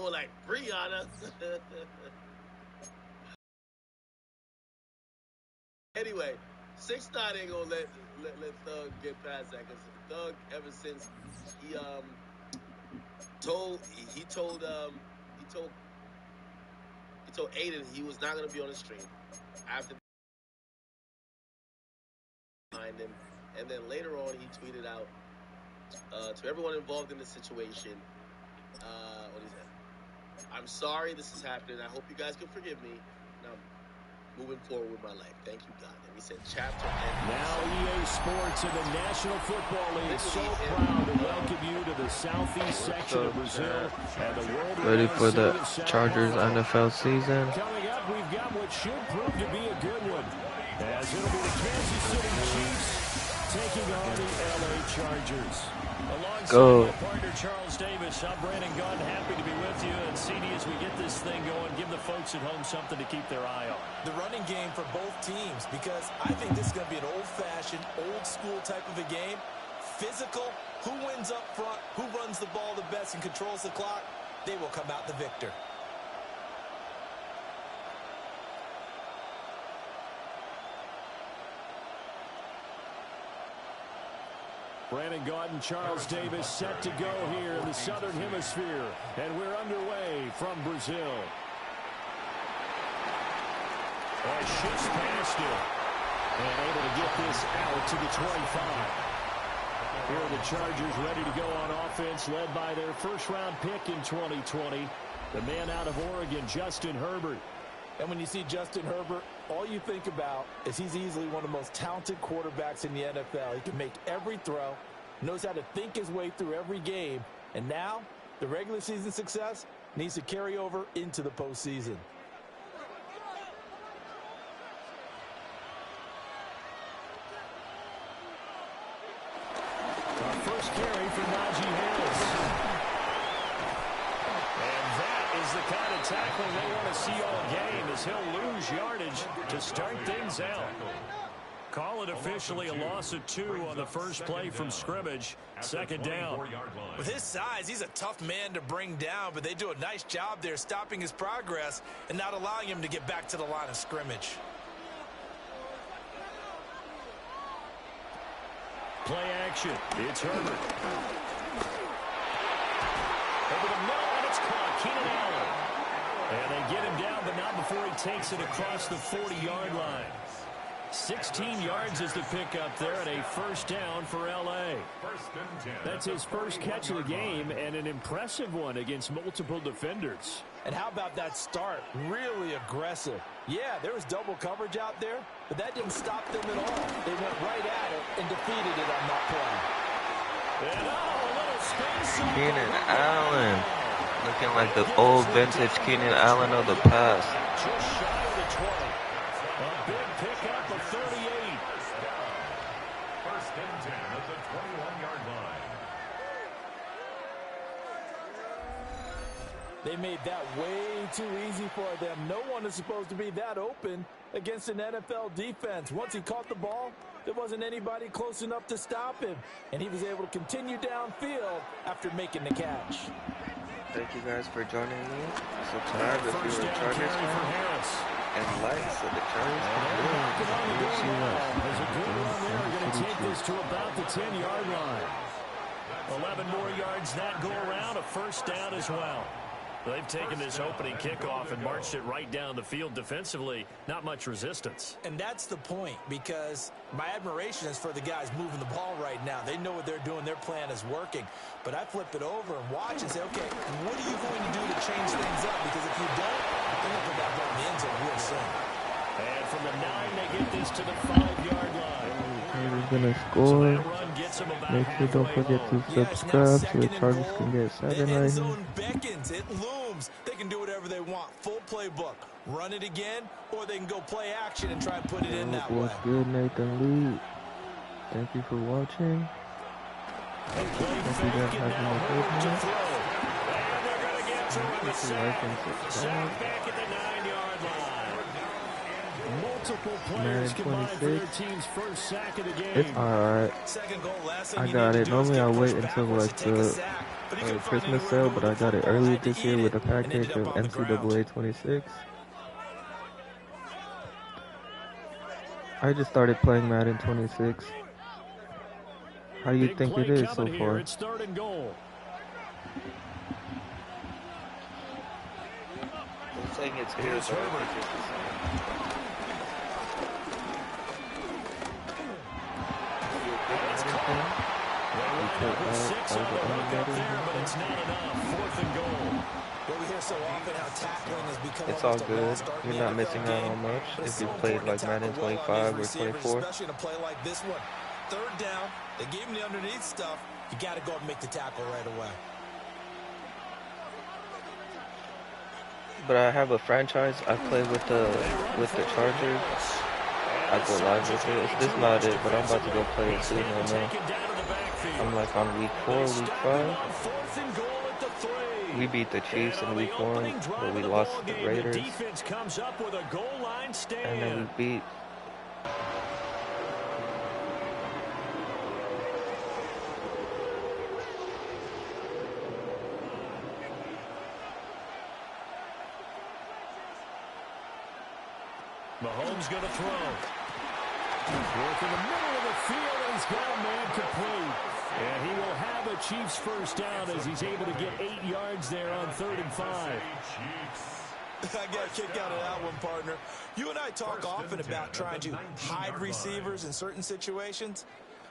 more like Brianna. Anyway, 6ix9ine ain't gonna let Thug get past that, because Thug, ever since he told Aiden he was not gonna be on the stream after behind him, and then later on he tweeted out to everyone involved in the situation, what he said: "I'm sorry this is happening. I hope you guys can forgive me. Now moving forward with my life. Thank you, God." And he said, "Chapter end." Now EA Sports and the National Football League so proud to welcome you to the southeast section of Brazil and the world. Ready for the Chargers NFL season. Coming up, we've got what should prove to be a good one, as it'll be the Kansas City Chiefs taking on the LA Chargers. Alongside my partner Charles Davis, I'm Brandon Gunn, happy to be with you. And CD, as we get this thing going, give the folks at home something to keep their eye on. The running game for both teams, because I think this is going to be an old-fashioned, old-school type of a game. Physical, who wins up front, who runs the ball the best and controls the clock, they will come out the victor. Brandon Gaudin, Charles Davis set to go here in the Southern Hemisphere. And we're underway from Brazil. And shifts past it. And able to get this out to the 25. Here are the Chargers ready to go on offense, led by their first-round pick in 2020, the man out of Oregon, Justin Herbert. And when you see Justin Herbert, all you think about is he's easily one of the most talented quarterbacks in the NFL. He can make every throw, knows how to think his way through every game, and now the regular season success needs to carry over into the postseason. Our first carry for Najee Harris. The kind of tackling they want to see all game, as he'll lose yardage to start things out. Call it officially a loss of 2 on the first play from scrimmage. Second down. With his size, he's a tough man to bring down, but they do a nice job there stopping his progress and not allowing him to get back to the line of scrimmage. Play action. It's Herbert. Over the middle, and it's caught. Keenan Allen. And they get him down, but not before he takes it across the 40-yard line. 16 yards is the pickup there, and a first down for L.A. That's his first catch of the game, and an impressive one against multiple defenders. And how about that start? Really aggressive. Yeah, there was double coverage out there, but that didn't stop them at all. They went right at it and defeated it on that play. And a little space. Keenan Allen. Looking like the old vintage Keenan Allen of the past. Just shy of the 20. A big pickup of 38. First and 10 at the 21-yard line. They made that way too easy for them. No one is supposed to be that open against an NFL defense. Once he caught the ball, there wasn't anybody close enough to stop him. And he was able to continue downfield after making the catch. Thank you guys for joining me. Subscribe if you're a Chargers fan. And like so the Chargers can win. There's a good run there. We're going to take this to about the 10-yard line. 11 more yards that go around. A first down as well. They've taken this opening kickoff and marched it right down the field defensively. Not much resistance. And that's the point, because my admiration is for the guys moving the ball right now. They know what they're doing. Their plan is working. But I flip it over and watch and say, okay, what are you going to do to change things up? Because if you don't, they're going to put that ball in the end zone real soon. And from the 9, they get this to the 5-yard line. We're going to score. Make sure don't forget to subscribe so the Chargers can get 7 right here. The right end here. zone beckons. It looms. They can do whatever they want. Full playbook. Run it again, or they can go play action and try and put it in that way. What's good, Nathan Lee? Thank you for watching. Hope you guys having a good night. Make sure you like and subscribe. Back at the 9-yard line. Multiple players Madden combined for their 26. team's first sack of the game. It's alright. I got it. Normally I wait until like the Christmas sale, but I got it early this year with a package of NCAA 26. I just started playing Madden 26. How do you think it is so far? It's 3rd and goal. I'm saying it's good, but I think it's the same. It's all good. You're not missing out on much if you played like Madden 25 or 24. Especially in a play like this one. 3rd down, they gave him the underneath stuff. You got to go and make the tackle right away. But I have a franchise. I play with the Chargers. I go live with it. This is not it, but I'm about to go play it soon. I know. I'm like on week 4, week 5. We beat the Chiefs in week 1, but we lost to the Raiders. And then we beat Mahomes going to throw. Work in the middle of the field, and he's got a man complete. And he will have a Chiefs first down as he's able to get 8 yards there on 3rd and 5. I got a kick out of that one, partner. You and I talk often about trying to hide receivers in certain situations,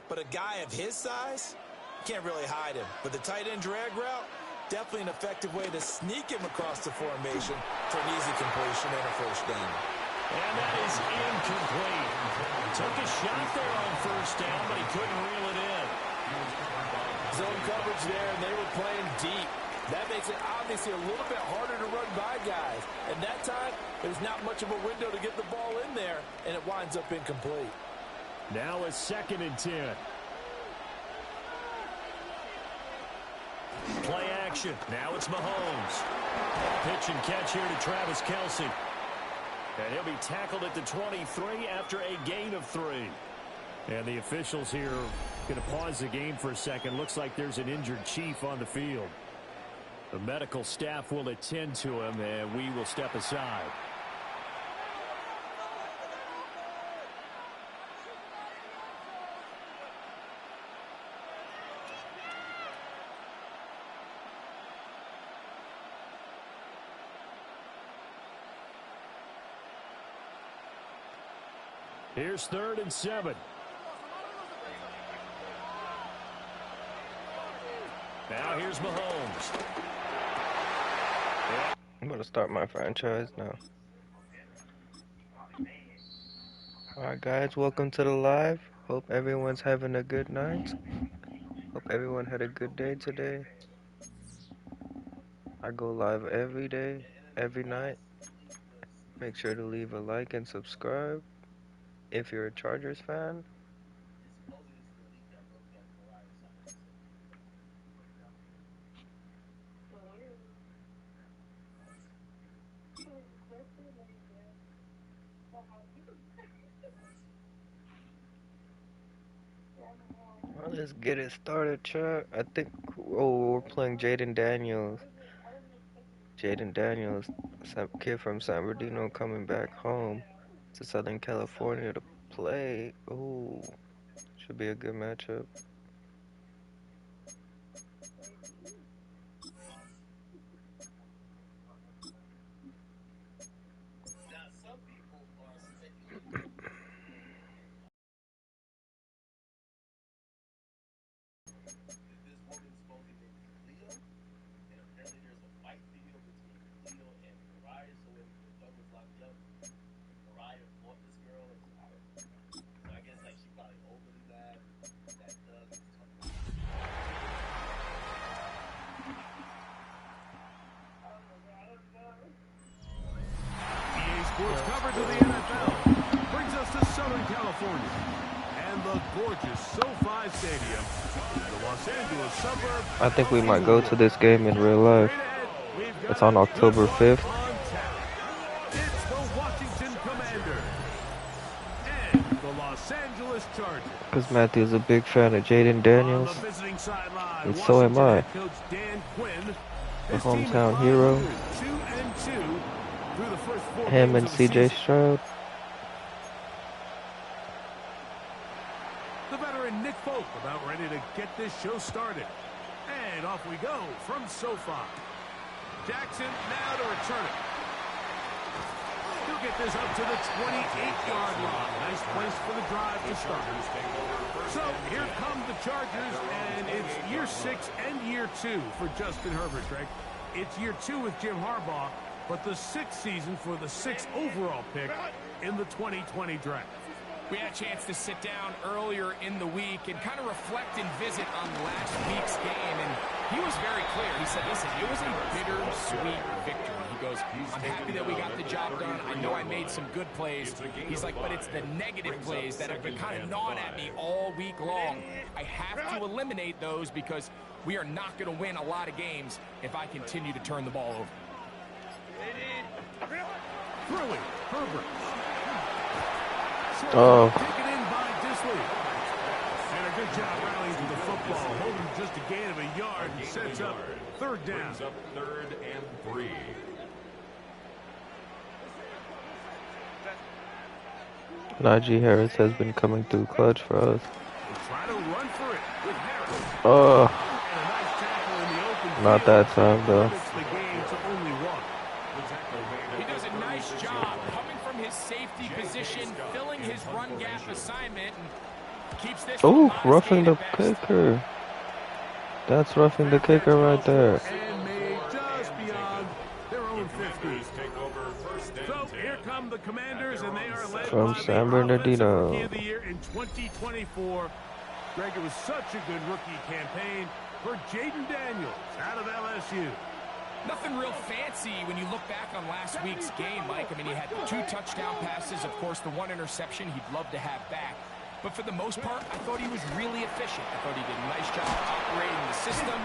but a guy of his size, can't really hide him. But the tight end drag route, definitely an effective way to sneak him across the formation for an easy completion and a first down. And that is incomplete. Took a shot there on first down, but he couldn't reel it in. Zone coverage there, and they were playing deep. That makes it obviously a little bit harder to run by guys. And that time, there's not much of a window to get the ball in there, and it winds up incomplete. Now a 2nd and 10. Play action. Now it's Mahomes. Pitch and catch here to Travis Kelce. And he'll be tackled at the 23 after a gain of 3. And the officials here going to pause the game for a second. Looks like there's an injured Chief on the field. The medical staff will attend to him, and we will step aside. Here's 3rd and 7. Now here's Mahomes. I'm going to start my franchise now. Alright guys, welcome to the live. Hope everyone's having a good night. Hope everyone had a good day today. I go live every day, every night. Make sure to leave a like and subscribe if you're a Chargers fan. Well, let's get it started, chat. I think, we're playing Jaden Daniels. Jaden Daniels, some kid from San Bernardino coming back home to Southern California to play. Ooh, should be a good matchup. Sports coverage of the NFL brings us to Southern California and the gorgeous SoFi Stadium, the Los Angeles suburb. I think we might go to this game in real life. It's on October 5th. It's the Washington Commanders. Angeles Chargers. Because Matthew's a big fan of Jaden Daniels. On the visiting sideline, And so am Washington I. head coach Dan Quinn. The His team is hometown hero. 500, 2-2 through the first 4 Him games and of the CJ season. Stroud. The veteran Nick Folk about ready to get this show started. And off we go from SoFi. Jackson now to return it. He'll get this up to the 28-yard line. Nice place for the drive to start. So here come the Chargers, and it's year 6 and year 2 for Justin Herbert, Greg. It's year 2 with Jim Harbaugh, but the 6th season for the 6th overall pick in the 2020 draft. We had a chance to sit down earlier in the week and kind of reflect and visit on last week's game, and he was very clear. He said, listen, it was a bittersweet victory. He goes, I'm happy that we got the job done. I know I made some good plays. He's like, but it's the negative plays that have been kind of gnawing at me all week long. I have to eliminate those because we are not going to win a lot of games if I continue to turn the ball over. Throwing, Herbert. Oh. Taken in by Disley. And a good job rallying to the football. Holding just a gain of a yard and sets up 3rd down. Up 3rd and 3. Najee Harris has been coming through clutch for us. Try to run for it with Harris. Oh, And a nice tackle in the open not field. that time though. Limits the game to only 1. He does a nice job coming from his safety position, filling his run gap assignment, and keeps this. Oh, roughing the kicker. That's roughing the kicker right there. And made just beyond their own 50. So here come the Commanders, and they are led From by San the Bernardino. Offensive Rookie of the Year in 2024. Greg, it was such a good rookie campaign for Jaden Daniels out of LSU. Nothing real fancy when you look back on last week's game, Mike. I mean, he had 2 touchdown passes, of course, the 1 interception he'd love to have back. But for the most part, I thought he was really efficient. I thought he did a nice job operating the system.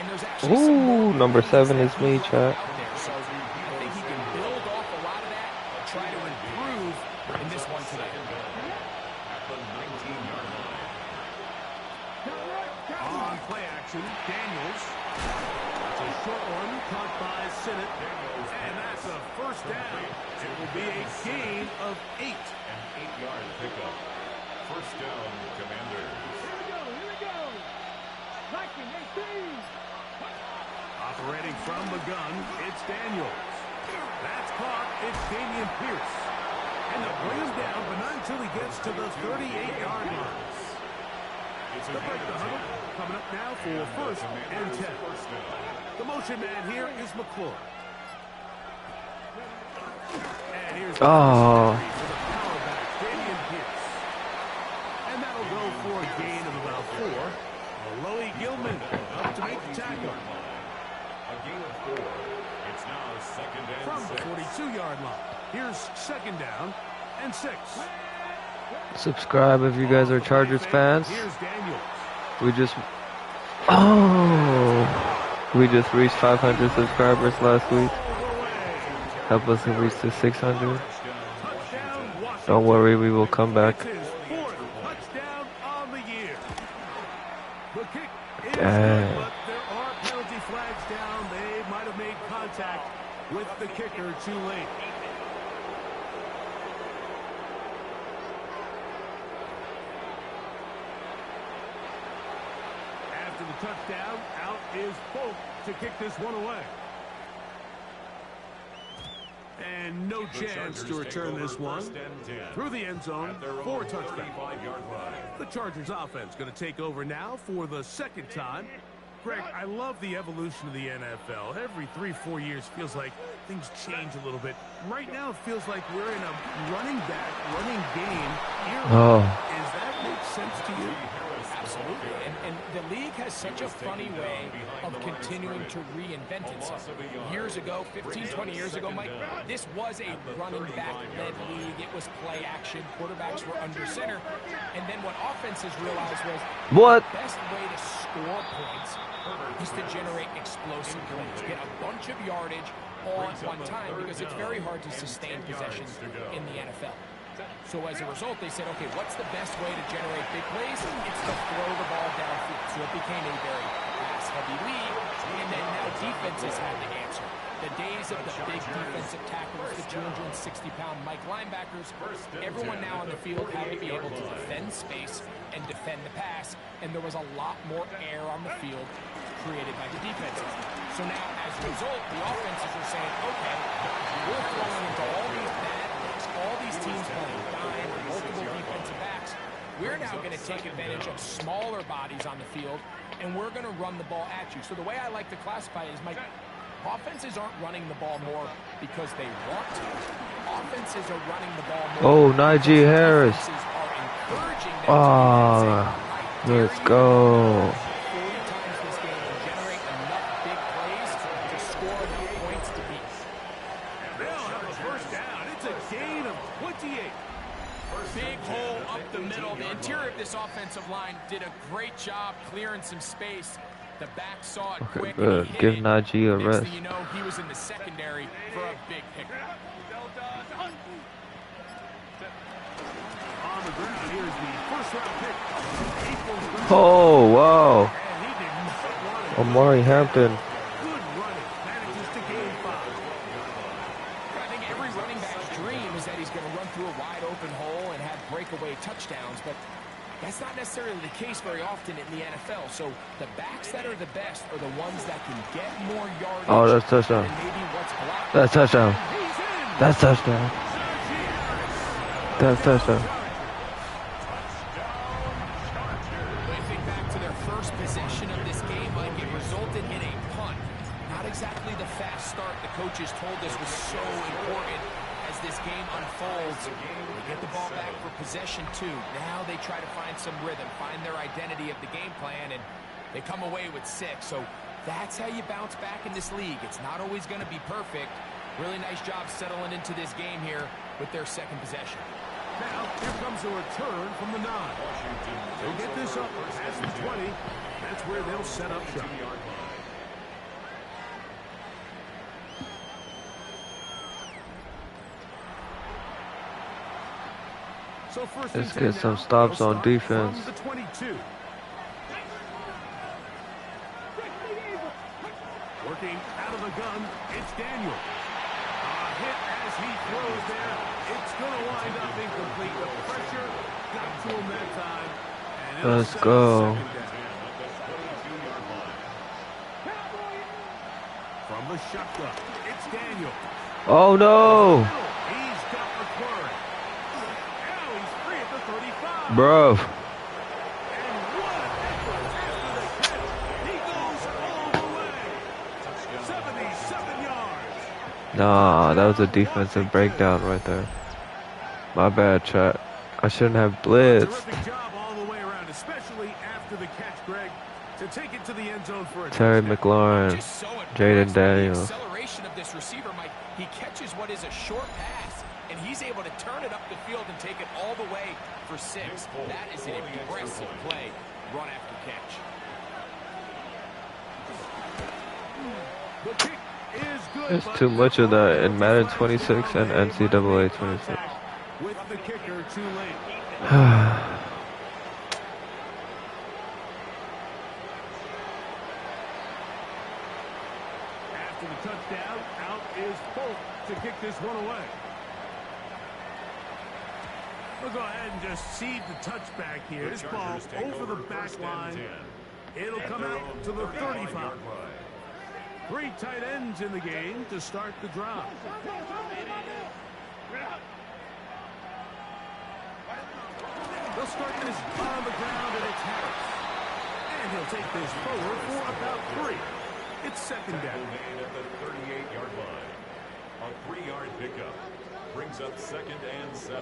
And there's actually some Ooh, more number 7 is me, out chat. there. So I think he can build off a lot of that and try to improve in this one today. On play action, Daniels. It's a short one caught by Sinnott. And that's a 1st down. It will be a gain of 8. An 8-yard pickup. 1st down, Commanders. Operating from the gun, it's Daniels. That's caught. It's Damian Pierce. And they'll bring him down, but not until he gets to the 38-yard line. The break the huddle. Coming up now for 1st and 10. The motion man here is McClure. And here's the Oh. for the power back, Damian Pierce. And that'll go for a gain of about 4. Loey Gilman up to make the tackle. A gain of 4. It's now 2nd and From the 6. 42-yard line. Here's 2nd down and 6. Subscribe if you guys are Chargers fans. Here's Daniels. We just reached 500 subscribers last week. Help us to reach the 600. Don't worry, we will come back. It's his 4th touchdown on the year. The kick is Dang. good, but there are penalty flags down. They might have made contact with the kicker too late. After the touchdown, out is Folk to kick this one away. And no chance to return this one through the end zone for a touchdown. The Chargers offense going to take over now for the 2nd time. Greg, I love the evolution of the NFL. Every 3-4 years feels like things change a little bit. Right now it feels like we're in a running game era. Oh. Does that make sense to you? Absolutely. And the league has such a funny way of continuing to reinvent itself. Years ago, 15, 20 years ago, Mike, this was a running back-led league. It was play action. Quarterbacks were under center. And then what offenses realized was What? the best way to score points is to generate explosive plays. Get a bunch of yardage all at one time because it's very hard to sustain possessions in the NFL. So as a result, they said, okay, what's the best way to generate big plays? It's to throw the ball downfield. So it became a very pass-heavy league, and then now defenses had to answer. The days of the big defensive tackles, the 260-pound Mike linebackers, everyone now on the field had to be able to defend space and defend the pass, and there was a lot more air on the field created by the defenses. So now, as a result, the offenses are saying, okay, we're throwing into all these bad looks, all these teams playing dime or multiple defensive backs. We're now going to take advantage of smaller bodies on the field, and we're going to run the ball at you. So the way I like to classify it is, Mike, offenses aren't running the ball more because they want to. Offenses are running the ball more. Oh, Najee Harris. Ah, let's go. 40 times this game to generate enough big plays to score enough points to beat. They'll have a first down. It's a gain of 28. Big hole up the middle. The interior of this offensive line did a great job clearing some space. The back saw it quick. Good. Give Najee a rest. Next thing you know, he was in the secondary for a big pickup. On the ground, here's the first-round pick. Oh, wow. And he did not want it. Amari Hampton. Good running. Manages to gain 5. I think every running back's dream is that he's going to run through a wide-open hole and have breakaway touchdowns, but that's not necessarily the case very often in the NFL. So the backs that are the best are the ones that can get more yardage. Oh, that's touchdown. And maybe what's blocked. That's touchdown. That's touchdown. That's touchdown. When you think back to their first possession of this game, Mike, it resulted in a punt. Not exactly the fast start the coaches told us was so important as this game unfolds. They get the ball back for possession 2. Now they try to find some rhythm, find their identity of the game plan, and they come away with 6. So that's how you bounce back in this league. It's not always going to be perfect. Really nice job settling into this game here with their second possession. Now, here comes a return from the 9. They'll get this up past the 20. That's where they'll set up shop. So first Let's and 10 get some now. stops They'll on start defense. From the 22. Working out of the gun, it's Daniel. A hit as he throws there. It's going to wind up incomplete. The pressure got to him that time. And it'll Let's set go. up second down. From the shotgun, it's Daniel. Oh, no. He's got McClure. Now he's free at the 35. Bro. And what an effort after the catch. He goes all the way. 77 yards. Nah, that was a defensive breakdown right there. My bad, chat. I shouldn't have blitzed. Terrific job all the way around, especially after the catch, Greg, to take it to the end zone for a Terry touchdown. McLaurin, Just so impressed Jaden with the Daniels. acceleration of this receiver, Mike. He catches what is a short pass, and he's able to turn it up the field and take it all the way for 6. That is an impressive play, run after catch. The kick is good, There's but too much of that in Madden 26 and NCAA 26. with the kicker too late. After the touchdown, out is Polk to kick this one away. We'll go ahead and just cede the touchback here. This ball over the back line. It'll come out to the 35. 3 tight ends in the game to start the drive. They'll start this on the ground, and it's Harris. And he'll take this forward for about 3. It's second down. Gain at the 38-yard line. A 3-yard pickup brings up 2nd and 7.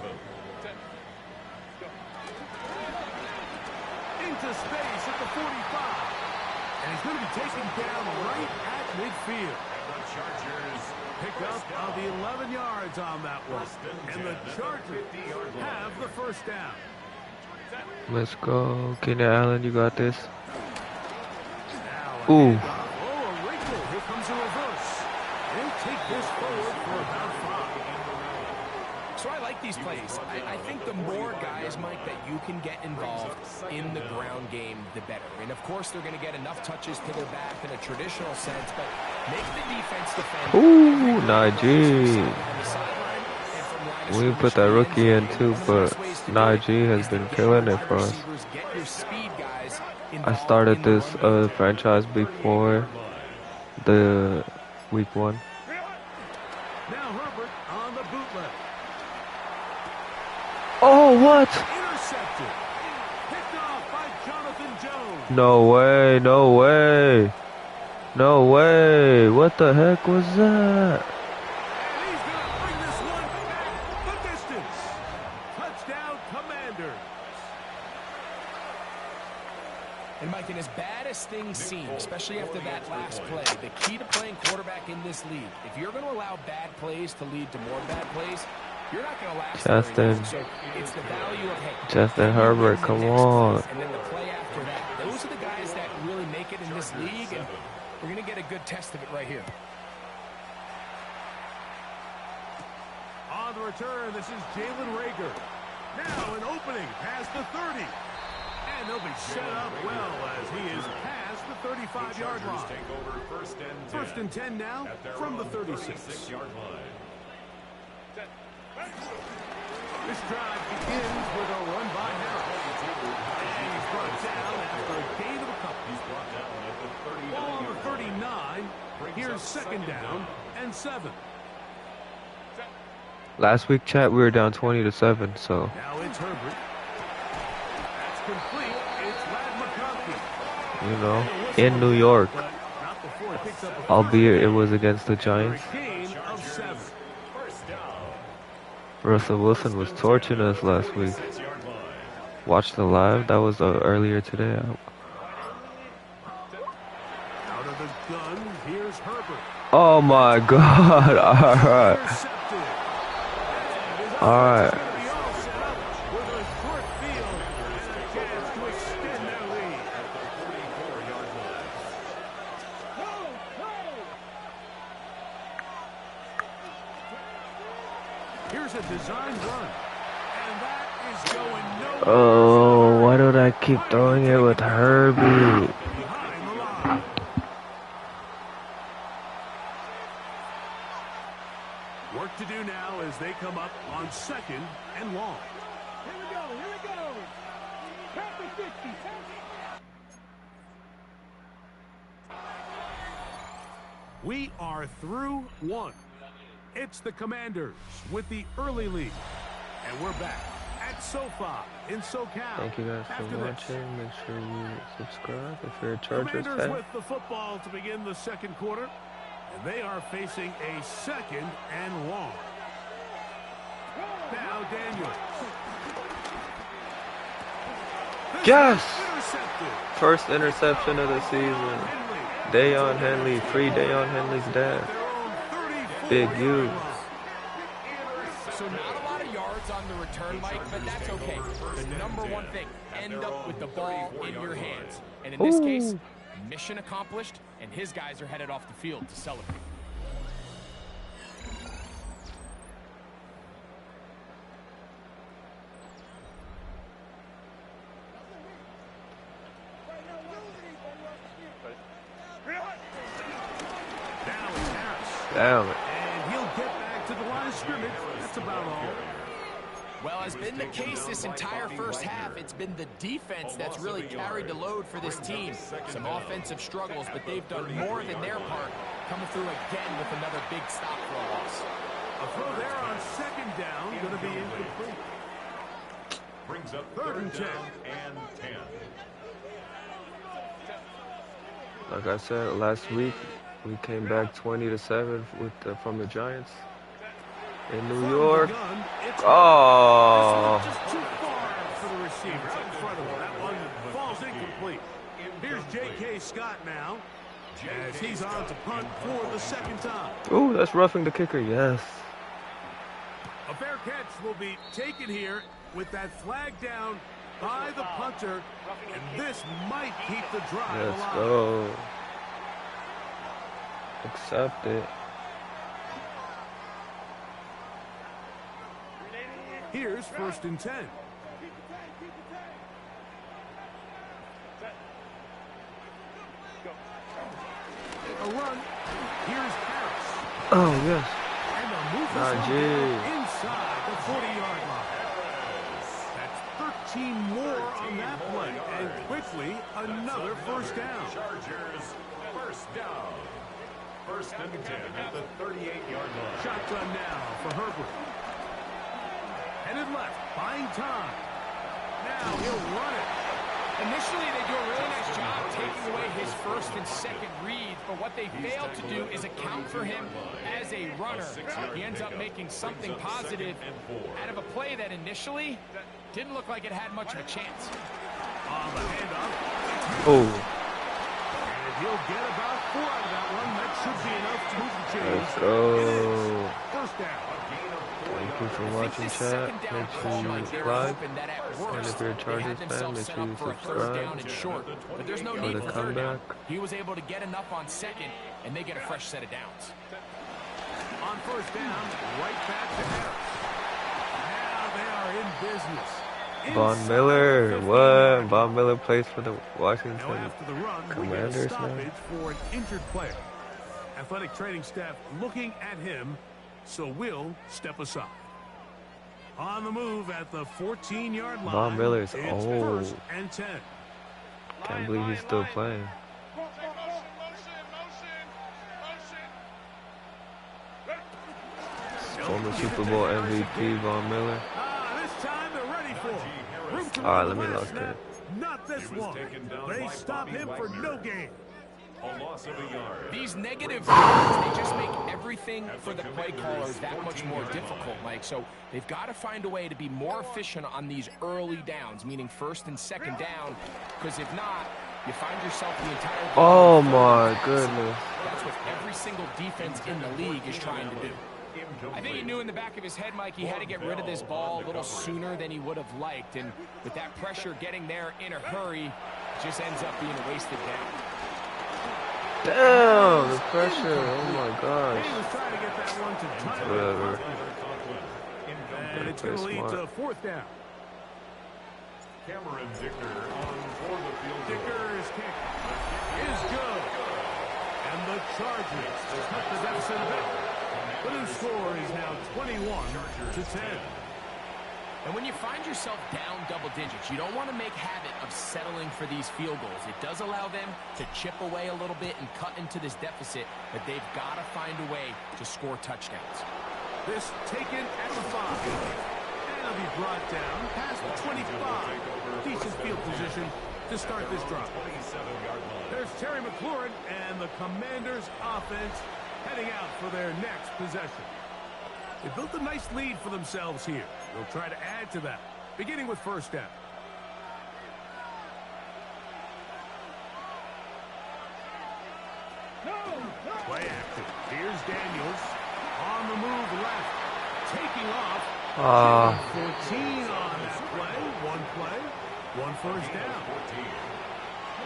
Into space at the 45. And he's going to be taken down right at midfield. And the Chargers Pick up of 11 yards on that one. And the Chargers have the first down. Let's go. Keenan Allen, you got this. Now, Ooh. oh, a wrinkle. Here comes a reverse. They'll take this forward for about 5. So I like these plays. I think the more guys, Mike, that you can get involved in the ground game, the better. And, of course, they're going to get enough touches to their back in a traditional sense, but make the defense defend. Ooh, Najee. We put that rookie in too, but Najee has been killing it for us. I started this franchise before the week 1. Now Herbert on the bootleg. Oh, what? Intercepted. Picked off by Jonathan Jones. No way, no way. No way. What the heck was that? And he's going to bring this one back the distance. Touchdown, Commanders. And Mike, and as bad as things seem, especially after that last play, the key to playing quarterback in this league, if you're going to allow bad plays to lead to more bad plays, you're not going to last very long. So it's the value of, hey, Justin Herbert, come on. and then the play after that. Those are the guys that really make it in this league, and we're going to get a good test of it right here. On the return, this is Jalen Reagor. Now an opening past the 30. And they'll be set up well as he is past the 35-yard line. Take over First and 10 now from the 36. This drive begins with a run by Harris. And he's brought down after a gain of a couple. He's brought down at the 39. Ball on the 39. Here's second down and 7. Last week, chat, we were down 20-7, so. Now it's Herbert. That's complete. It's Ladd McConkey. You know, in New York. But not before he picks up a Albeit it was against the Giants. gain of 7. Russell Wilson was torching us last week. Watched the live. That was earlier today. Out of the gun, here's Herbert. Oh my God. All right. Intercepted. All right. Be all set up with a short field and a chance to extend their lead. Here's a design run. And that is going nowhere. Oh, why did I keep throwing it with Herbie? Behind the line. Work to do now as they come up on second and long. Here we go. Pass the 50. We are through one. It's the Commanders with the early lead. And we're back at SoFi in SoCal. Thank you guys for After this. watching. Make sure you subscribe if you're a Chargers Commanders fan. with the football to begin the second quarter. And they are facing a second and long. Now Daniels. This Yes! is intercepted. First interception of the season. Dayon Henley. Free Dayon Henley's dad. Big U. So not a lot of yards on the return, Mike, but that's okay. The number one thing, end up with the ball in your hands. And in this case, mission accomplished, and his guys are headed off the field to celebrate. Damn it. And he'll get back to the line of scrimmage. That's about all. Well, as been the case this entire first half, it's been the defense that's really carried the load for this team. Some offensive struggles, but they've done more than their part, coming through again with another big stop for a loss. A throw there on second down, going to be incomplete. Brings up Third and 10. and 10. Like I said last week, we came back 20-7 from the Giants in New York. Oh. Just too far for the receiver. Out in front of him. That one falls incomplete. Here's J.K. Scott now as he's on to punt for the second time. Ooh, that's roughing the kicker. Yes. A fair catch will be taken here with that flag down by the punter, and this might keep the drive Let's alive. go. Accept it. Here's 1st and 10. A run. Here's Harris. Oh, yes. And the move is on down inside the 40-yard line. That's 13 more on that play. And quickly, another 1st down. Chargers, 1st down. 1st and 10 at the 38-yard line. Shotgun now for Herbert. Headed left, buying time. Now he'll run it. Initially, they do a really nice job taking away his 1st and 2nd reads, but what they fail to do is account for him as a runner. He ends up making something positive out of a play that initially didn't look like it had much of a chance. On the handoff. Oh. And he'll get about 4 out of that one. That should be enough to move the chains. Let's go. 1st down. Thank you for watching, chat. Make sure you like. And if you're a Chargers fan, make sure you subscribe But there's no for need the for comeback. He was able to get enough on 2nd, and they get a fresh set of downs. On 1st down, right back to Harris. Now they are in business. Von Miller, what? Von Miller plays for the Now Washington after the run, we get a Commanders now. stoppage for an injured player. Athletic training staff looking at him, so we'll step aside. On the move at the 14-yard line. Von Miller's it's old. 1st and 10. Can't believe he's still playing. Former Super Bowl MVP Von Miller. This time they're ready for him. All right, let me lock it. Not this one. They stop him for no gain. A loss of a yard. These negative yards, they just make everything for the play callers that much more difficult, Mike. So they've got to find a way to be more efficient on these early downs, meaning 1st and 2nd down, because if not, you find yourself the entire game. Oh my goodness. That's what every single defense in the league is trying to do. I think he knew in the back of his head, Mike, he had to get rid of this ball a little sooner than he would have liked. And with that pressure getting there in a hurry, it just ends up being a wasted down. Damn, the pressure. Oh my gosh. He was trying to get that one to time. Whatever. And it's going to lead to 4th down. Cameron Dicker on for the field. Dicker's kick is good. And the Chargers cut the deficit a bit. The new score is now 21-10. And when you find yourself down double digits, you don't want to make habit of settling for these field goals. It does allow them to chip away a little bit and cut into this deficit, but they've got to find a way to score touchdowns. This taken at the 5. And it'll be brought down past the 25. Decent field position to start this drive. There's Terry McLaurin and the Commanders' offense heading out for their next possession. They built a nice lead for themselves here. They'll try to add to that, beginning with 1st down. Play action. Here's Daniels. On the move left. Taking off. 14 on that play. One play. 1 1st down. 14.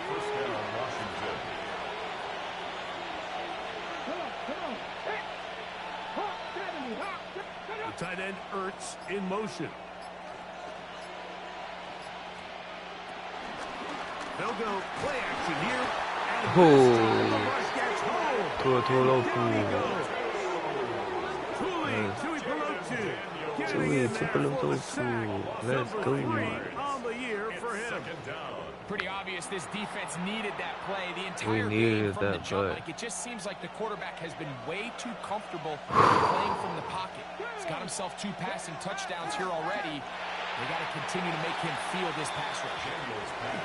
1st down, Washington. The tight end Ertz in motion. They'll go play action here. And the rush gets home. Let's go. On the year for him. Pretty obvious this defense needed that play the entire needed game from the that jump. play. Like, it just seems like the quarterback has been way too comfortable playing from the pocket. He's got himself 2 passing touchdowns here already. They got to continue to make him feel this pass rush.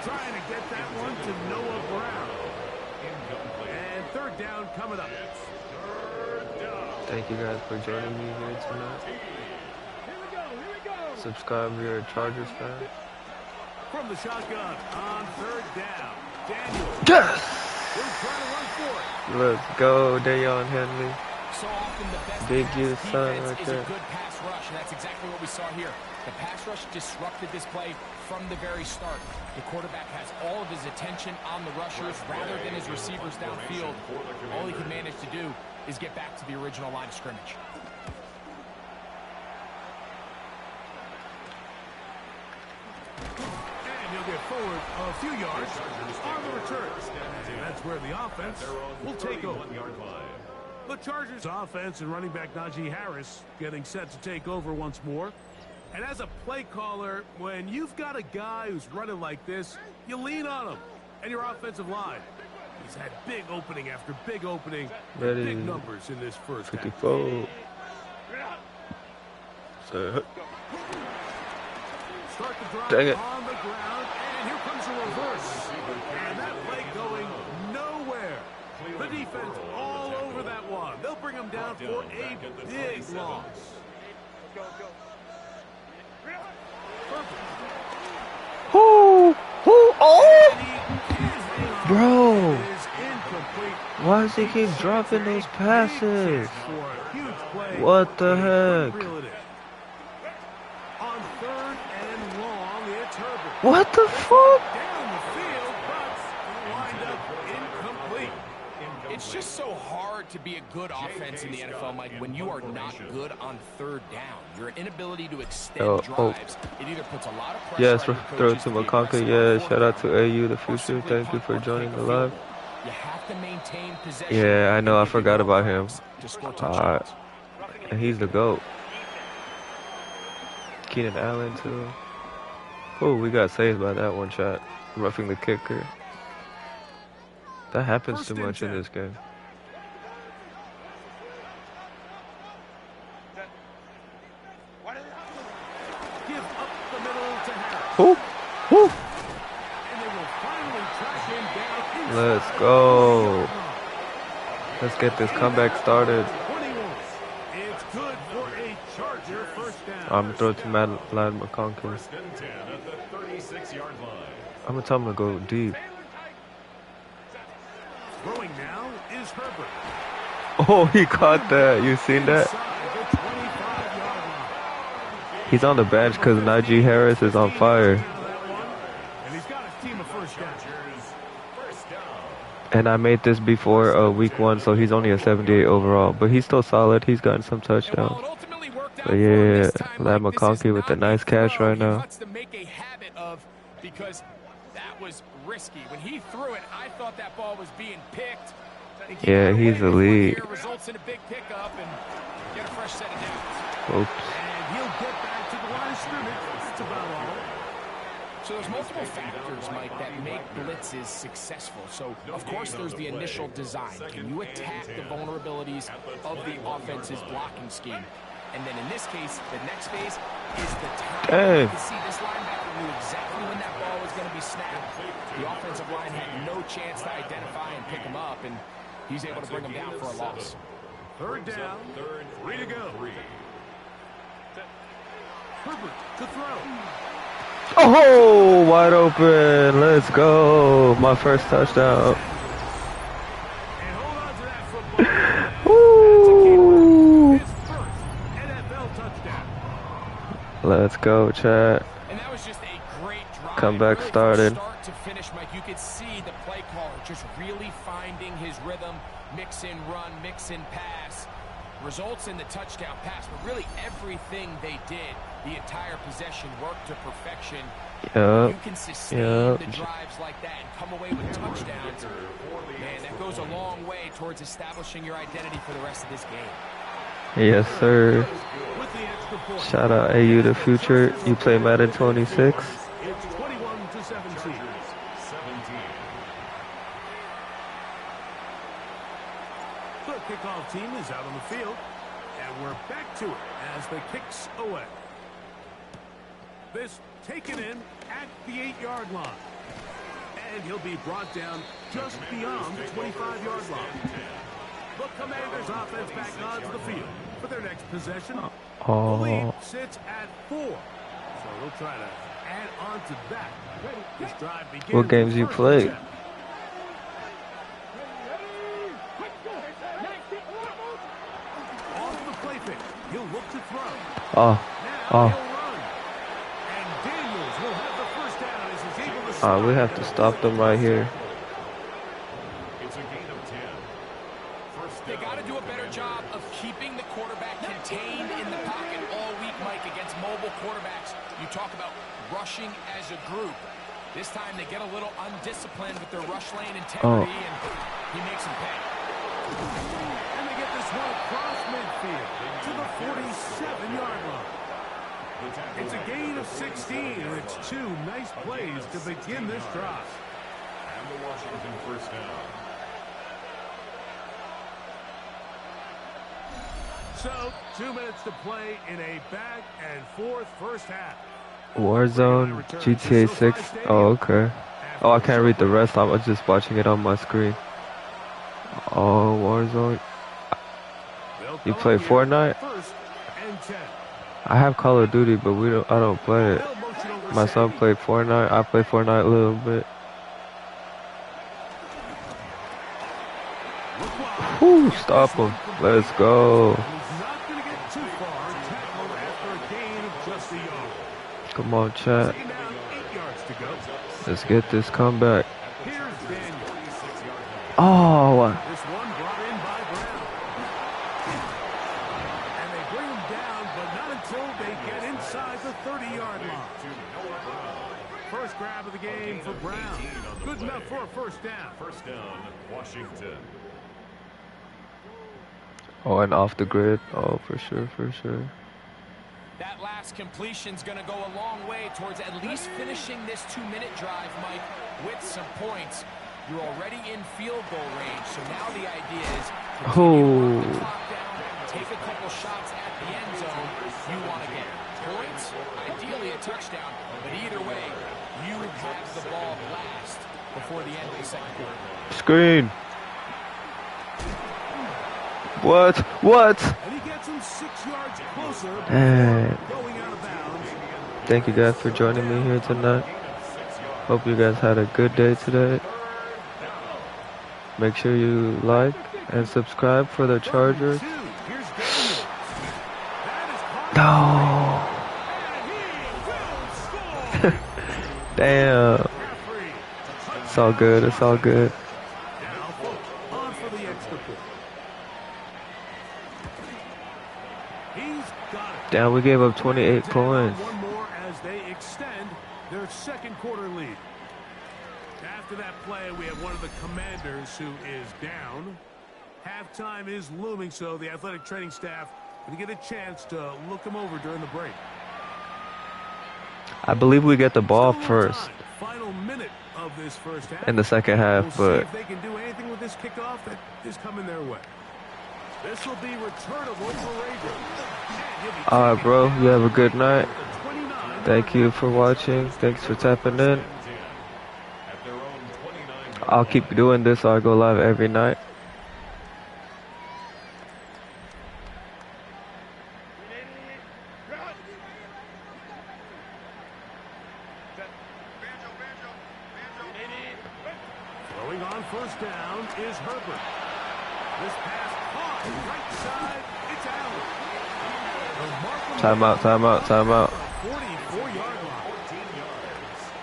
Trying to get that one to Noah Brown. And 3rd down coming up. Thank you guys for joining me here tonight. Subscribe if you're a Chargers fan. From the shotgun on 3rd down. Daniels. Yes! He'll try to run for it. Let's go, Dayon Henley. So often the best Big pass youth son defense right is there. a good pass rush, and that's exactly what we saw here. The pass rush disrupted this play from the very start. The quarterback has all of his attention on the rushers rather than his receivers downfield. All he can manage to do is get back to the original line of scrimmage. forward a few yards on the return. And that's where the offense will take over. The Chargers offense and running back Najee Harris getting set to take over once more. And as a play caller, when you've got a guy who's running like this, you lean on him and your offensive line. He's had big opening after big opening, big numbers in this first 54. Start the drive Dang it. on the ground, and here comes a reverse. And that play going nowhere. The defense all over that one. They'll bring him down for a big loss. Who? Oh! Bro. Why does he keep dropping those passes? What the heck? On third and long, it's Herbert. What the fuck? Down the field, but lined up incomplete. It's just so hard to be a good offense in the NFL, Mike, when you are not good on third down. Your inability to extend drives, it either puts a lot of pressure Yes, on your throw coaches to to be McConkie. aggressive Yeah, on shout out to quarterback, AU, the or future. simply Thank you punt for or joining take the a live. field goal. You have to maintain possession. Yeah, I know. I and give forgot your about him. offense to score touchdowns. And he's the GOAT. Keenan Allen, too. Oh, we got saved by that one shot. Roughing the kicker. That happens too much in this game. Give up the middle to Harris. Woo! Woo! And they will finally track him down inside Let's go. Let's get this comeback started. 21. It's good for a Charger first down. I'm going to throw to Lad McConkie. First and 10 at the 36-yard line. I'm going to tell him to go deep. Throwing now is Herbert. Oh, he caught that. You seen that? Inside the 25-yard line. He's on the bench because Najee Harris is on fire. And he's got his team a first down. First down. And I made this before week 1, so he's only a 78 overall. But he's still solid. He's gotten some touchdowns. But yeah, Lad McConkie with a nice catch right now. Wants to make a habit of, because that was risky. When he threw it, I thought that ball was being picked. Yeah, he's the lead. Results in a big pickup and get a fresh set of downs. Oops. And he'll get back to the line of scrimmage. That's about all. So there's multiple factors, Mike, that make blitzes successful. So, of course, there's the initial design. Can you attack the vulnerabilities of the offense's blocking scheme? And then in this case, the next phase is the time. Dang. You can see this linebacker knew exactly when that ball was going to be snapped. The offensive line had no chance to identify and pick him up, and he's able to bring him down for a loss. Third down, three to go. Herbert to throw. Oh, wide open. Let's go. My first touchdown. And hold on to that football. Woo. His first NFL touchdown. Let's go, chat. And that was just a great drive. Comeback Really started. From start to finish, Mike, you could see the play caller just really finding his rhythm, mix in run, mix in pass. Results in the touchdown pass, but really everything they did, the entire possession worked to perfection. You can sustain the drives like that and come away with touchdowns. Man, that goes a long way towards establishing your identity for the rest of this game. Yes, sir. With the extra point. Shout out AU the future. You play Madden 26. It's 21-17. The kickoff team is out on the field, and we're back to it as the kicks away. This taken in at the 8-yard line. And he'll be brought down just beyond the 25-yard line. The Commanders offense back onto the field for their next possession. The lead sits at 4. So they'll try to add on to that. This drive begins. What games you play? Off the play fake. He'll look to throw. Oh. Now he'll run. And Daniels will have the first down as he's able to stop. We have to stop them right here. It's a gain of 10. First They down. got to do a better job of keeping the quarterback contained in the pocket all week, Mike, against mobile quarterbacks. You talk about rushing as a group. This time they get a little undisciplined with their rush lane integrity, and he makes them pay. And they get this one across midfield to the 47-yard line. It's a gain of 16, and it's 2 nice plays to begin this drive. And the Washington first down. So, 2 minutes to play in a back-and-forth first half. Warzone, GTA 6. Oh, okay. Oh, I can't read the rest. I was just watching it on my screen. Oh, Warzone. You play Fortnite? I have Call of Duty, but I don't play it. My son played Fortnite. I play Fortnite a little bit. Whoo, stop him. Let's go. Come on, chat. Let's get this comeback. Oh, This one brought in by Brown. And they bring him down, but not until they get inside the 30-yard line. First grab of the game for Brown. Good enough for a first down. First down, Washington. oh, and off the grid. Oh, for sure, for sure. That last completion's going to go a long way towards at least finishing this 2-minute drive, Mike, with some points. You're already in field goal range, so now the idea is continue to work the clock down, take a couple shots at the end zone. You want to get points, ideally a touchdown, but either way, you have the ball last before the end of the second quarter. Screen. What? What? And he gets him 6 yards closer. And Going out of bounds. thank you guys for joining me here tonight. Hope you guys had a good day today. Make sure you like and subscribe for the Chargers. No. Damn. It's all good. It's all good. On for the extra point. He's got it. Damn, we gave up 28 points. One more as they extend their second quarter lead. After that play, we have one of the Commanders who is down. Halftime is looming, so the athletic training staff going to get a chance to look him over during the break. I believe we get the ball first Final minute of this first half. in the second half, We'll see but if they can do anything with this kickoff that is coming their way. This will be returnable for Rager. alright, bro. You have a good night. Thank you for watching. Thanks for tapping in. I'll keep doing this. I'll go live every night. Throwing on first down is Herbert. This pass caught right side. It's Allen. Timeout, timeout, timeout. 44-yard line.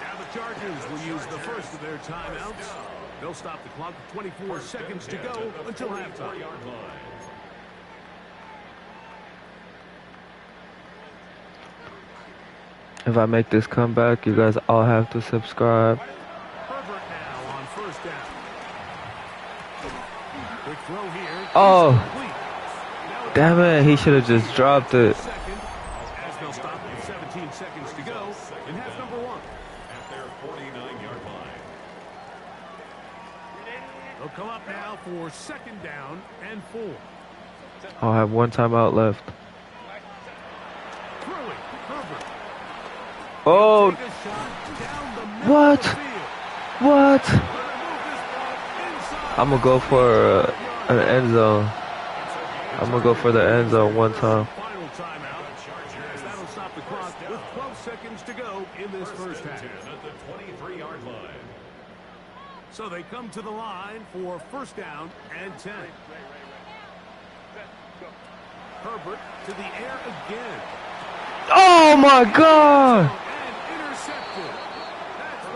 Now the Chargers will use the first of their timeouts. They'll stop the clock with 24 seconds to go until halftime. If I make this comeback, you guys all have to subscribe. Herbert now on first down. Quick throw here. Oh, Now damn it. He should have just dropped it. second, as they'll stop with 17 seconds to go in half number one. At their 49-yard line. They'll come up now for second down and 4. I'll have one timeout left. Throwing, Herbert. Oh, Take a shot down the middle what? of the field. What? Gonna move this ball inside. I'm going to go for an end zone. I'm going to go for the end zone one time. Final timeout. As that'll stop the clock with 12 seconds to go in this first half. At the 23-yard line. So they come to the line for first down and 10. Herbert to the air again. Oh, my God. And intercepted.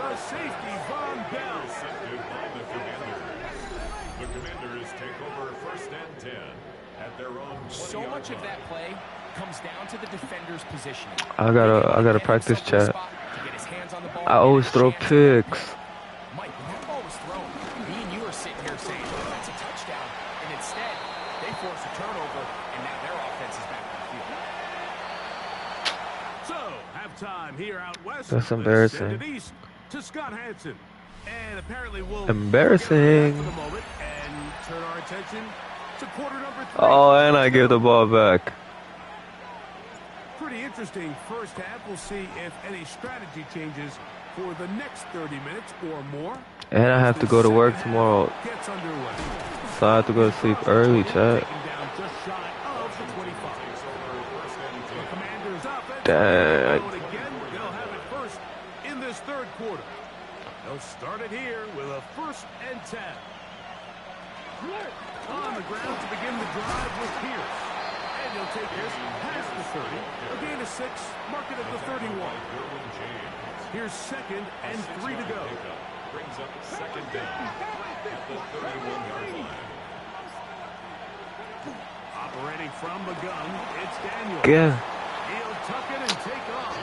That's the safety, Von Bell. Intercepted by the Commanders. The Commanders take over first and 10 at their own 20-yard So much of line. that play comes down to the defender's positioning. I gotta practice chat. To get his hands on the ball I always throw picks. Mike, when that ball was thrown, me and you are sitting here saying, oh, that's a touchdown. And instead, they force a turnover, and now their offense is back on the field. So, halftime here out west. That's Let's embarrassing. send it east to Scott Hansen. And apparently we'll Embarrassing. for the moment and turn our attention to quarter number 3. Oh, and I give the ball back. Pretty interesting first half. We'll see if any strategy changes for the next 30 minutes or more. And I have to go to work tomorrow, Gets underway. so I have to go to sleep early, chat. Taken down just shy of the 25. The Commanders up. Dang. And again, they'll have it first in this third quarter. They'll start it here with a 1st and 10. On the ground to begin the drive with Pierce. And he'll take this past the 30. A gain of 6, mark it at the 31. Here's 2nd and 3 to go. Brings up 2nd down at the 31-yard line. Operating from the gun, it's Daniel. Yeah. He'll tuck it and take off.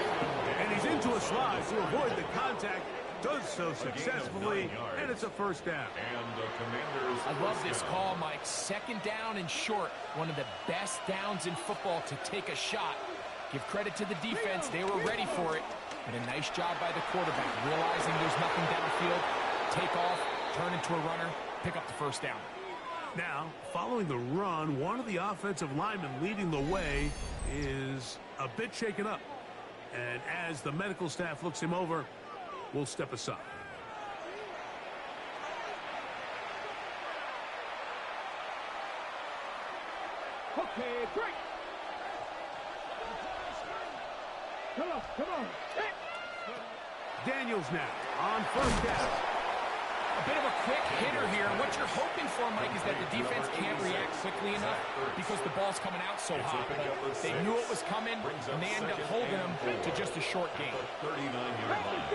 And he's into a slide to avoid the contact. Does so successfully, and it's a 1st down. And the Commanders. I love this call, Mike. 2nd down and short. One of the best downs in football to take a shot. Give credit to the defense. They were ready for it. But a nice job by the quarterback, realizing there's nothing downfield. Take off, turn into a runner, pick up the 1st down. Now, following the run, one of the offensive linemen leading the way is a bit shaken up. And as the medical staff looks him over, we'll step aside. Okay, great. Come on. Daniels now on 1st down. A bit of a quick hitter here. What you're hoping for, Mike, is that the defense can't react quickly enough because the ball's coming out so hot. But they knew it was coming, and they end up holding them to just a short gain. 39-yard line.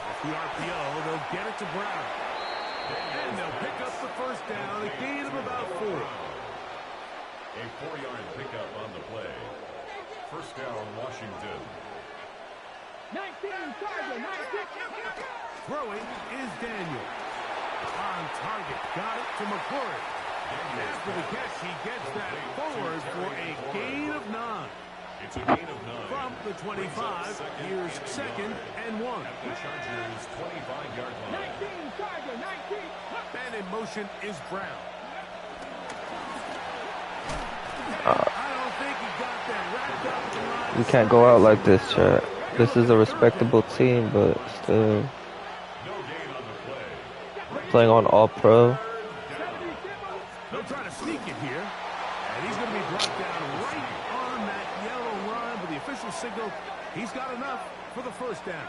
Off the RPO, they'll get it to Brown. And they'll pick up the 1st down, a gain of about 4. A 4-yard pickup on the play. 1st down, Washington. 19, target, 19. Throwing is Daniel. On target, got it to McClure. After the catch, he gets that forward for a gain of 9. It's a gain of 9. From the 25, here's 2nd and 1. At the Chargers' 25-yard line. 19, target, 19. And in motion is Brown. We can't go out like this, chat. This is a respectable team, but still. Playing on All-Pro. They'll try to sneak it here. And he's going to be brought down right on that yellow line. But the official signal, he's got enough for the 1st down.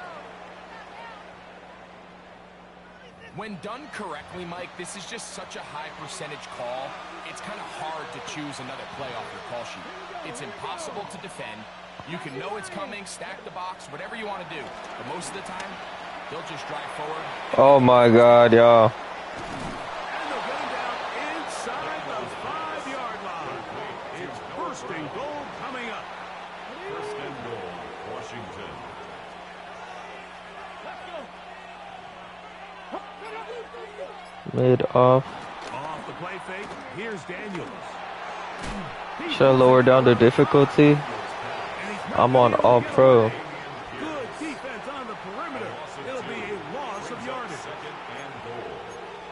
When done correctly, Mike, this is just such a high percentage call. It's kind of hard to choose another play off your call sheet. It's impossible to defend. You can know it's coming, stack the box, whatever you want to do. But most of the time, they'll just drive forward. Oh my God, y'all. And they'll get him down inside the 5-yard line. It's 1st and goal coming up. 1st and goal, Washington. Mid off. Off the play fake, here's Daniels. Should I lower down the difficulty? I'm on All-Pro. Good defense on the perimeter. It'll be a loss of yardage. 2nd and goal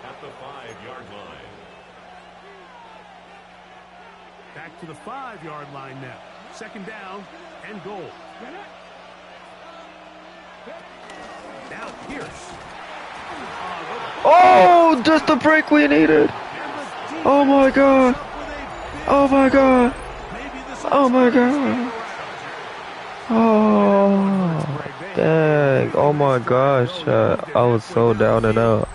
at the 5-yard line. Back to the 5-yard line now. 2nd down and goal. Now Pierce. Oh, just the break we needed. Oh my God. Oh my God. Oh my God. Oh, dang. Oh my gosh. I was so down and out.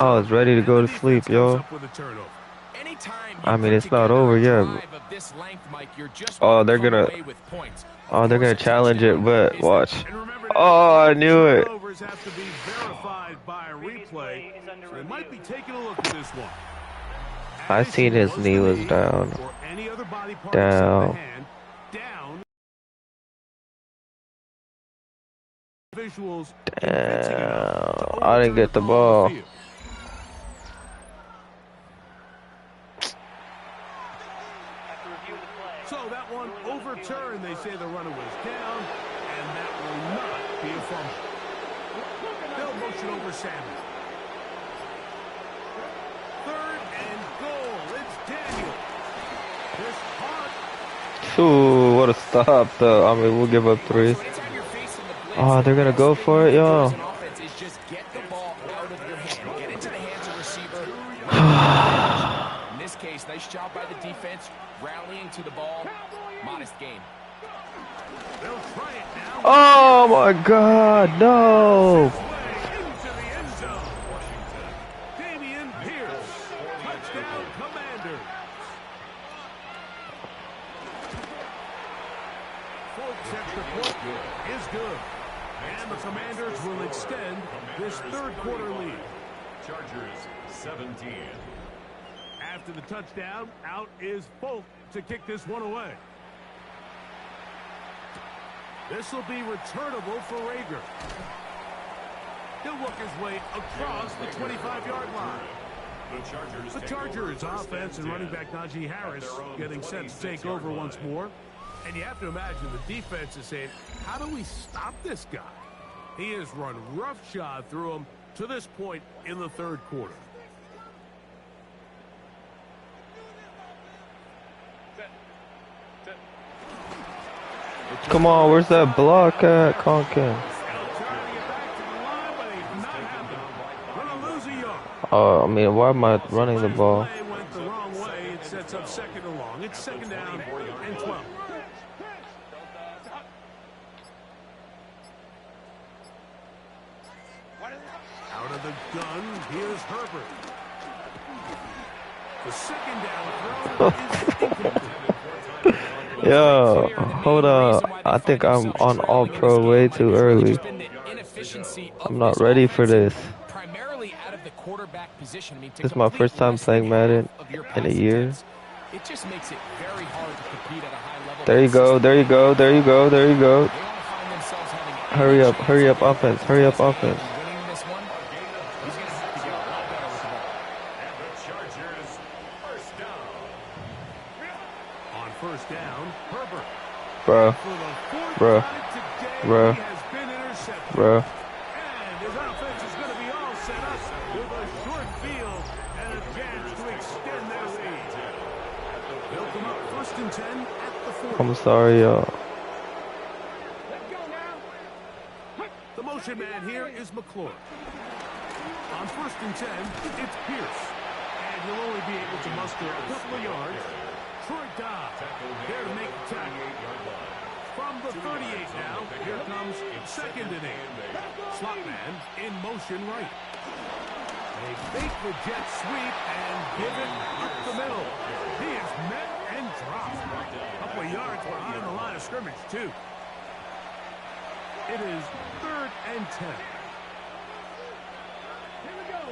I was ready to go to sleep, yo. I mean, it's not over yet. Oh, they're gonna challenge it, but watch. Oh, I knew it. Have to be verified by a replay, so they might be taking a look at this one. I seen his knee was down. Down. Visuals. Damn, I didn't get the ball. So that one overturned. They say the runner was down, and that will not be a fumble. They'll motion over Samuel. 3rd and goal. It's Daniel. This hard. Ooh, what a stop, though. I mean, we'll give up 3. Oh, they're going to go for it, yo. In this case, nice job by the defense, rallying to the ball. Modest gain. They'll try it now. Oh, my God, no. Touchdown, Commanders. Folks, extra point is good. And the Commanders will extend this 3rd quarter lead. Chargers 17. After the touchdown, out is Folk to kick this one away. This will be returnable for Rager. He'll work his way across the 25-yard line. The Chargers offense and running back Najee Harris getting set to take over once more. And you have to imagine the defense is saying, how do we stop this guy? He has run roughshod through him to this point in the 3rd quarter. Come on, where's that block at, Conkin? Oh, I mean, why am I running the ball? Went the wrong way. It sets up 2nd and long. It's 2nd down and 12. Out of the gun, here's Herbert. The 2nd down throw is incomplete. Yo, hold up. I think I'm on All-Pro way too early. I'm not ready for this. This is my first time playing Madden in a year. It just makes it very hard to compete at a high level. There you go, there you go, there you go, there you go. Hurry up, offense, hurry up, offense. On 1st down, Herbert. Bro. And his offense is going to be all set up with a short field and a chance to extend their lead. They'll come up 1st and 10 at the 40. I'm sorry, y'all. The motion man here is McClure. On 1st and 10, it's Pierce. And he'll only be able to muster a couple of yards. Troy Dobb there to make the tackle. From the 38 now, here comes 2nd and 8. Slot man in motion right. They fake the jet sweep and give it up the middle. He is met and dropped. A couple of yards behind the line of scrimmage, too. It is 3rd and 10. Here we go.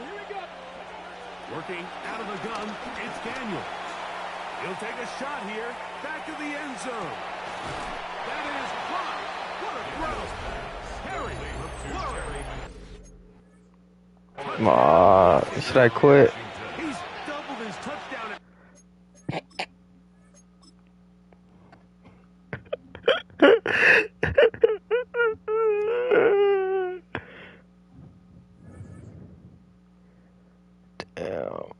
Working out of the gun, it's Daniel. He'll take a shot here, back of the end zone. That is blocked. What a throw. Harry McClure. Come on, should I quit? He's doubled his touchdown. Damn.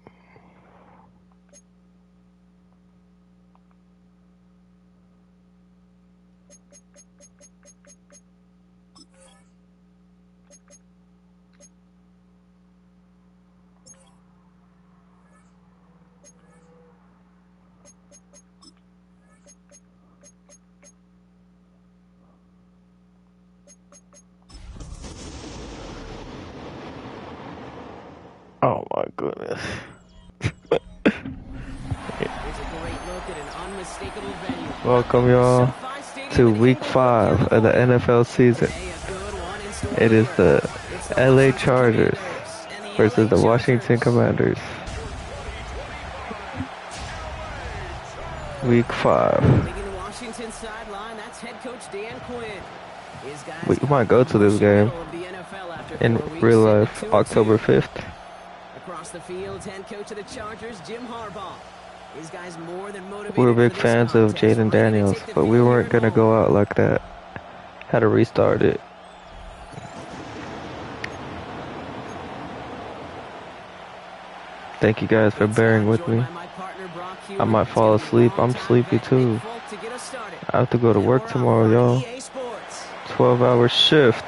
Oh my goodness. Welcome y'all to week 5 of the NFL season. It is the LA Chargers versus the Washington Commanders. Week 5. Washington sideline, that's head coach Dan Quinn. We might go to this game in real life, October 5th. Across the field, head coach of the Chargers, Jim Harbaugh. His guys more than motivated. We were big fans of Jaden Daniels, but we weren't going to go out like that. Had to restart it. Thank you guys for bearing with me. I might fall asleep. I'm sleepy too. I have to go to work tomorrow, y'all. 12-hour shift.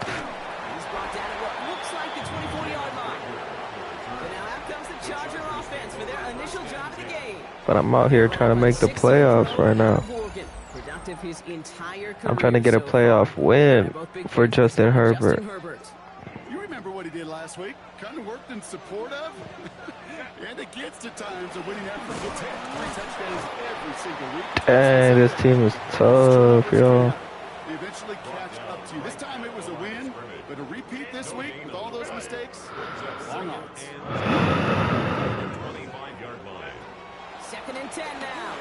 But I'm out here trying to make the playoffs right now. I'm trying to get a playoff win for Justin Herbert. You remember what he did last week? Kind of worked in support of and against at times of winning efforts. He'll take 3 touchdowns every single week. Dang, this team is tough, y'all. They eventually catch up to you. This time it was a win, but a repeat this week with all those mistakes, long odds. 25-yard line. 2nd and 10 now.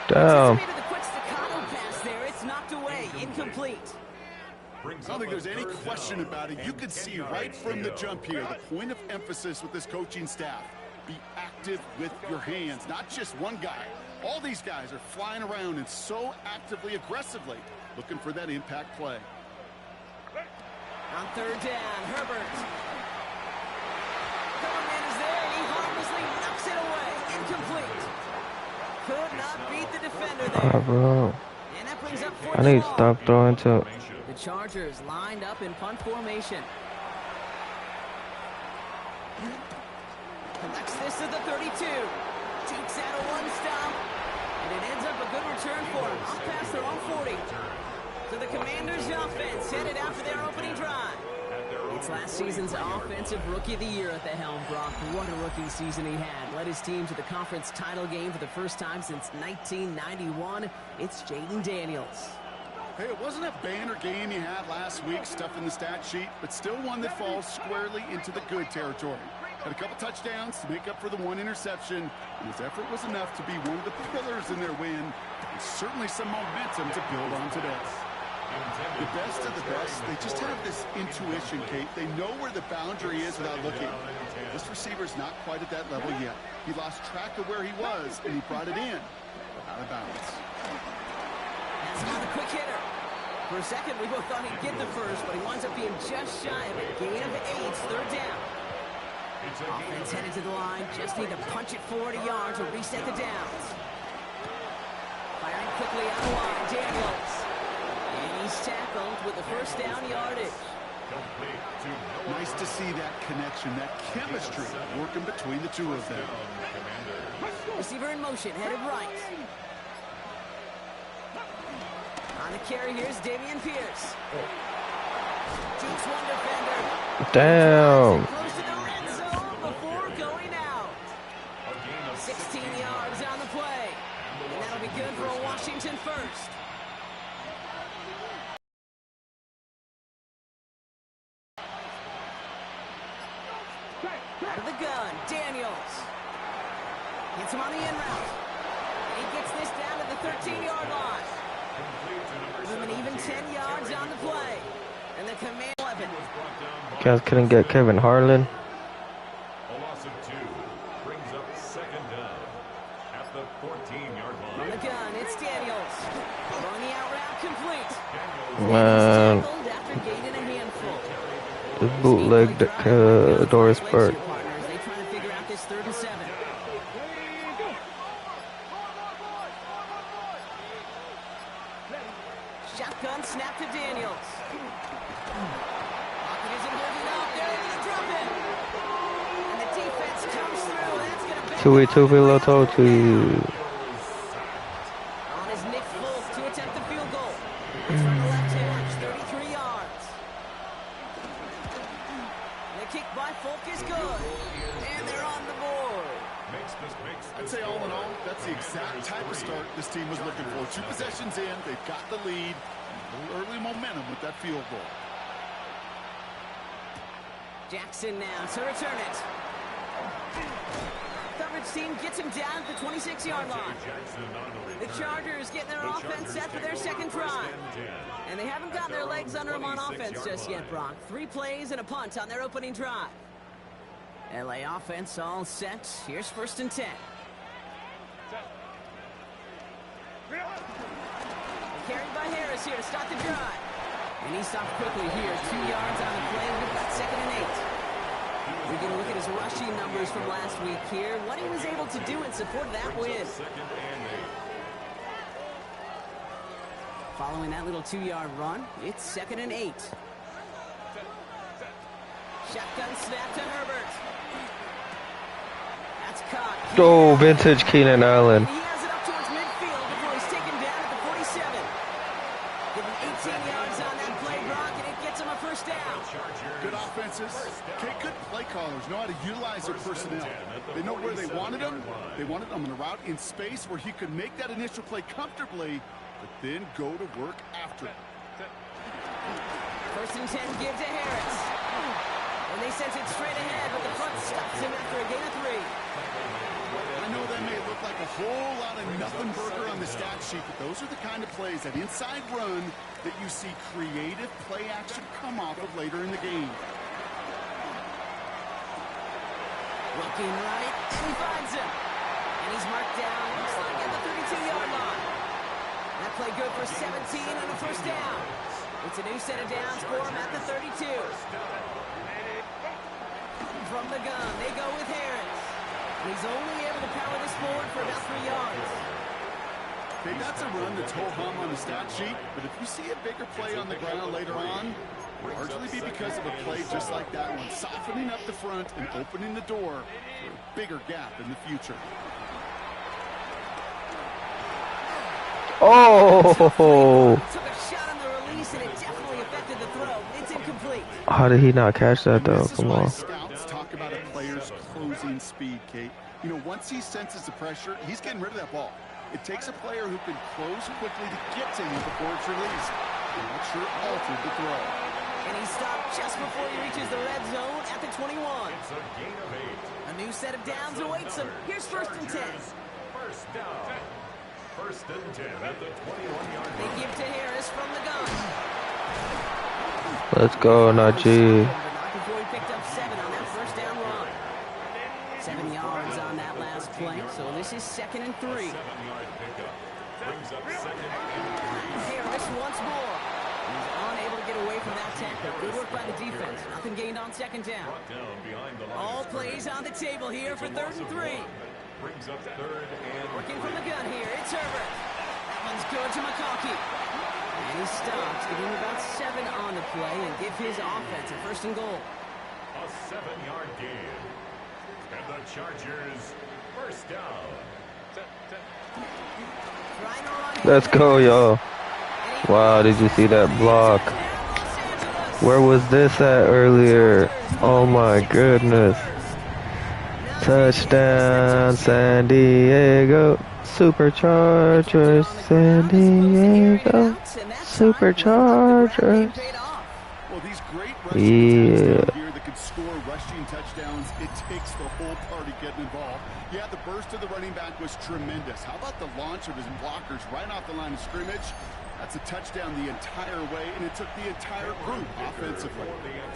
Damn. The quick staccato pass there. It's knocked away. Incomplete. I don't think there's any question about it. You could see right from the jump here, the point of emphasis with this coaching staff. Be active with your hands, not just one guy. All these guys are flying around and so actively, aggressively looking for that impact play. On 3rd down, Herbert. Coverman is there, and he harmlessly knocks it away. Incomplete. Could not beat the defender there. Bro. And that brings up 4th I need to and long. stop throwing to. The Chargers lined up in punt formation. Collects this to the 32. Takes out a 1-stop. And it ends up a good return for him. Off past their own 40. So the Commanders' offense headed out for their opening drive. It's last season's Offensive Rookie of the Year at the helm, Brock. What a rookie season he had. Led his team to the conference title game for the first time since 1991. It's Jaden Daniels. Hey, it wasn't a banner game you had last week, stuff in the stat sheet, but still one that falls squarely into the good territory. Had a couple touchdowns to make up for the 1 interception, and his effort was enough to be one of the pillars in their win, and certainly some momentum to build on today. The best of the best, they just have this intuition, Kate. They know where the boundary is without looking. This receiver's not quite at that level yet. He lost track of where he was, and he brought it in, out of bounds. That's not a quick hitter. For a second, we both thought he'd get the first, but he winds up being just shy of a gain of 8, 3rd down. Offense headed to the line, just need to punch it 40 yards to reset the downs. Firing quickly out of line, Daniels. And he's tackled with the 1st down yardage. Nice to see that connection, that chemistry working between the two of them. Receiver in motion, headed right. On the carry, here's Dameon Pierce. Takes one defender. Damn. Close to the red zone before going out. 16 yards on the play. And that'll be good for a Washington first. Out of the gun, Daniels. Hits him on the in route. And he gets this down to the 13-yard line. Give him an even 10 yards on the play. And the command 11. You guys couldn't get Kevin Harlan. A loss of 2 brings up 2nd down at the 14-yard line. On the gun, it's Daniels. Throwing the out route complete. Man, Tackled after gaining a handful. this bootleg Doris Burke. Partners, they try to figure out this 3rd and 7. Shotgun snap to Daniels. Pocket isn't holding up. They're able to drop it. And the defense comes through. That's going to back Tui up. Tuvilo Toti. On his Nick Folk to attempt the field goal. It's from the left hash, 33 yards. The kick by Folk is good. And they're on the board. I'd say all in all, that's the exact type of start this team was looking for. 2 possessions in, they've got the lead. A little early momentum with that field goal. Jackson now to return it. Coverage which team gets him down at the 26-yard line. The Chargers getting their offense set for their second drive. And they haven't gotten their legs under them on offense just yet, Brock. 3 plays and a punt on their opening drive. LA offense all set. Here's 1st and 10. Carried by Harris here to start the drive. And he stopped quickly here. 2 yards on the play. We've got 2nd and 8. We're going to look at his rushing numbers from last week here. What he was able to do in support of that win. Following that little 2-yard run, it's 2nd and 8. Shotgun snap to Herbert. That's caught. Oh, vintage Keenan Allen. He has it up towards midfield before he's taken down at the 47. Give him 18 yards on that play, Brock, and it gets him a 1st down. Good offenses. Okay, good play callers know how to utilize their personnel. They know where they wanted him. They wanted him on a route in space where he could make that initial play comfortably, but then go to work after it. 1st and 10, give to Harris. And they sent it straight ahead, but the front stops him after a gain of 3. I know that may look like a whole lot of nothing burger on the stat sheet, but those are the kind of plays, that inside run, that you see creative play action come off of later in the game. Looking right, and he finds him. And he's marked down, looks like at the 32-yard line. That play good for 17 and a 1st down. It's a new set of downs for him at the 32. From the gun, they go with Harris. And he's only able to power this forward for about 3 yards. Okay, that's a run that's ho-hum on the stat sheet, but if you see a bigger play on the ground later on, largely be because of a play just like that one, softening up the front and opening the door for a bigger gap in the future. Oh! Took a shot on the release, and it definitely affected the throw. It's incomplete. How did he not catch that, though? Come on. Scouts talk about a player's closing speed, Kate. You know, once he senses the pressure, he's getting rid of that ball. It takes a player who can close quickly to get to him before it's released. And that sure altered the throw. And he stopped just before he reaches the red zone at the 21. It's a gain of 8. A new set of downs awaits him. Here's 1st and 10. 1st down. 1st and 10 at the 21-yard line. They give to Harris from the gun. Let's go, Najee. Not before he picked up 7 on that 1st down run. 7 yards on that last play, so this is 2nd and 3. 7-yard pickup. Brings up 2nd and 3. Harris once more. He's unable to get away from that tackle. Good work by the defense. Nothing gained on 2nd down. Down behind the line. All plays on the table here for 3rd and 3. Brings up 3rd and Working from the gun here, it's Herbert. That one's good to McConkey. And he stops, giving him about 7 on the play and give his offense a 1st and goal. a 7-yard gain. And the Chargers 1st down. Let's go, y'all. Wow, did you see that block? Where was this at earlier? Oh my goodness. Touchdown, San Diego. Superchargers, San Diego. Superchargers. Well, these great rushing Yeah. here that can score rushing touchdowns, it takes the whole party getting involved. Yeah, the burst of the running back was tremendous. How about the launch of his blockers right off the line of scrimmage? That's a touchdown the entire way, and it took the entire group offensively.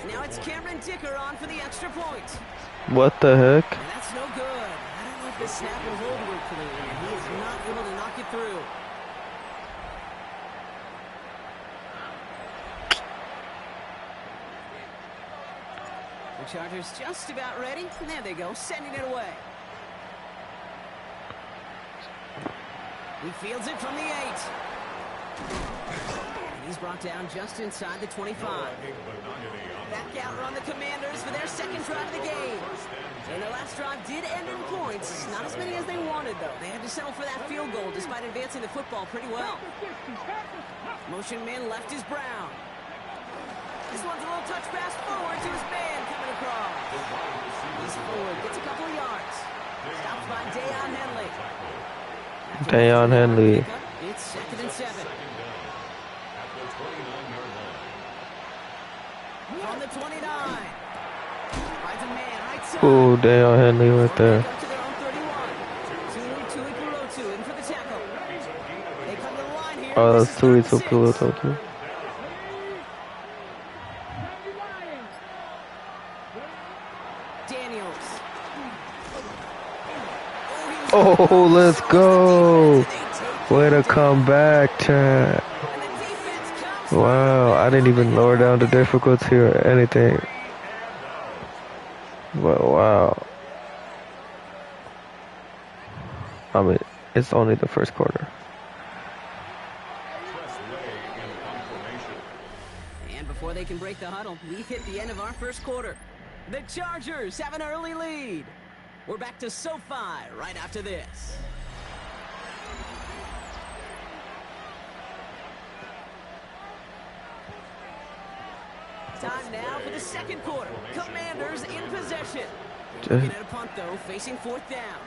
Now it's Cameron Dicker on for the extra point. What the heck? And that's no good. I don't know if the snap will hold clearly. He is not able to knock it through. The Chargers just about ready. And there they go, sending it away. He fields it from the 8. And he's brought down just inside the 25. Back out run the Commanders for their second drive of the game. And their last drive did end in points. Not as many as they wanted, though. They had to settle for that field goal despite advancing the football pretty well. Motion man left is Brown. This one's a little touch pass forward to his man coming across. He's forward, gets a couple of yards. Stopped by Dayon Henley. Dayon Henley. It's 2nd and 7. On the 29. Finds a man right side. Ooh, Dayon Henley right there. Up to their own 31. two in for the tackle. They come to the line here. Oh, This that's is too 3rd and pillow 6. talking. Daniels. Oh, let's go. Way to come back, chat. Wow, I didn't even lower down the difficulty or anything. But wow. I mean, it's only the first quarter. And before they can break the huddle, we hit the end of our first quarter. The Chargers have an early lead. We're back to SoFi right after this. Time now for the second quarter. Commanders in possession. Looking at a punt, though, facing 4th down.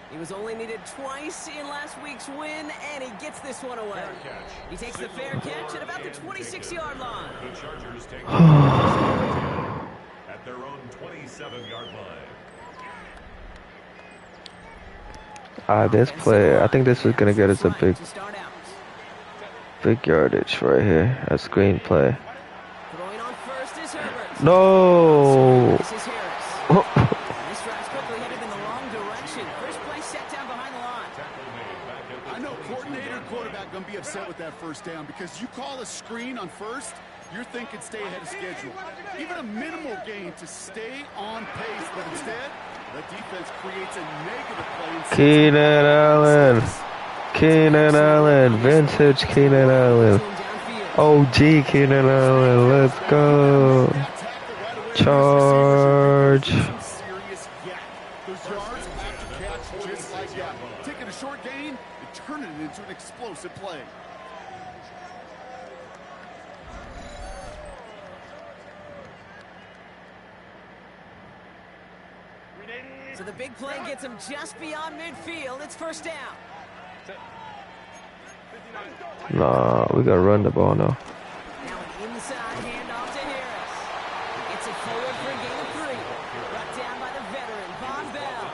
He was only needed twice in last week's win, and he gets this one away. He takes the fair catch at about the 26-yard line. The Chargers take at their own 27-yard line. This play, I think this is gonna get us a big yardage right here. A screen play. Throwing on first is Herbert. No. This is Harris. This drive's quickly headed in the wrong direction. First play set down behind the line. I know coordinator and quarterback gonna be upset with that first down because you call a screen on first, you're thinking stay ahead of schedule. Even a minimal gain to stay on pace, but instead, the defense creates a negative play. Keenan Allen. Keenan Allen. Vintage Keenan Allen. OG Keenan Allen. Let's go. Charge. Those yards after catch just like that. Taking a short gain and turning it into an explosive play. So the big play gets him just beyond midfield. It's first down. Nah, we gotta run the ball now. Now an inside handoff to Harris. Gets it forward for a gain of 3. Brought down by the veteran, Von Bell.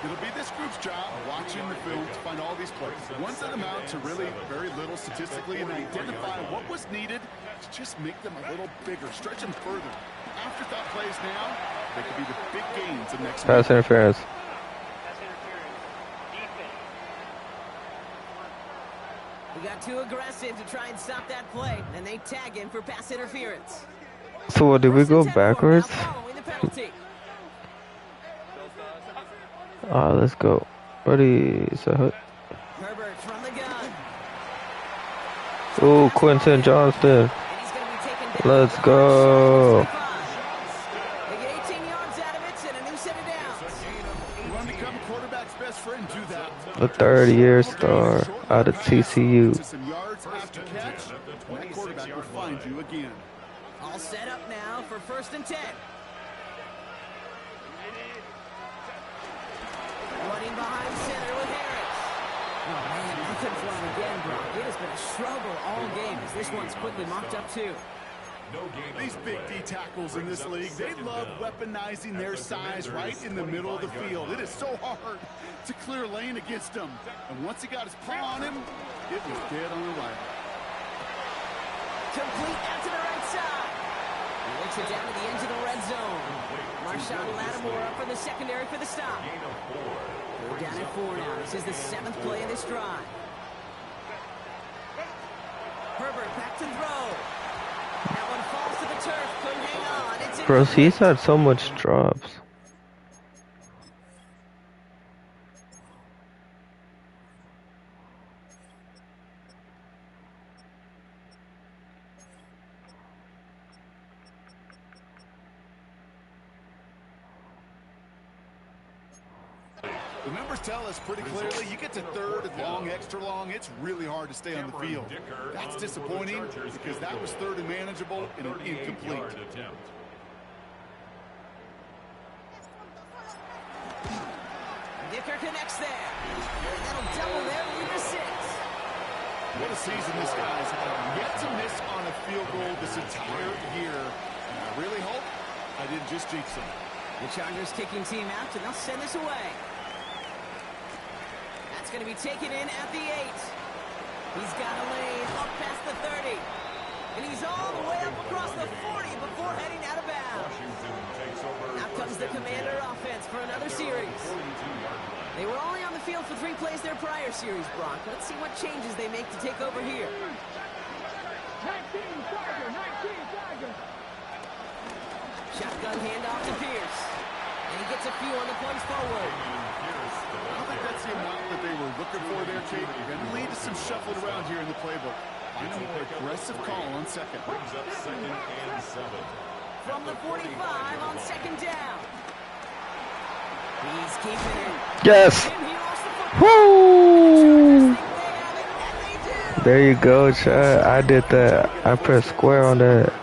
It'll be this group's job watching the film to find all these plays. Ones that amount to really very little statistically and identify what was needed to just make them a little bigger, stretch them further. Afterthought plays now, they could be the big gains of next week. Pass interference. He got too aggressive to try and stop that play, and they tag him for pass interference. So what, did we go backwards? Let's go. Ready, set. Herbert from the gun. Ooh, Quentin Johnston. Let's go. They get 18 yards out of it and a new set of downs. Run become a quarterback's best friend, do that. A third-year star out of TCU. Some yards after catch, and that quarterback will find you again. All set up now for 1st and 10. Running behind center with Harris. Oh, man, nothing for him again, Brock. It has been a struggle all game as this one's quickly mocked up, too. These big D tackles in this league, they love weaponizing their size right in the middle of the field. It is so hard to clear lane against them. And once he got his paw on him, it was dead on arrival. Complete out to the right side. He works it down to the edge of the red zone. Marshawn Lattimore up for the secondary for the stop. We're down at 4 now. This is the 7th play of this drive. Herbert back to throw. That one falls to the turf. Couldn't hang on. It's Bro, he's had so much drops. The numbers tell us pretty clearly, you get to 3rd and long, extra long, it's really hard to stay on the field. That's disappointing because that was 3rd and manageable and an incomplete. Dicker connects there. That'll double their lead to 6. What a season this guy's had. Yet to miss on a field goal this entire year. And I really hope I didn't just jinx him. The Chargers kicking team out, and they'll send this away. It's going to be taken in at the 8. He's got a lane up past the 30. And he's all the way up across the 40 before heading out of bounds. Out comes the Commander offense for another series. They were only on the field for 3 plays their prior series, Brock. Let's see what changes they make to take over here. 19 Tiger, 19 Tiger. Shotgun handoff to Pierce. And he gets a few on the plunge forward. I don't think that's the amount that they were looking for there, Kate. You're going to lead to some shuffling around here in the playbook. Find a more aggressive call on second. Brings up 2nd and 7. From the 45 on 2nd down. He's keeping it. Yes. Woo! There you go, Chad. I did that. I pressed square on that.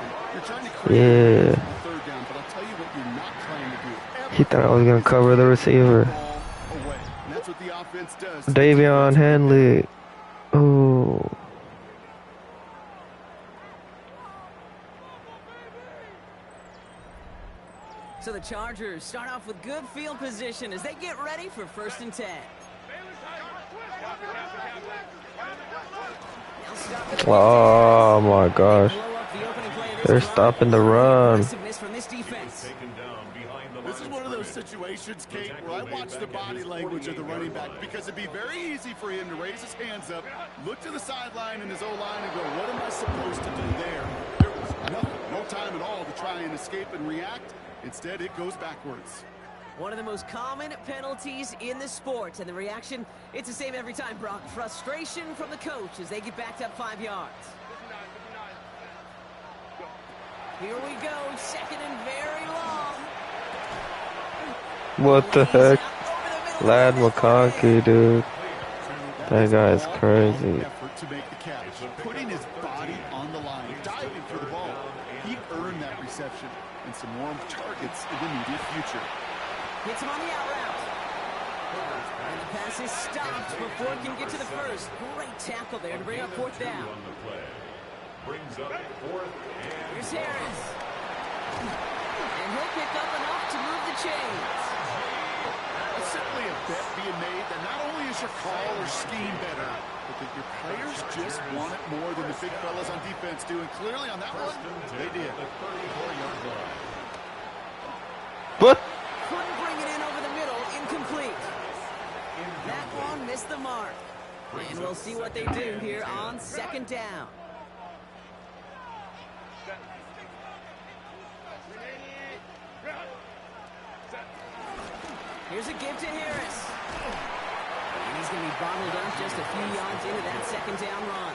Yeah. He thought I was going to cover the receiver. Davion Henley. Ooh. So the Chargers start off with good field position as they get ready for 1st and 10. Oh my gosh. They're stopping the run. This is one of those situations, Kate, where I watch the body language of the running back because it'd be very easy for him to raise his hands up, look to the sideline in his O-line and go, what am I supposed to do there? There was nothing, no time at all to try and escape and react. Instead, it goes backwards. One of the most common penalties in the sport, and the reaction, it's the same every time, Brock. Frustration from the coach as they get backed up 5 yards. Here we go, 2nd and very long. What the heck? Lad McConkey, dude. That guy's crazy. To make the catch, putting his body on the line, diving for the ball. He earned that reception and some more targets in the immediate future. Hits him on the out route. And the pass is stopped before it can get to the first. Great tackle there to bring up 4th down. Brings up 4th and here's Harris. And he'll pick up enough to move the chains. It's simply a bet being made that not only is your call or scheme better, but that your players just want it more than the big fellas on defense do. And clearly on that one, they did. the 34-yard line. What? Couldn't bring it in over the middle. Incomplete. That one missed the mark. And we'll see what they do here on 2nd down. Here's a give to Harris. And he's going to be bottled up just a few yards into that 2nd down run.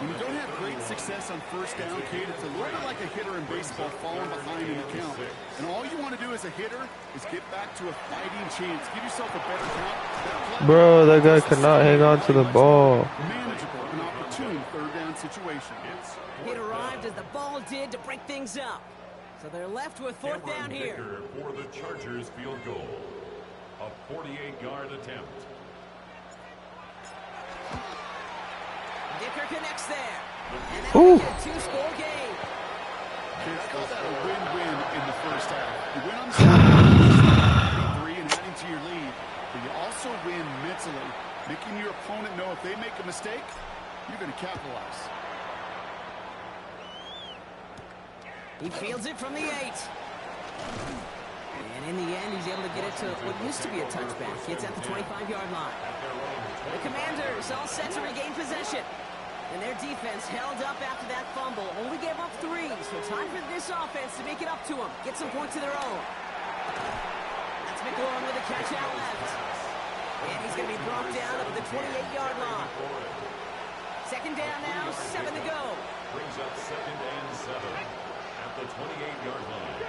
When you don't have great success on 1st down, Kate, it's a little bit like a hitter in baseball falling behind in the count. And all you want to do as a hitter is get back to a fighting chance. Give yourself a better count. Bro, that guy cannot hang on to the ball. Manageable, an opportune 3rd down situation. It arrived as the ball did to break things up. So they're left with 4th down here. For the Chargers field goal. A 48-yard attempt. Dicker connects there. And that will be a 2-score game. I call that a win-win in the 1st half. You win on the second 3 and adding to your lead, but you also win mentally, making your opponent know if they make a mistake, you're going to capitalize. He fields it from the 8. And in the end, he's able to get it to what used to be a touchback. It's at the 25-yard line. The Commanders all set to regain possession. And their defense held up after that fumble. Only gave up 3, so time for this offense to make it up to them. Get some points of their own. That's McLaurin with a catch out left. And he's going to be brought down up at the 28-yard line. 2nd down now, 7 to go. Brings up 2nd and 7 at the 28-yard line.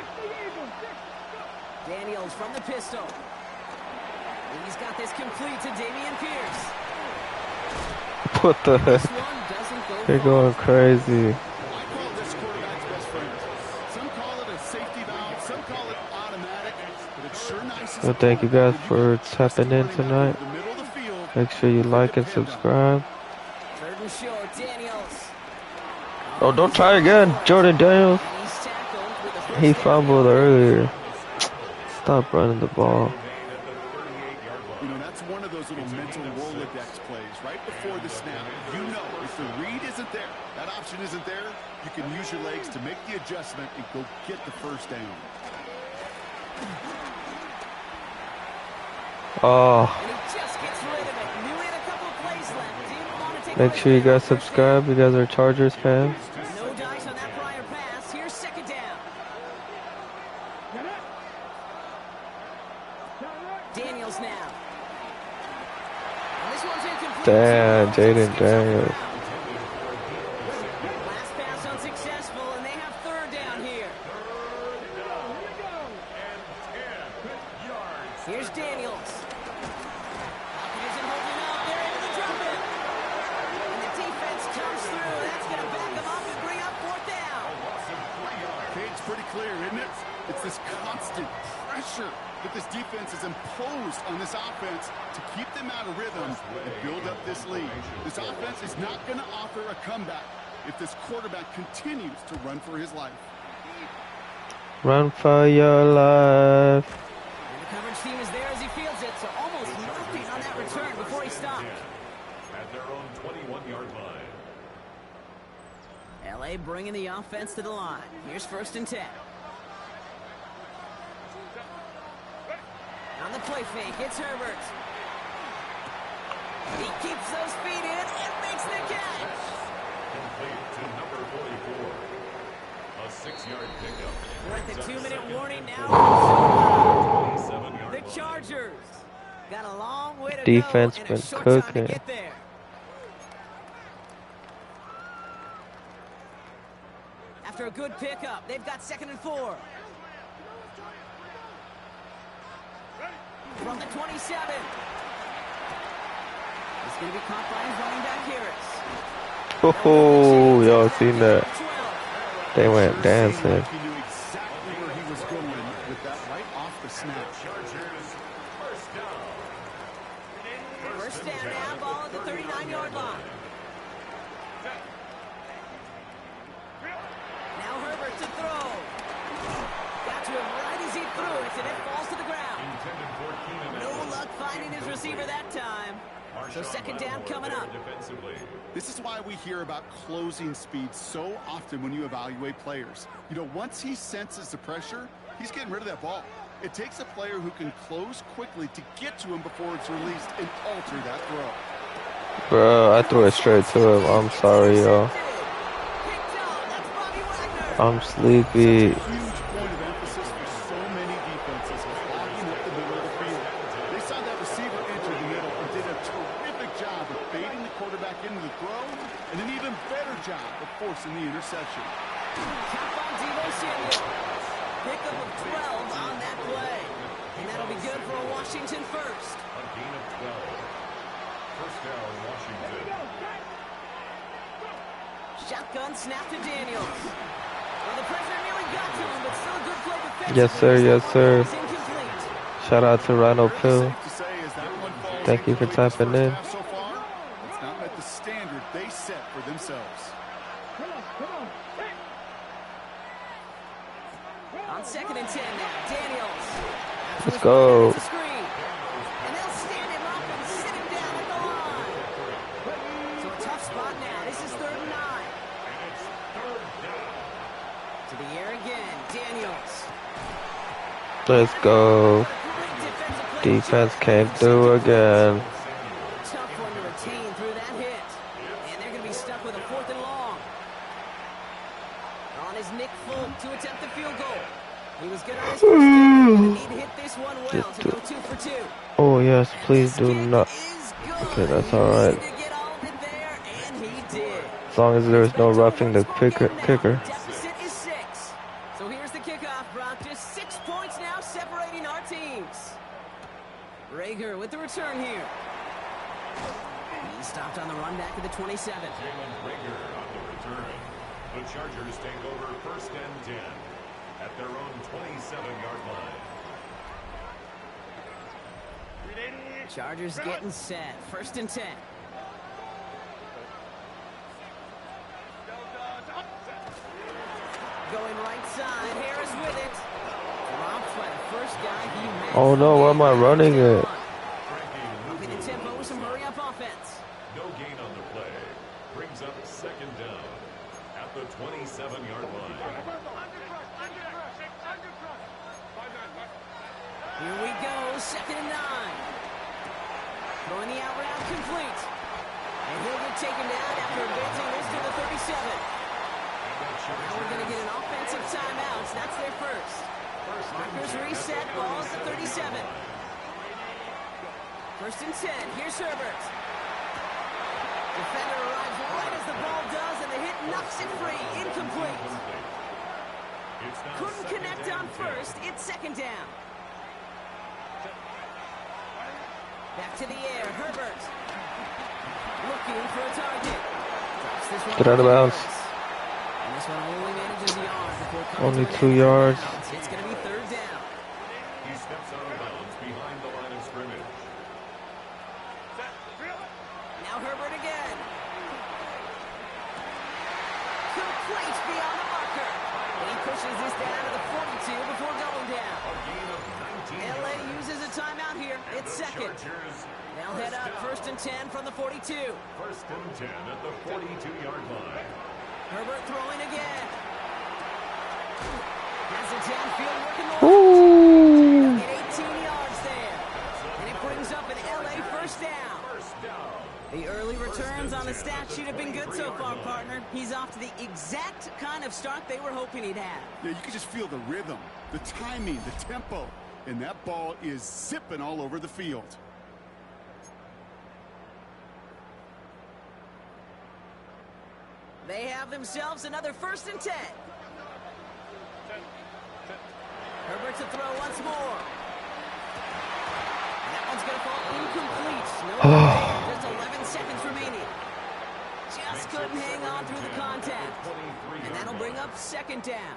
Daniels from the pistol. And he's got this complete to Dameon Pierce. What the heck? They're going crazy. I call this quarterback's best friend. Some call it a safety valve, some call it automatic, but it's sure nice. Well, thank you guys for tapping in tonight. Make sure you like and subscribe. 3rd and short, Daniels. Oh, don't try again, Jordan Daniels. He fumbled earlier. Stop running the ball. You know, that's one of those little mental Rolodex plays. Right before the snap, you know if the read isn't there, that option isn't there, you can use your legs to make the adjustment and go get the first down. Oh. And he just gets rid of it. Knew he had a couple of plays left. Didn't want to take Make sure you guys subscribe. You guys are Chargers fans. No dice on that prior pass. Here's second down. Daniels now. And this one's incomplete. Damn, Jaden Daniels. Last pass unsuccessful, and they have third down here. Here's Daniels. Falcon isn't holding up. They're able to drop it. And the defense comes through. That's going to back them up and bring up fourth down. Okay, it's pretty clear, isn't it? It's this constant pressure that this defense has imposed on this offense to keep them out of rhythm and build up this lead. This offense is not going to offer a comeback if this quarterback continues to run for his life. Run for your life. And the coverage team is there as he fields it, so almost nothing on that return before he stopped. At their own 21-yard line. LA bringing the offense to the line. Here's first and 10. On the play fake, it's Herbert. He keeps those feet in and makes the catch. Complete to number 44. A 6-yard pickup. We're at the 2-minute warning now. The Chargers got a long way to Defense go and been a short time to cooking. get there. After a good pickup, they've got 2nd and 4. From the 27. It's going to be caught by his running back Harris. Oh, y'all seen that? They went dancing. He knew exactly where he was going with that right off the snap. First down now, ball at the 39-yard line. Now Herbert to throw. Got to him right as he threw it, and it falls to the ground. No luck finding his receiver that time. So second down coming up. This is why we hear about closing speed so often when you evaluate players. You know, once he senses the pressure, he's getting rid of that ball. It takes a player who can close quickly to get to him before it's released and alter that throw. Bro, I threw it straight to him. I'm sorry, y'all. I'm sleepy. Huge point of emphasis for so many defenses, clogging up the middle of the field. They saw that receiver enter the middle and did a terrific job of baiting the quarterback into the throw, and an even better job of forcing the interception. Pickup of 12 on that play. And that'll be good for a Washington first. A gain of 12. First down, Washington. Shotgun snap to Daniels. Well, the pressure nearly got to him, but still a good play defensively. Yes, sir. Yes, sir. Shout out to Rhino Pill. Thank you for tapping in. So far, it's not met the standard they set for themselves. On 2nd and 10 now, Daniels. Let's go. And they'll stand him up and sit him down at the line. So a tough spot now. This is 3rd and 9. To the air again, Daniels. Let's go. Defense came through again. Tough one to retain through that hit. And they're going to be stuck with a 4th and long. On is Nick Folk to attempt the field goal. He was good on his first down. He'd hit this one well to go 2 for 2. Oh, yes, please do not. Okay, that's alright. As long as there's no roughing the kicker. Deficit is 6. So here's the kickoff, Brock. Just 6 points now separating our teams. Rager with the return here. He stopped on the run back at the 27. Jalen Rager on the return. The Chargers take over 1st and 10 at their own 27-yard line. Chargers getting set. 1st and 10. Going right side. Harris with it. Dropped by the first guy he met. Oh no, why am I running it? offense. No gain on the play. Brings up second down at the 27-yard line. Here we go, 2nd and 9. Throwing the out route complete. And he'll get taken down after advancing this to the 37. Now we're going to get an offensive timeout. That's their first. Packers reset, ball at the 37. 1st and 10. Here's Herbert. Defender arrives right as the ball does, and the hit knocks it free. Incomplete. Couldn't connect on first. It's 2nd down. Back to the air. Herbert. Looking for a target. Get out of bounds. And this one only manages the arm before coming Only to 2 yards. It's going to be 3rd down. He steps out of bounds behind the line of scrimmage. Now Herbert again. Complete beyond the marker. And he pushes this down to the 42 before going down. A gain of 19 LA yards. uses a timeout here. It's second. They'll head up 1st and 10 from the 42. 1st and 10 at the 42-yard line. Herbert throwing again. Has it downfield working the Ooh. left. Get 18 yards there. And it brings up an LA first down. The early returns on the stat sheet have been good so far, partner. He's off to the exact kind of start they were hoping he'd have. Yeah, you can just feel the rhythm, the timing, the tempo. And that ball is zipping all over the field. They have themselves another 1st and 10. Herbert to throw once more. That one's going to fall incomplete. No there. Just 11 seconds remaining. Just couldn't hang on through the contact. And that'll bring up 2nd down.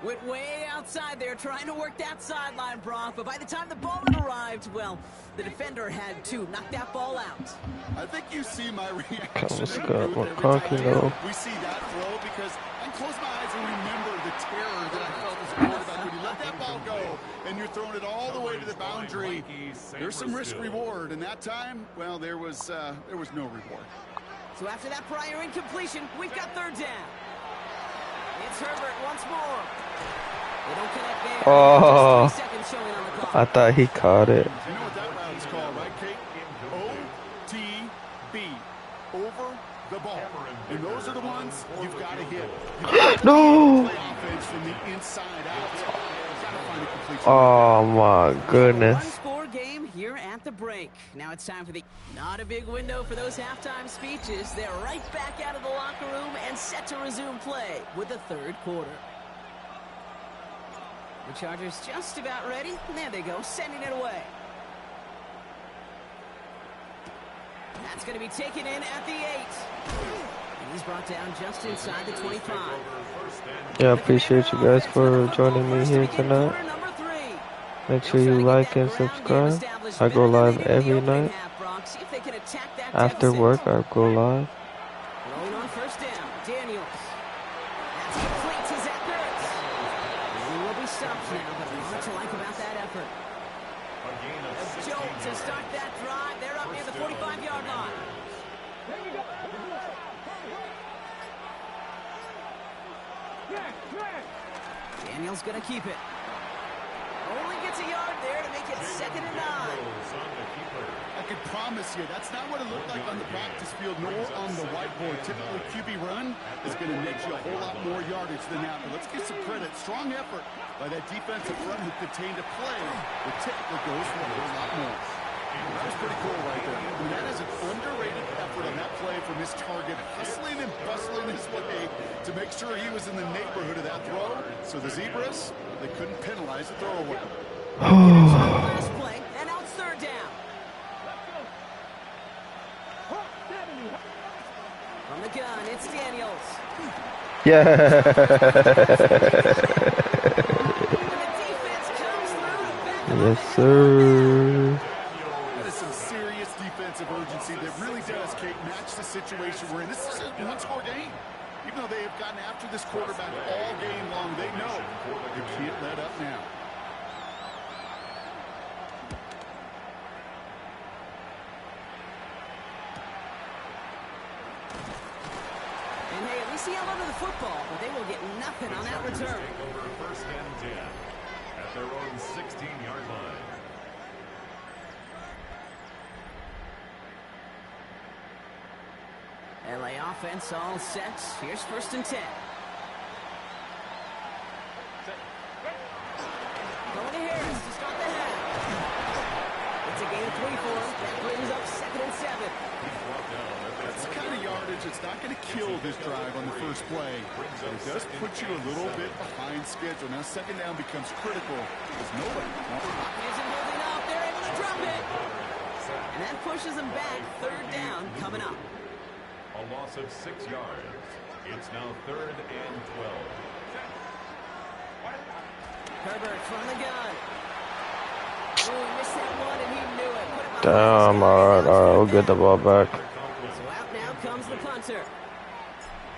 Went way outside there trying to work that sideline, Brock. But by the time the ball had arrived, well, the defender had to knock that ball out. I think you see my reaction. Let's in the go. booth We're every conking time though. we see that throw, because I can close my eyes and remember the terror that I felt as a quarterback when you let that ball go and you're throwing it all the way to the boundary. There's some risk reward, and that time, well, there was no reward. So after that prior incompletion, we've got 3rd down. It's Herbert once more. They don't connect there. Oh, Just 3 seconds showing on the clock. I thought he caught it. You know what that route is called, right, Kate? OTB. Over the ball. And those are the ones you've got to hit. No! Play offense from the inside out. You've got to find a completion. Oh my goodness. One-score game here at the break. Now it's time for the... Not a big window for those halftime speeches. They're right back out of the locker room and set to resume play with the 3rd quarter. The Chargers just about ready. There they go, sending it away. That's going to be taken in at the 8. And he's brought down just inside the 25. Yeah, I appreciate you guys for joining me here tonight. Make sure you like and subscribe. I go live every night. After work, I go live. Rolling on 1st down, Daniels. That's complete to Zach Ertz. He will be stopped now, but not to like about that effort. A jolt to start that drive. They're up near the 45-yard line. Daniels going to keep it. Only gets a yard there to make it 2nd and 9. I can promise you, that's not what it looked like on the practice field nor on the whiteboard. Typically, QB run is going to net you a whole lot more yardage than that. But let's give some credit. Strong effort by that defensive front who contained a play that typically goes for a whole lot more. That was pretty cool right there. I mean, that is an underrated effort on that play from his target, hustling and bustling his way to make sure he was in the neighborhood of that throw. So the Zebras, they couldn't penalize the throwaway. Last play, and now it's 3rd down. From the gun, it's Daniels. Yeah. Yes, sir. That is some serious defensive urgency that really does, Kate, match the situation we're in. This is a one-score game. Even though they have gotten after this quarterback all game long, they know they can't let up now. They see a lot of the football, but they will get nothing on that return. Take over first and 10 at their own 16-yard line. LA offense all set. Here's first and 10. Going to Harris to start the half. It's a gain of 3 for him. That brings up second and 7. That's the kind of yardage that's not going to kill this drive on the first play. But it does put you a little bit behind schedule. Now second down becomes critical because nobody Isn't holding up. They're able to drop it. And that pushes them back. Third down coming up. A loss of 6 yards. It's now third and 12. Herbert from the gun. Ooh, he missed that one, and he knew it. Put it behind Damn, alright, we'll get the ball back. So out now comes the punter.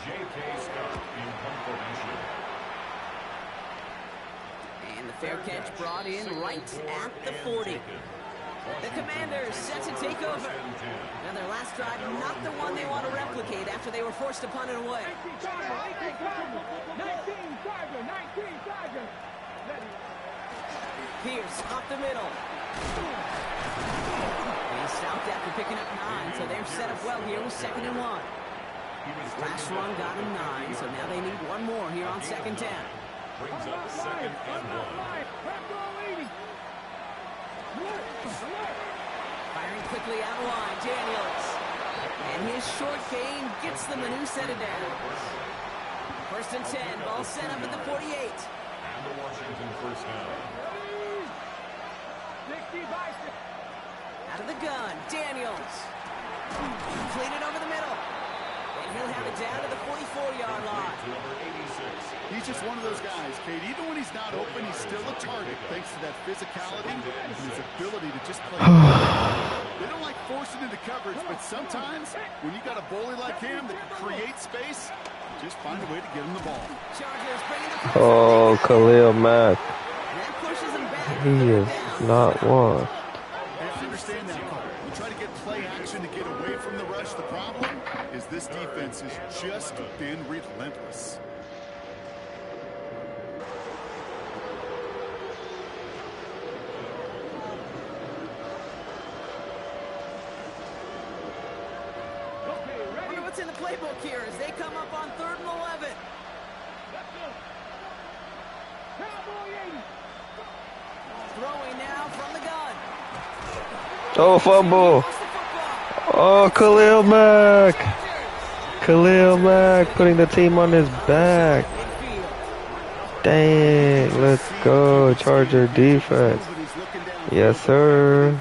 J.K. Scott in punt formation. And the fair catch brought in right at the 40. The Commanders set to take over. Now their last drive, not the one they want to replicate after they were forced to punt it away. 19 Charger, 19 Charger. Pierce up the middle. He stopped after picking up 9, so they're set up well here with second and 1. Last run got him 9, so now they need one more here on second down. Brings up second and 1. Firing quickly out of line, Daniels. And his short gain gets them a new set of downs. First and 10, ball set up at the 48. And the Washington first down. Out of the gun, Daniels. Completed over the middle. And he'll have it down to the 44-yard line. He's just one of those guys, Kate. Even when he's not open, he's still a target thanks to that physicality and his ability to just play. They don't like forcing into coverage, but sometimes when you got a bully like him that can create space, just find a way to get him the ball. Oh, Khalil Mack. That pushes him back. He is not one. Hey, I understand that call. You try to get play action to get away from the rush. The problem is this defense has just been relentless. Wonder what's in the playbook here as they come up on 3rd and 11. Throwing now from the gun. Oh, fumble. Oh, Khalil Mack. Khalil Mack putting the team on his back. Dang, let's go, Charger defense. Yes, sir.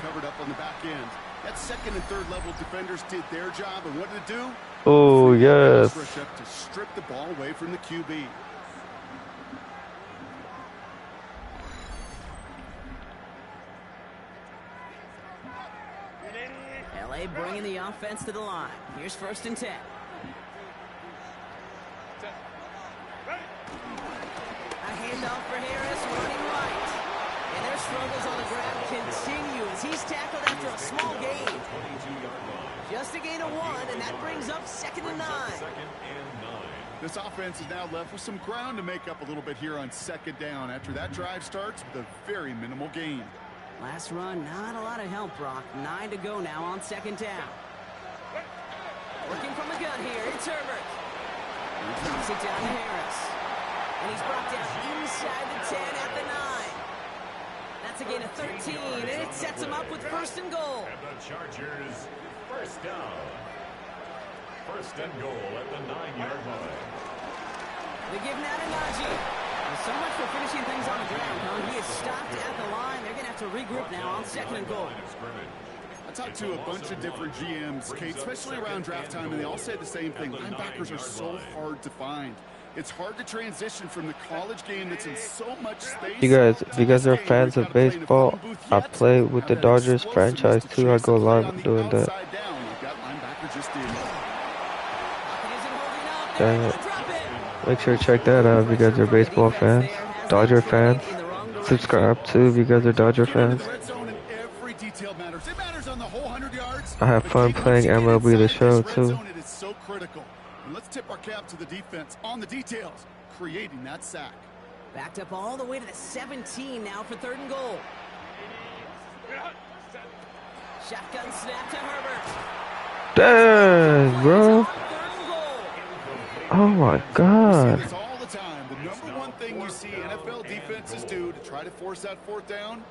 That second and third level defenders did their job, and what did it do? Oh, yes. Rush up to strip the ball away from the QB. LA bringing the offense to the line. Here's first and 10. A handoff for Harris, running right. And their struggles on the ground continue as he's tackled after a small gain. Just a gain of 1, and that brings up second and 9. This offense is now left with some ground to make up a little bit here on second down after that drive starts with a very minimal gain. Last run, not a lot of help, Brock. 9 to go now on second down. Working from the gun here, it's Herbert. He drops it down to Harris. And he's brought down inside the 10 at the 9. That's a gain of 13, and it sets him up with first and goal. And the Chargers first down. First and goal at the 9-yard line. They give now to Najee. So much for finishing things on the ground, huh? He is stopped at the line. They're going to have to regroup now on second and goal. I talked to a bunch of different GMs, Kate, especially around draft time, and they all say the same thing. Linebackers are so hard to find. It's hard to transition from the college game that's in so much space. If you guys are fans of baseball, I play with the Dodgers franchise too. I go live doing that. Dang it. Make sure to check that out if you guys are baseball fans, Dodger fans. Subscribe too if you guys are Dodger fans. I have fun playing MLB The Show too. And let's tip our cap to the defense on the details, creating that sack. Backed up all the way to the 17 now for 3rd and goal. Shotgun snap to Herbert. Dang, bro. Oh, my God. We see this all the time. The number one thing you see NFL defenses do to try to force that 4th down,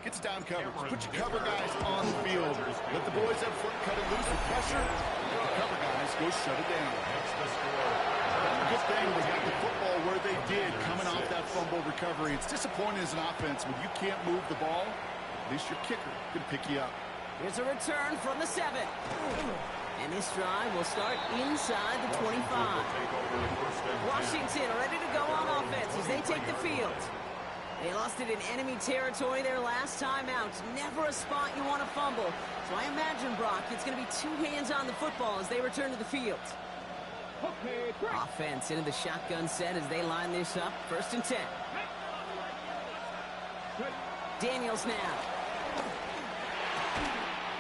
gets down coverage. Put your cover guys on the field. Let the boys up front cut it loose with pressure. Let the cover guys go shut it down. The good thing was that the football where they did coming off that fumble recovery. It's disappointing as an offense when you can't move the ball. At least your kicker can pick you up. Here's a return from the 7. And this drive will start inside the 25. Washington ready to go on offense as they take the field. They lost it in enemy territory their last time out. Never a spot you want to fumble. So I imagine, Brock, it's going to be 2 hands on the football as they return to the field. Offense into the shotgun set as they line this up. 1st and 10. Daniels now.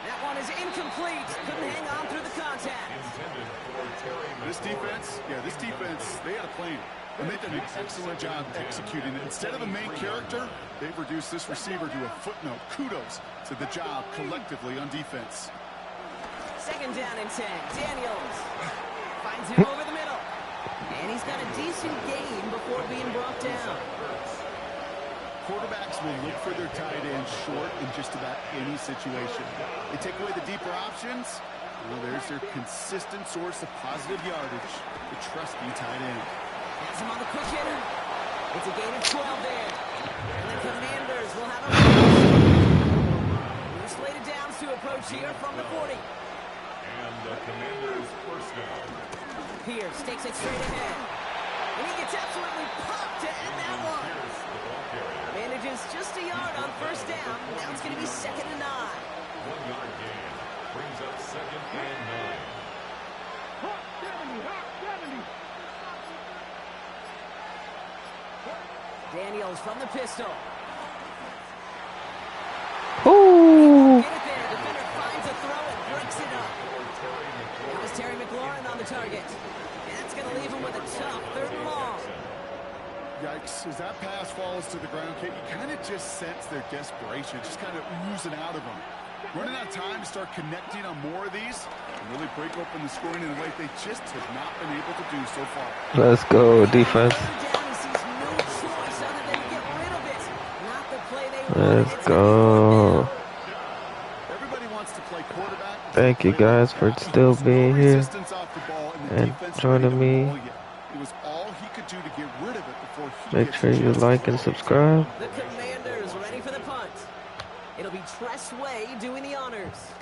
That one is incomplete. Couldn't hang on through the contact. This defense, they had a plan. And they've done an excellent job executing it. Instead of the main character, they've reduced this receiver to a footnote. Kudos to the job collectively on defense. 2nd down and 10. Daniels finds him over the middle. And he's got a decent gain before being brought down. Quarterbacks will look for their tight end short in just about any situation. They take away the deeper options. Well, there's their consistent source of positive yardage, the trusty tight end. Has him on the quick hitter. It's a gain of 12 there. And the Commanders will have a We're slated downs to approach here from the 40. And the Commanders' 1st down. Pierce takes it straight ahead. And he gets absolutely popped to end that one. Manages just a yard on 1st down. Now it's going to be 2nd and 9. 1-yard gain. Brings up 2nd and 9. Daniels from the pistol. Ooh. Get it there. Defender finds a throw and breaks it up. That was Terry McLaurin on the target. And that's going to leave him with a tough 3rd and long. Yikes, as that pass falls to the ground, Kate, you kind of just sense their desperation, just kind of oozing out of them. Running out of time to start connecting on more of these and really break open the scoring in a way they just have not been able to do so far. Let's go, defense. Let's go. Everybody wants to play quarterback. Thank you guys for still being here and joining me. It was all he could do to get rid of it before he Make sure you like and subscribe. The Commanders ready for the punt. It'll be Tress Way doing the honors.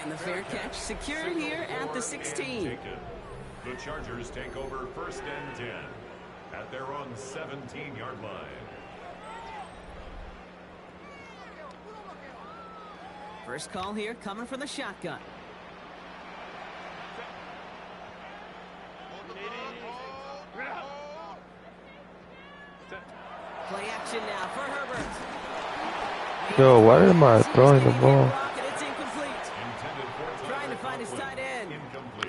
And the fair catch secured here at the 16. The Chargers take over 1st and 10 at their own 17-yard line. First call here coming from the shotgun. Play action now for Herbert. Yo, why am I throwing the ball? It's incomplete. Trying to find his tight end.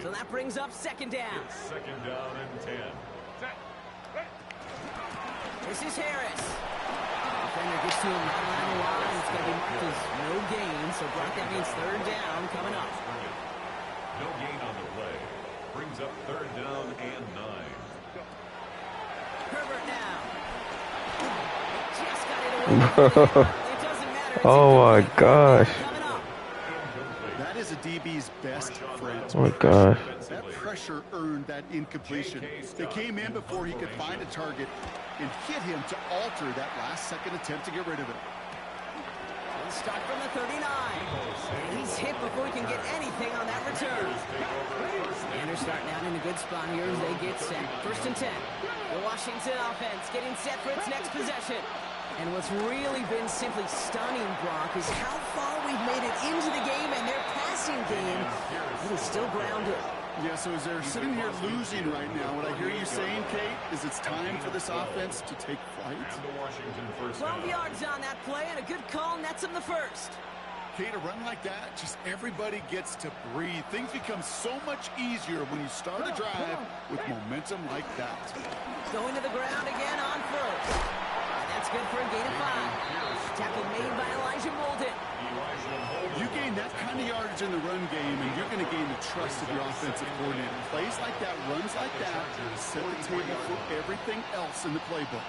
So that brings up 2nd down. 2nd down and 10. This is Harris. Defender gets to him right around the line. It's going to be marked as no gain. So Brock, that means 3rd down coming up. No gain on the play. Brings up 3rd down and 9. Herbert now. Just got it away. It doesn't matter. Oh my gosh. That is a DB's best friend. Oh my gosh. That pressure earned that incompletion. They came in before he could find a target and hit him to alter that last-second attempt to get rid of it. He'll start from the 39. And he's hit before he can get anything on that return. And they're starting out in a good spot here as they get set. 1st and 10. The Washington offense getting set for its next possession. And what's really been simply stunning, Brock, is how far we've made it into the game, and their passing game is still grounded. Yeah, so as they're sitting here losing right now, what I hear you saying, Kate, is it's time for this offense to take flight. 12 yards on that play, and a good call nets him the first. Kate, a run like that, just everybody gets to breathe. Things become so much easier when you start a drive with momentum like that. Going to the ground again on first. And that's good for a gain of 5. Tackle made by Elijah Molden. You gain that kind of yardage in the run game, and you're going to gain the trust of your offensive coordinator. Plays like that, runs like that, set the table for everything else in the playbook.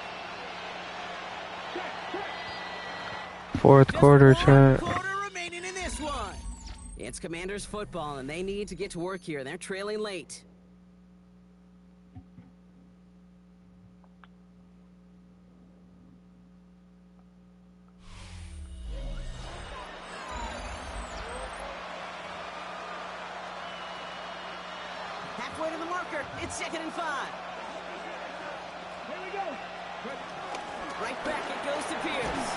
Fourth quarter, chat. Quarter remaining in this one. It's Commanders football, and they need to get to work here. They're trailing late. Halfway to the marker. It's 2nd and 5. Here we go. Right back it goes to Pierce.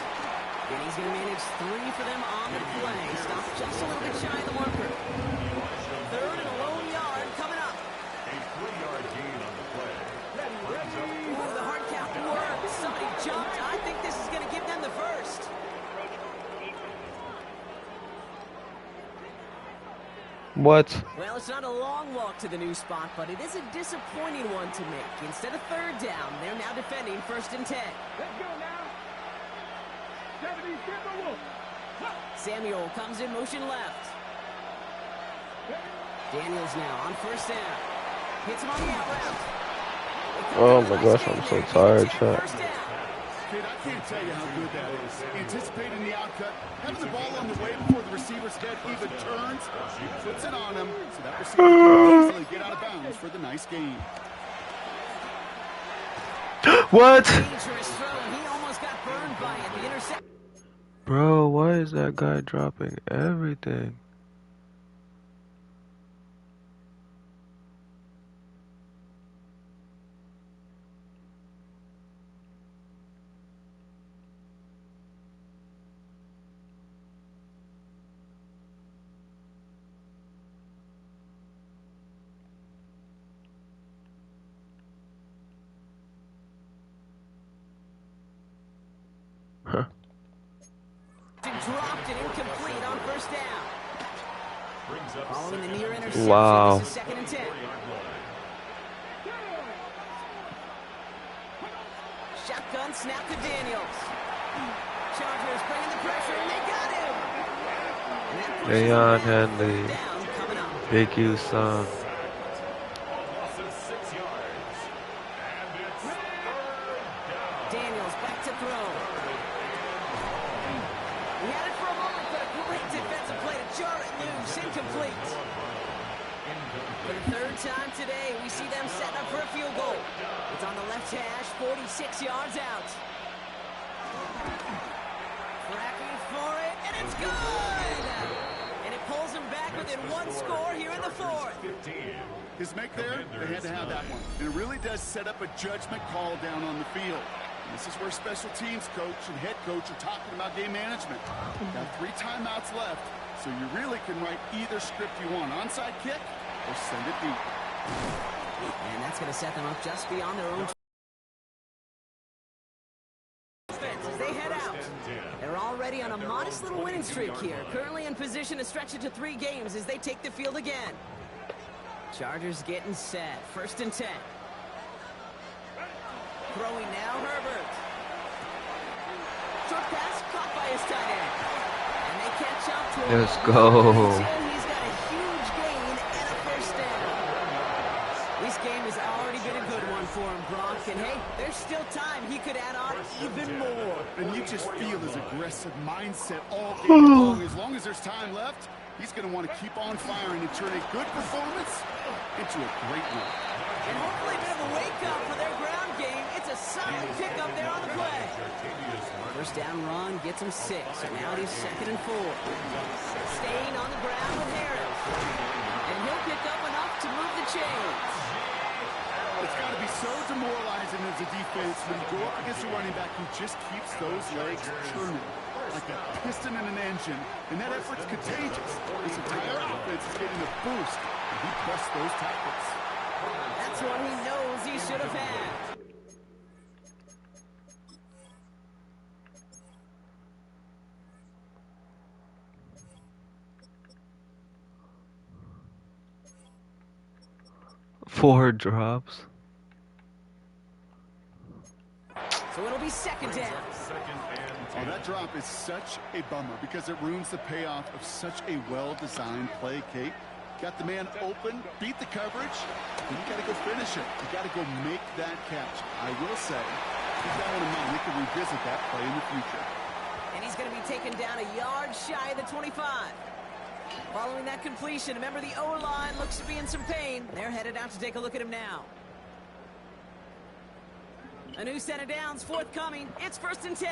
And he's going to manage 3 for them on the play. Stop just a little bit shy of the marker. 3rd and a lone yard coming up. A 3-yard gain on the play. Ooh, the hard count works. Somebody jumped. I think this is going to give them the first. What? Well, it's not a long walk to the new spot, but it is a disappointing one to make. Instead of 3rd down, they're now defending 1st and 10. Let's go now. 70 Timberwolves. Samuel comes in motion left. Daniels now on 1st down. Hits him on the out route. Oh my gosh, I'm so tired, chat. Kid, I can't tell you how good that is. Anticipating the outcut, having the ball on the way before the receiver's head even turns, she puts it on him, so that receiver can easily get out of bounds for the nice gain. What? Dangerous throw, and he almost got burned by it. The intercept. Bro, why is that guy dropping everything? Huh. Dropped and incomplete on 1st down. Following the near interception, Wow. this is 2nd and 10. Shotgun snap to Daniels. Chargers bringing the pressure, and they got him. And that pushes Leon them down. Henley. 3rd down coming up. Big U song. Loss of 6 yards. And it's 3rd down. Daniels back to throw. He had it for a moment, but a great defensive play to jar it loose. Incomplete. For the 3rd time today, we see them setting up for a field goal. It's on the left hash, 46 yards out. Cracking for it, and it's good! And it pulls them back within 1 score here in the 4th. His make there, they had to have that one. And it really does set up a judgment call down on the field. This is where special teams coach and head coach are talking about game management. Got 3 timeouts left, so you really can write either script you want. Onside kick or send it deep. And that's going to set them up just beyond their own defense as they head out. They're already on a modest little winning streak here. Currently in position to stretch it to 3 games as they take the field again. Chargers getting set. 1st and 10. Throwing now, Herbert. Short pass caught by his tight end. And they catch up to him. Let's go. He's got a huge gain and a 1st down. This game has already been a good one for him, Brock. And hey, there's still time. He could add on even more. And you just feel his aggressive mindset all game long. As long as there's time left, he's going to want to keep on firing and turn a good performance into a great one. And hopefully a bit of a wake-up for their ground game. It's a solid pickup there on the play. 1st down run gets him 6. So now it is 2nd and 4. Staying on the ground with Harris. And he'll pick up enough to move the chains. It's got to be so demoralizing as a defense when you go up against a running back who just keeps those legs turning like a piston in an engine, and that effort's contagious. This entire offense is getting a boost, and he pressed those tackles. That's one he knows he should have had. 4 drops. So it'll be second down. Oh, that drop is such a bummer because it ruins the payoff of such a well-designed play, Kate. Got the man open, beat the coverage, and you got to go finish it. You got to go make that catch. I will say, keep that one in mind. We can revisit that play in the future. And he's going to be taken down a yard shy of the 25. Following that completion, remember the O-line looks to be in some pain. They're headed out to take a look at him now. A new set of downs forthcoming. It's 1st and 10.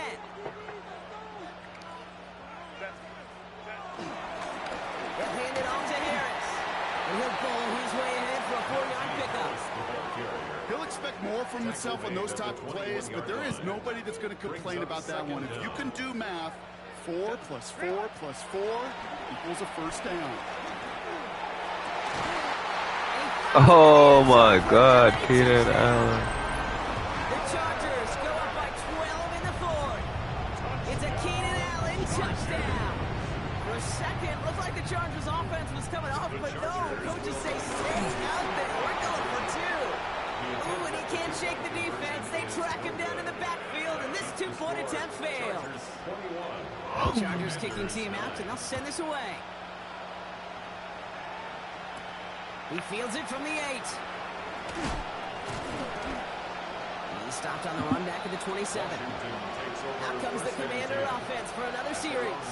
They'll hand it on to Harris. And he'll pull his way ahead for a 4-yard pickup. He'll expect more from himself on those type of plays, but there is nobody that's going to complain about that one. If you can do math, 4 plus 4 plus 4 equals a 1st down. Oh my God, Keenan Allen. The Chargers go up by 12 in the 4th. It's a Keenan Allen touchdown. For a second, looked like the Chargers offense was coming off, but no, coaches say stay out there. We're going for 2. Ooh, and he can't shake the defense. They track him down in the backfield, and this 2-point attempt fails. The Chargers kicking team out, and they'll send this away. He fields it from the 8. He's stopped on the run back at the 27. Out comes the Commander offense for another series.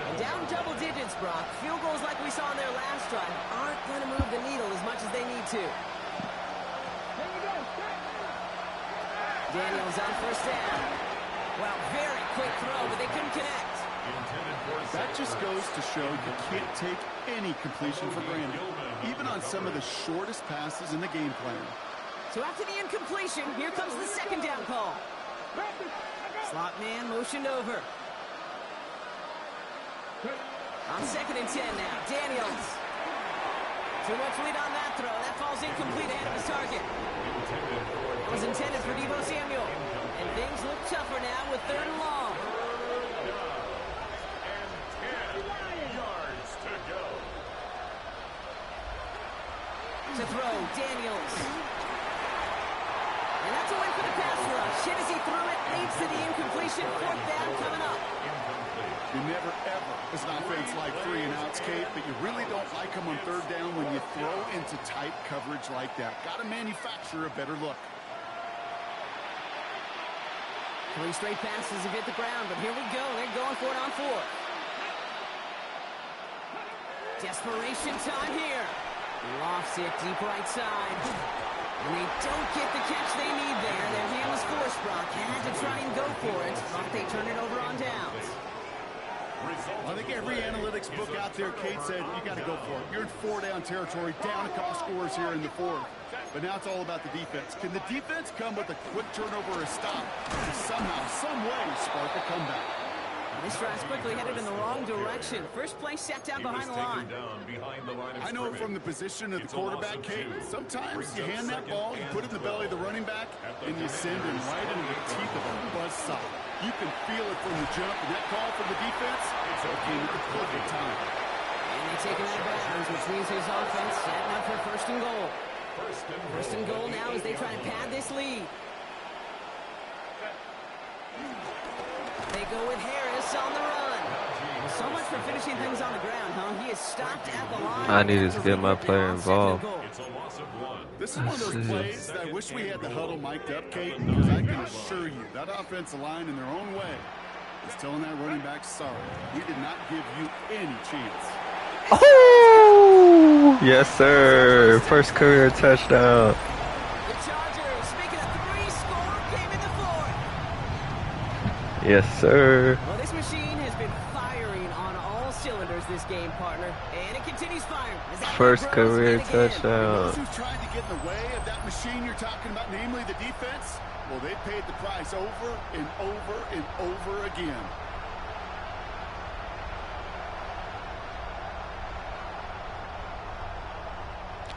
And down double digits, Brock. Field goals like we saw on their last drive aren't going to move the needle as much as they need to. Daniels on 1st down. Well, very quick throw, but they couldn't connect. That just goes to show you can't take any completion for granted, even on some of the shortest passes in the game plan. So after the incompletion, here comes the 2nd down call. Slot man motioned over. On 2nd and 10 now, Daniels. Too much lead on that throw. That falls incomplete ahead of his target. It was intended for Deebo Samuel. And things look tougher now with 3rd and long. To throw, Daniels. And that's a win for the pass rush. Hit as he threw it, leads to the incompletion. 4th down coming up. You never, ever, as an offense, like 3 and outs, Kate, but you really don't like them on 3rd down when you throw into tight coverage like that. Got to manufacture a better look. 3 straight passes have hit the ground, but here we go. They're going for it on 4th. Desperation time here. Lofts it deep right side. And they don't get the catch they need there. Their hand was forced, Brock. Had to try and go for it, but they turn it over on downs. I think every analytics book out there, Kate, said you got to go for it. You're in 4-down territory, down a couple scores here in the 4th. But now it's all about the defense. Can the defense come with a quick turnover or a stop to somehow, some way, spark a comeback? This drive's quickly headed in the wrong direction. First play set down behind the line. I know from the position of the quarterback, Kate, sometimes you hand that ball, you put it in the belly of the running back, and you send him right into the teeth of a buzzsaw. You can feel it from the jump, and that call from the defense, so it came at the perfect time. And they take him out of bounds, which means his offense setting up for 1st and goal. 1st and goal now as they try to pad this lead. They go with Harris on the run. So much for finishing things on the ground, huh? He is stopped at the line. I needed to get my player involved. This is one of those plays that I wish we had the huddle mic'd up, Kate, because I can assure you that offensive line in their own way is telling that running back, sorry, we did not give you any chance. Oh! Yes, sir. 1st career touchdown. The Chargers making a 3-score game in the 4th. Yes, sir. Well, this machine has been firing on all cylinders this game, partner. And it continues firing. 1st career touchdown. Those who've tried to get in the way of that machine you're talking about, namely the defense, well, they paid the price over and over and over again.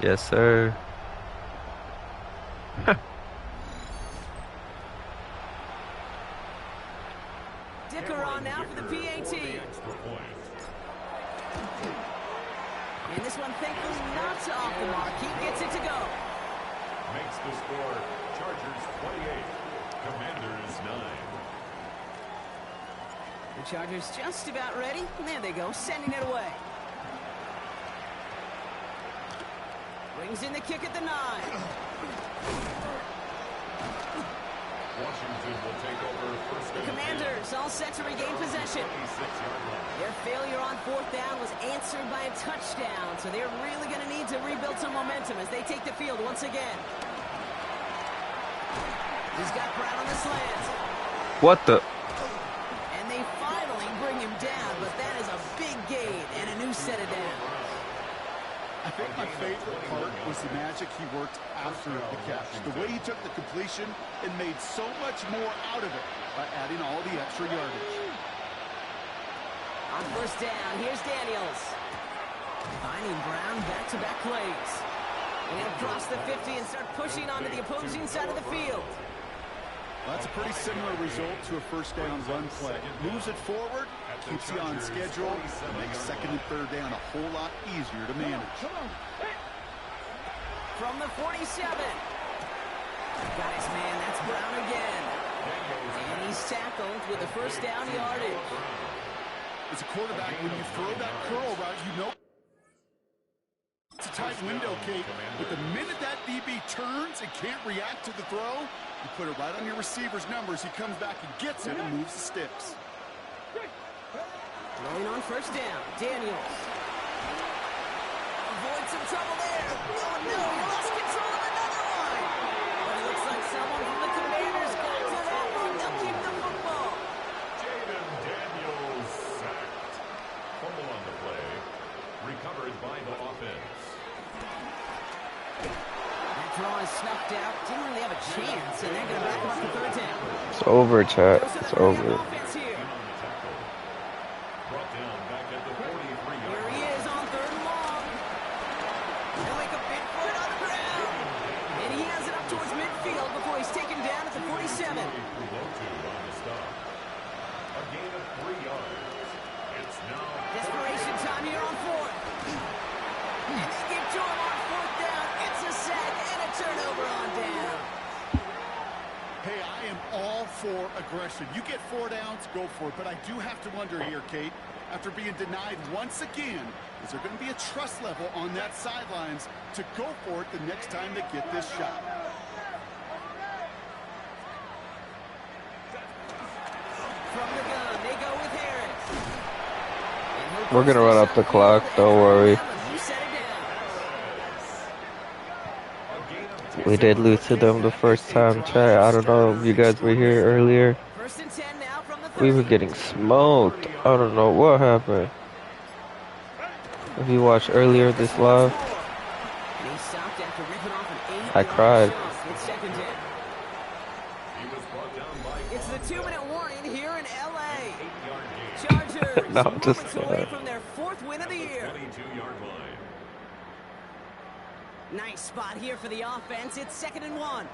Yes, sir. Dicker on now for the PAT. And this one thankfully not off the mark. He gets it to go. makes the score Chargers 28, Commanders 9. The Chargers just about ready. There they go, sending it away. Brings in the kick at the 9. Washington will take over first. The Commanders all set to regain possession. Their failure on 4th down was answered by a touchdown, so they're really going to need to rebuild some momentum as they take the field once again. He's got Brown on the slant. What the? And they finally bring him down, but that is a big gain and a new set of downs. I think my favorite part was the magic he worked after the catch. The way he took the completion and made so much more out of it by adding all the extra yardage. On 1st down, here's Daniels. Finding Brown back-to-back plays. And he'll cross the 50 and start pushing onto the opposing side of the field. Well, that's a pretty similar result to a 1st down run play. Moves it forward, keeps you on schedule, and makes 2nd and 3rd down a whole lot easier to manage. From the 47. Got his man, that's Brown again. And he's tackled with a 1st down yardage. As a quarterback, when you throw that curl route, you know it's a tight window, Kate. But the minute that DB turns and can't react to the throw, you put it right on your receiver's numbers. He comes back and gets it and moves the sticks. Rolling on 1st down, Daniels. Avoid some trouble there. Oh no, he lost control of another one. But it looks like someone from the Commanders got to that one. They'll keep the football. Jaden Daniels sacked. Fumble on the play. Recovered by the offense. That draw is snuffed out. Didn't really have a chance, and they're going to back him up to 3rd down. It's over, chat. It's over. Here he is on 3rd and long. They'll make a big foot on the ground. And he has it up towards midfield before he's taken down at the 47. A gain of 3 yards. It's now Desperation time here on 4th. And they give to him on 4th down. It's a sack and a turnover on down. Hey, I am all for aggression. You get 4 downs, go for it. But I do have to wonder here, Kate, after being denied once again, is there going to be a trust level on that sidelines to go for it the next time they get this shot? From the gun, they go with Harris. We're going to run up the clock. Don't worry. We did lose to them the first time, chat. I don't know if you guys were here earlier. We were getting smoked. I don't know what happened. If you watched earlier this live, I cried. It's the 2-minute warning here in LA. Chargers No, I'm just away from their 4th win of the year. Nice spot here for the offense. It's 2nd and 1.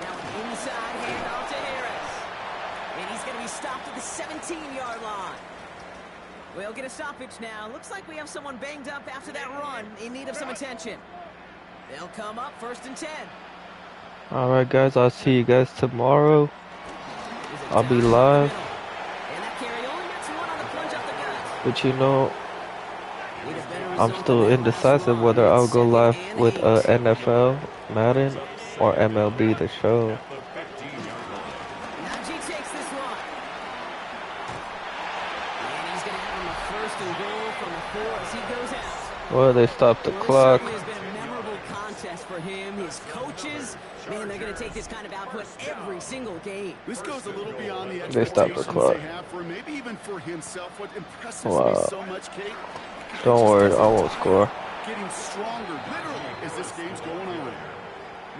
Now an inside handoff to Harris. And he's going to be stopped at the 17-yard line. We'll get a stoppage now. Looks like we have someone banged up after that run in need of some attention. They'll come up 1st and 10. Alright guys, I'll see you guys tomorrow. I'll be live. But you know, I'm still indecisive whether I'll go live with NFL, Madden, or MLB The Show. Well, they stopped the clock. For him, his coaches, man, they're going to take this kind of output every single game. This goes a little beyond the They stopped the clock. they have for him, maybe even for himself. What impresses me so much, Kate? Don't worry, I won't score. Getting stronger, literally, as this game's going on.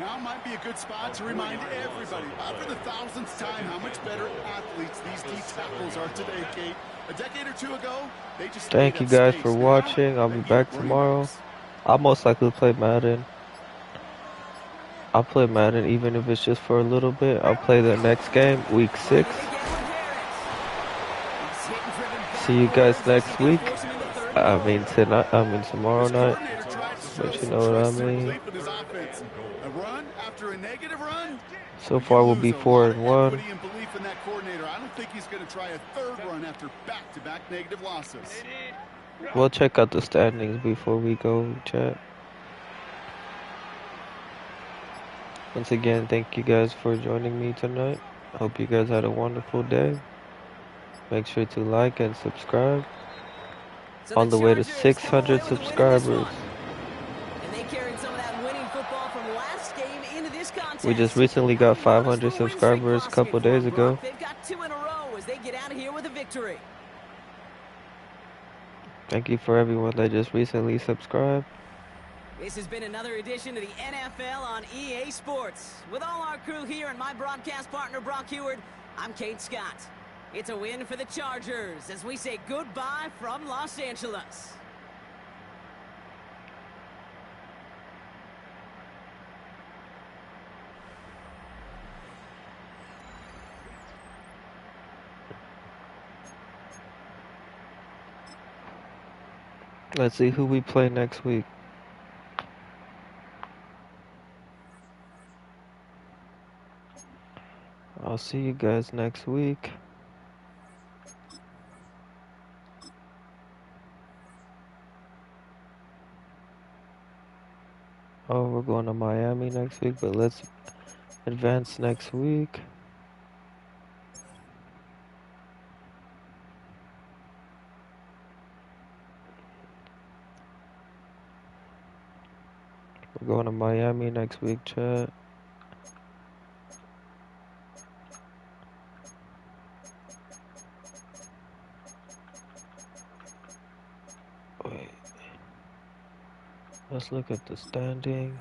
Now might be a good spot to remind everybody, for the 1000th time, how much better athletes these D tackles are today, Kate. A decade or two ago, they just Thank you guys for watching. I'll be back tomorrow. I'll most likely play Madden. I'll play Madden even if it's just for a little bit. I'll play the next game, week 6. See you guys next week. I mean tonight. I mean tomorrow This night. coordinator tried to show But you some know what I trust and mean. belief in his offense. A run after a negative run. So You far we'll lose be a lot of 4-1. equity and belief in that coordinator. I don't think he's going to try a third run after back-to-back negative losses. We'll check out the standings before we go, chat. Once again, thank you guys for joining me tonight. I hope you guys had a wonderful day. Make sure to like and subscribe. So On the way to Chargers come away 600 with a win in this subscribers. one. And they carried some of that winning football from last game into this contest. We just recently got How about a 500 smooth win streak subscribers a crossing couple it for days them, ago. Brock? They've got 2 in a row as they get out of here with a victory. Thank you for everyone that just recently subscribed. This has been another edition of the NFL on EA Sports. With all our crew here and my broadcast partner, Brock Heward, I'm Kate Scott. It's a win for the Chargers as we say goodbye from Los Angeles. Let's see who we play next week. I'll see you guys next week. Oh, we're going to Miami next week, but let's advance next week. We're going to Miami next week, chat. Wait. Let's look at the standings.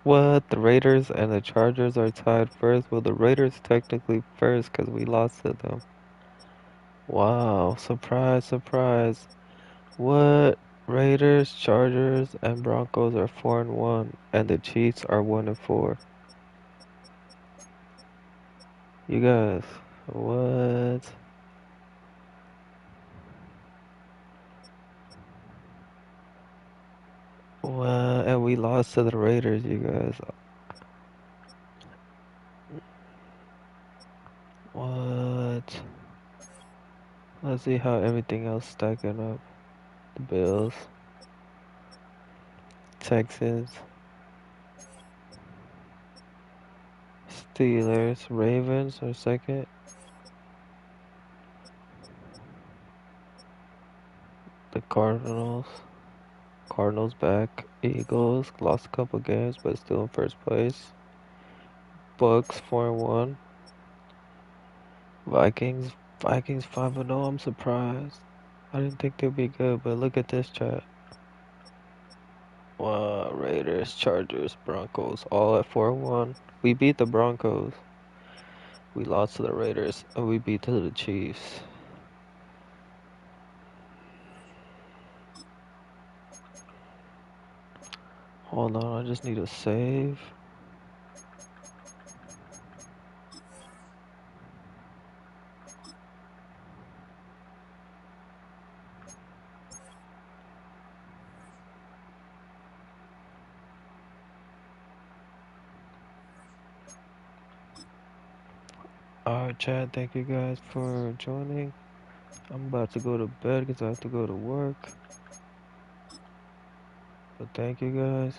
What? The Raiders and the Chargers are tied first? Well, the Raiders technically first because we lost to them. Wow. Surprise, surprise. What? Raiders, Chargers, and Broncos are 4-1, and the Chiefs are 1-4. You guys, what? What? And we lost to the Raiders, you guys. What? Let's see how everything else stacking up. The Bills, Texans, Steelers, Ravens are second. The Cardinals back. Eagles lost a couple games, but still in first place. Bucks 4-1. Vikings 5-0. I'm surprised. I didn't think they'd be good, but look at this chat. Wow, Raiders, Chargers, Broncos, all at 4-1. We beat the Broncos. We lost to the Raiders, and we beat to the Chiefs. Hold on, I just need a save. Alright, Chad, thank you guys for joining. I'm about to go to bed because I have to go to work. But thank you guys.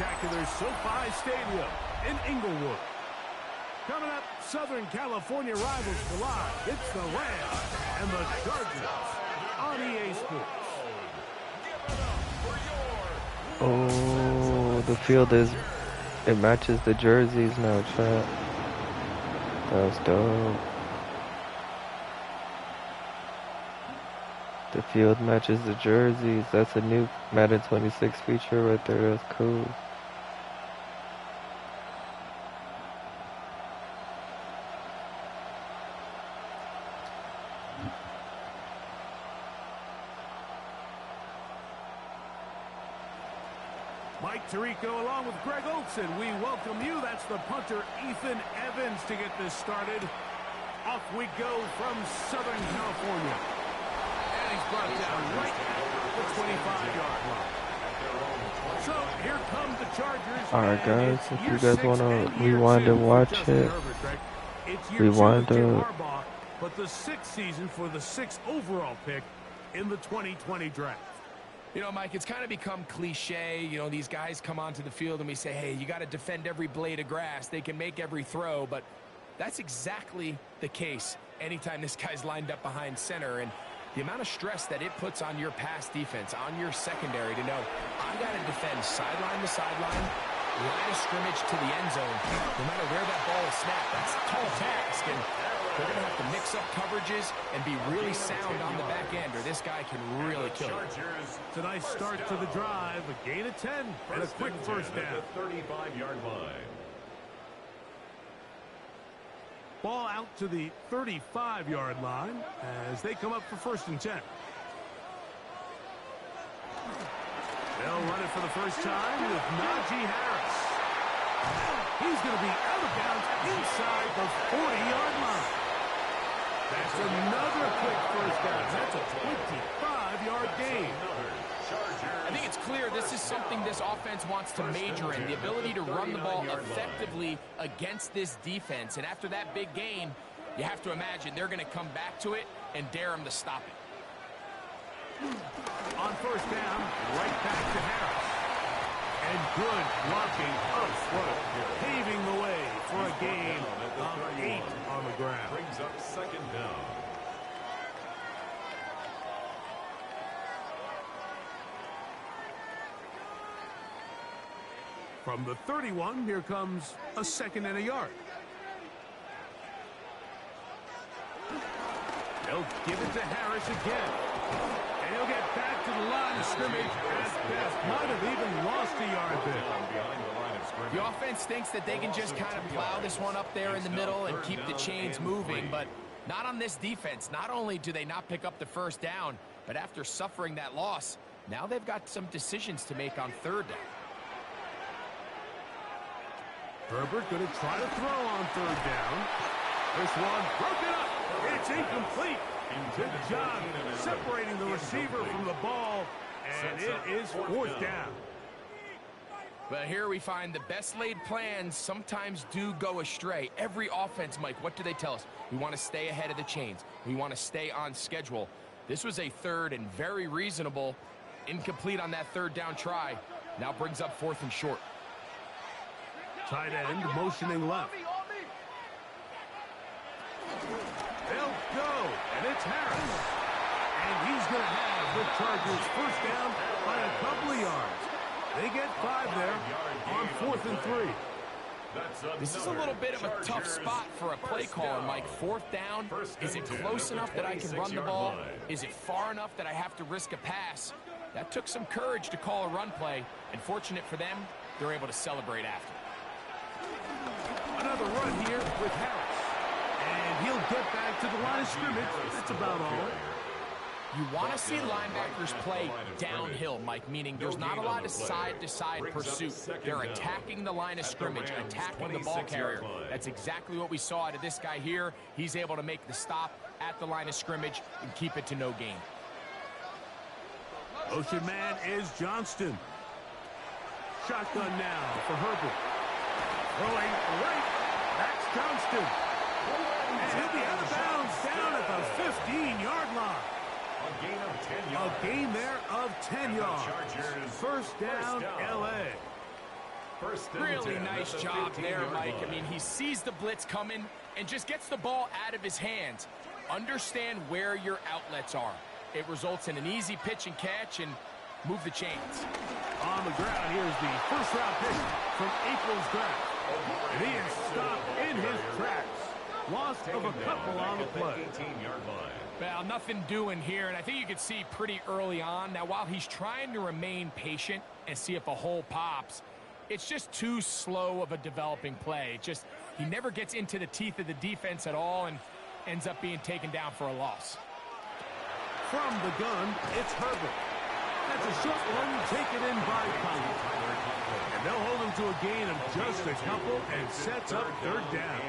spectacular SoFi Stadium in Inglewood. Coming up, Southern California rivals collide. It's the Rams and the Chargers on EA Sports. Oh, the field is, it matches the jerseys now, chat. That was dope. The field matches the jerseys. That's a new Madden 26 feature right there. That's cool. Mike Tirico along with Greg Olson. We welcome you. That's the punter, Ethan Evans, to get this started. Off we go from Southern California. And he's brought down right at the 25-yard line. So here come the Chargers. Alright guys, if you guys want to rewind and watch it, rewind it. But the 6th season for the 6th overall pick in the 2020 draft. You know, Mike, it's kind of become cliche. You know, these guys come onto the field and we say, hey, you got to defend every blade of grass. They can make every throw, but that's exactly the case anytime this guy's lined up behind center. And the amount of stress that it puts on your pass defense, on your secondary to know, I got to defend sideline to sideline, line of scrimmage to the end zone, no matter where that ball is snapped. That's a tall task, and they're going to have to mix up coverages and be really sound on the back end, or this guy can really kill it. It's a nice start to the drive, a gain of 10, and a quick first down. 35-yard line. Ball out to the 35-yard line as they come up for 1st and 10. They'll run it for the first time with Najee Harris. He's going to be out of bounds inside the 40-yard line. That's another quick first down. That's a 25-yard gain. I think it's clear this is something this offense wants to major in, the ability to run the ball effectively against this defense. And after that big gain, you have to imagine they're going to come back to it and dare them to stop it. On first down, right back to Harris. And good blocking up front, paving the way for a gain of 8 on the ground. Brings up 2nd down. From the 31, here comes a 2nd and a yard. They'll give it to Harris again. And he'll get back to the line of scrimmage at best. Might have even lost a yard there. The offense thinks that they can just kind of plow this one up there in the middle and keep the chains moving, but not on this defense. Not only do they not pick up the first down, but after suffering that loss, now they've got some decisions to make on 3rd down. Herbert going to try to throw on 3rd down. This one broken up. It's incomplete. Good job separating the receiver from the ball, and it is 4th down. But here we find the best laid plans sometimes do go astray. Every offense, Mike, what do they tell us? We want to stay ahead of the chains. We want to stay on schedule. This was a 3rd and very reasonable. Incomplete on that 3rd down try. Now brings up 4th and short. Tight end motioning left. They'll go, and it's Harris. And he's going to have the Chargers first down by a couple of yards. They get 5 there on 4th and 3. This is a little bit of a tough spot for a play caller, Mike. 4th down, is it close enough that I can run the ball? Is it far enough that I have to risk a pass? That took some courage to call a run play, and fortunate for them, they're able to celebrate after. Another run here with Harris. And he'll get back to the line of scrimmage. That's about all. You want to see linebackers play downhill, Mike, meaning there's not a lot of side-to-side pursuit. They're attacking the line of scrimmage, attacking the ball carrier. That's exactly what we saw out of this guy here. He's able to make the stop at the line of scrimmage and keep it to no gain. Motion man is Johnston. Shotgun now for Herbert. Throwing right. That's Johnston. And he'll be out of bounds down at the 15-yard line. A gain of 10 yards. A gain there of 10 yards. First down, L.A. Really nice job there, Mike. I mean, he sees the blitz coming and just gets the ball out of his hands. Understand where your outlets are. It results in an easy pitch and catch and move the chains. On the ground, here's the first-round pick from April's draft. And he is stopped in his tracks. Loss of a couple on the play. Well, nothing doing here, and I think you can see pretty early on. Now, while he's trying to remain patient and see if a hole pops, it's just too slow of a developing play. He never gets into the teeth of the defense at all and ends up being taken down for a loss. From the gun, it's Herbert. That's a short one taken in by Conley. And they'll hold him to a gain of just a couple and sets up third down.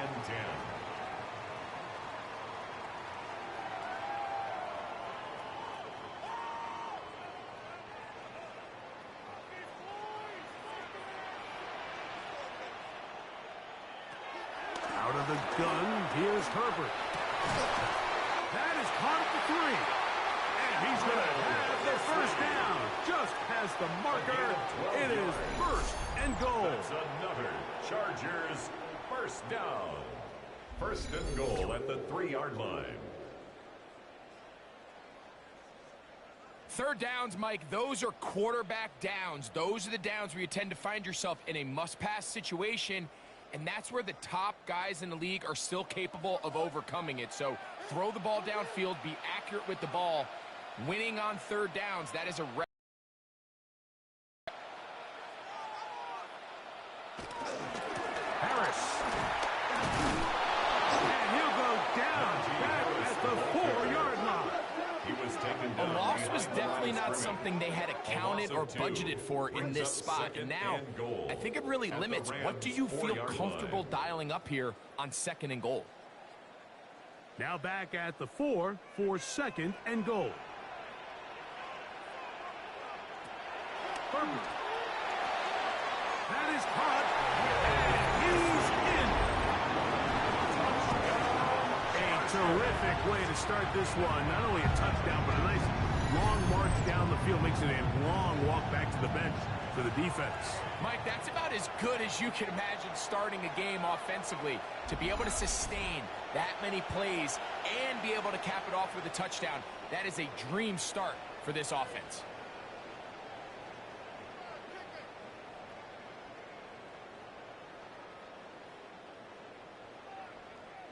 Out of the gun, here's Herbert. That is caught at the 3. And he's going to have the first down. Just past the marker. It is first and goal. That's another Chargers first down. First and goal at the 3-yard line. Third downs, Mike, those are quarterback downs. Those are the downs where you tend to find yourself in a must-pass situation, and that's where the top guys in the league are still capable of overcoming it. So throw the ball downfield, be accurate with the ball. Winning on third downs, that is a Harris. And he'll go down back at the 4-yard line. He was taken A down. loss was definitely not something they had accounted or budgeted for in this spot. And now, I think it really limits what do you feel comfortable dialing up here on second and goal. Now back at the 4 for second and goal. Herbert. That is caught. And he's in. A terrific way to start this one. Not only a touchdown, but a nice long march down the field. Makes it a long walk back to the bench for the defense. Mike, that's about as good as you can imagine starting a game offensively. To be able to sustain that many plays and be able to cap it off with a touchdown, that is a dream start for this offense.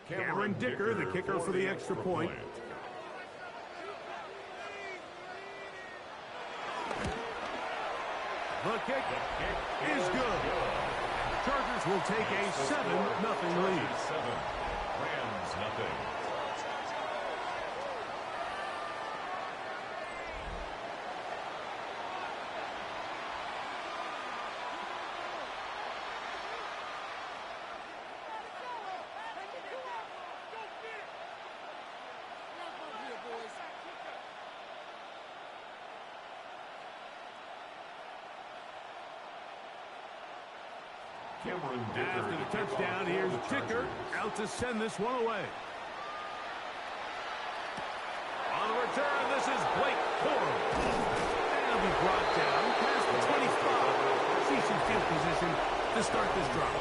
Cameron Dicker, the kicker for the extra point. The kick is good. The Chargers will take a 7-0 lead. Rams nothing. After the touchdown, here's Dicker out to send this one away. On the return, this is Blake Corum. And he'll be brought down past the 25. Decent field position to start this drive.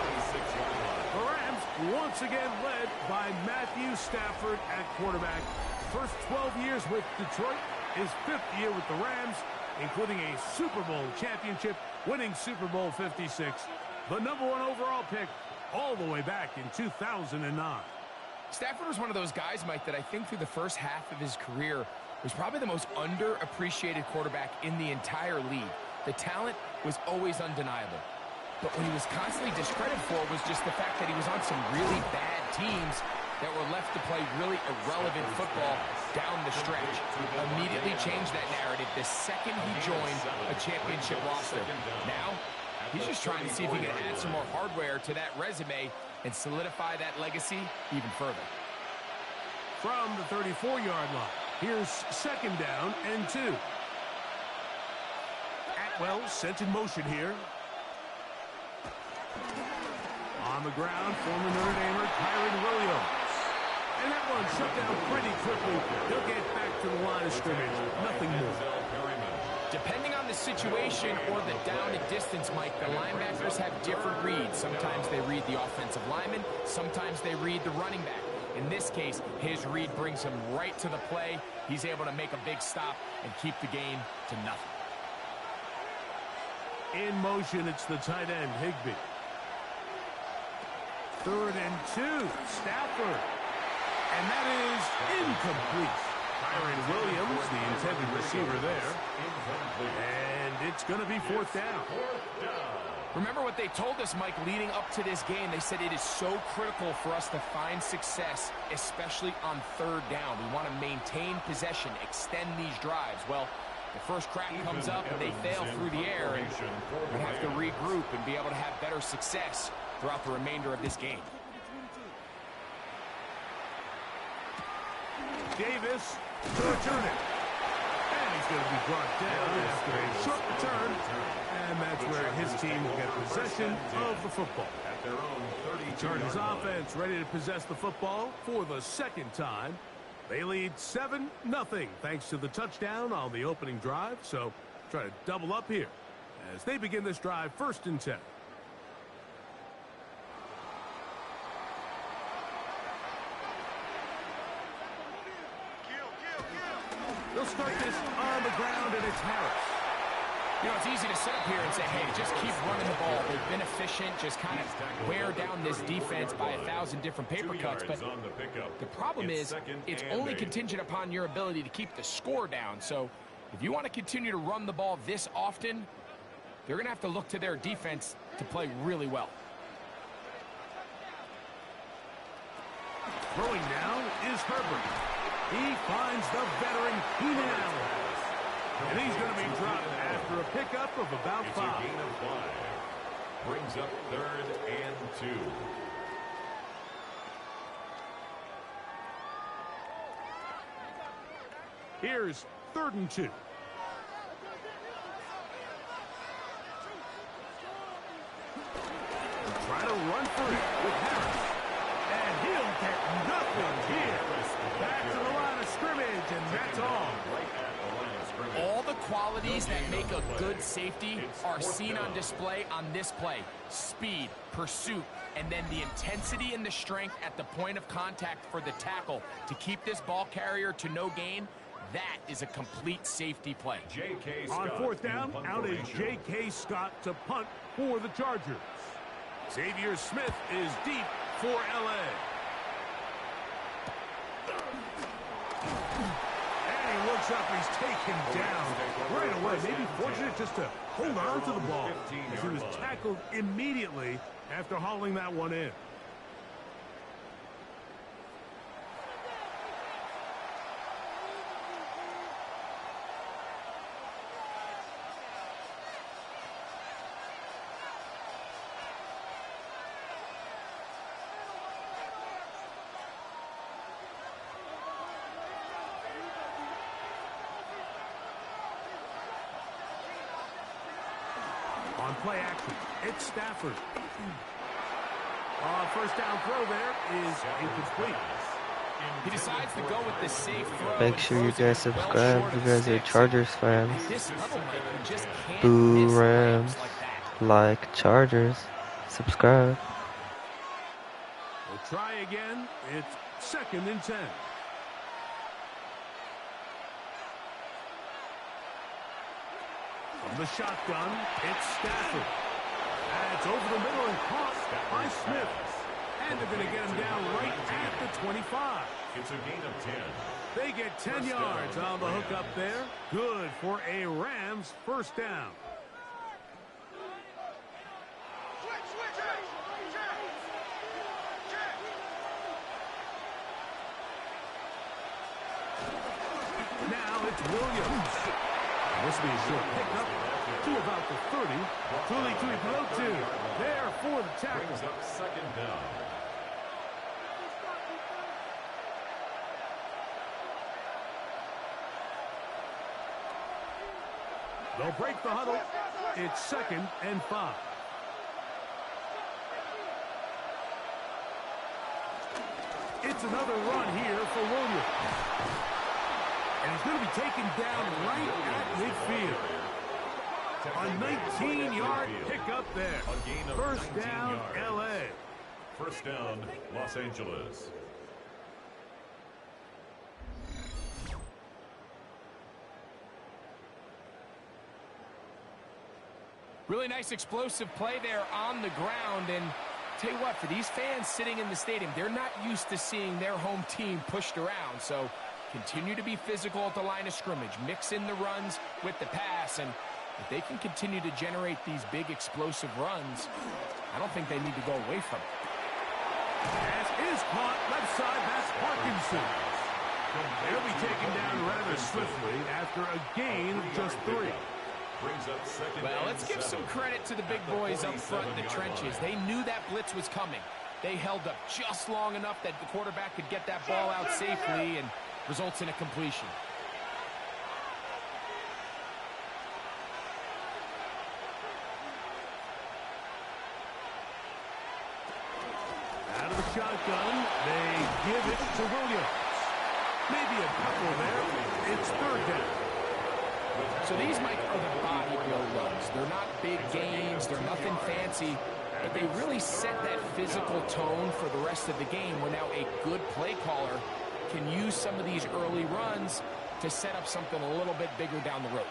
The Rams once again led by Matthew Stafford at quarterback. First 12 years with Detroit, his 5th year with the Rams, including a Super Bowl championship, winning Super Bowl 56. The #1 overall pick all the way back in 2009. Stafford was one of those guys, Mike, that I think through the first half of his career was probably the most underappreciated quarterback in the entire league. The talent was always undeniable. But what he was constantly discredited for was just the fact that he was on some really bad teams that were left to play really irrelevant football down the stretch. Immediately changed that narrative the second he joined a championship roster. Now, he's just trying to see if he can add some more hardware to that resume and solidify that legacy even further. From the 34-yard line, here's second down and 2. Atwell sent in motion here. On the ground, former Notre Damer Kyron Williams. And that one shut down pretty quickly. He'll get back to the line of scrimmage. Nothing more. Depending on the this situation or the down and distance, Mike, the linebackers have different reads. Sometimes they read the offensive lineman. Sometimes they read the running back. In this case, his read brings him right to the play. He's able to make a big stop and keep the game to nothing. In motion, it's the tight end, Higbee. 3rd and 2, Stafford. And that is incomplete. Kyron Williams, the intended receiver there. And it's going to be 4th down. Remember what they told us, Mike, leading up to this game. They said it is so critical for us to find success, especially on 3rd down. We want to maintain possession, extend these drives. Well, the first crack comes up and they fail through the air, and we have to regroup and be able to have better success throughout the remainder of this game. Davis to return it. And he's going to be brought down after a short return. And that's where his team will get possession of the football. At their own 32 Chargers offense ready to possess the football for the 2nd time. They lead 7-0 thanks to the touchdown on the opening drive. So try to double up here as they begin this drive 1st and 10. They'll start this on the ground, and it's Harris. You know, it's easy to sit up here and say, hey, just keep running the ball. They've been efficient, just kind of wear down this defense by 1,000 different paper cuts. But the problem is it's only contingent upon your ability to keep the score down. So if you want to continue to run the ball this often, they're going to have to look to their defense to play really well. Throwing now is Herbert. He finds the veteran Keenan Allen. And he's going to be dropped after a pickup of about 5. It's a gain of 5. Brings up 3rd and 2. Here's 3rd and 2. Try to run for it with Harris. And he'll get nothing here. Back to the line of scrimmage, and that's all. All the qualities that make a good safety are seen on display on this play. Speed, pursuit, and then the intensity and the strength at the point of contact for the tackle to keep this ball carrier to no gain. That is a complete safety play. On 4th down, out is J.K. Scott to punt for the Chargers. Xavier Smith is deep for L.A. And he looks up, he's taken down right away. Maybe fortunate just to hold on to the ball as he was tackled immediately after hauling that one in. On play action, it's Stafford. First down throw there is incomplete. He decides to go with the safe throw. Make sure you guys subscribe if you guys are Chargers fans. This level, Mike, you just can't Boo miss Rams. throws like that. Like Chargers. Subscribe. We'll try again. It's 2nd and 10. From the shotgun, it's Stafford. And it's over the middle and caught by Smith. And they're going to get him down right at the 25. It's a gain of 10. They get 10 yards on the hook up there. Good for a Rams first down. Now it's Williams. This will be a short pickup to about the 30. Tuli Tuipulotu there for the tackle. Brings up 2nd down. They'll break the huddle. It's 2nd and 5. It's another run here for Williams. And he's going to be taken down right at midfield. A 19-yard pickup there. A gain of First 19 down, yards. L.A. First down, Los Angeles. Really nice explosive play there on the ground. And tell you what, for these fans sitting in the stadium, they're not used to seeing their home team pushed around. So continue to be physical at the line of scrimmage. Mix in the runs with the pass. And if they can continue to generate these big explosive runs, I don't think they need to go away from it. Pass is caught left side. That's Parkinson. They'll be taken down rather swiftly after a gain of just 3. Well, let's give some credit to the big boys up front in the trenches. They knew that blitz was coming. They held up just long enough that the quarterback could get that ball out safely and results in a completion. Out of the shotgun, they give it to Williams. Maybe a couple there. It's third down. So these, Mike, are the body blow runs. They're not big gains. They're nothing fancy. But they really set that physical tone for the rest of the game where now a good play caller can use some of these early runs to set up something a little bit bigger down the road.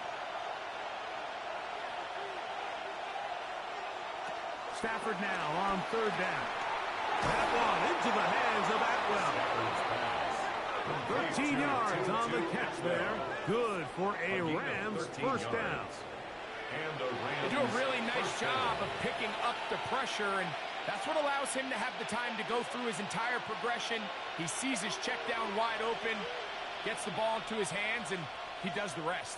Stafford now on third down. That one into the hands of Atwell. 13 yards on the catch there. Good for a Rams first down. They do a really nice job of picking up the pressure, and that's what allows him to have the time to go through his entire progression. He sees his check down wide open, gets the ball into his hands, and he does the rest.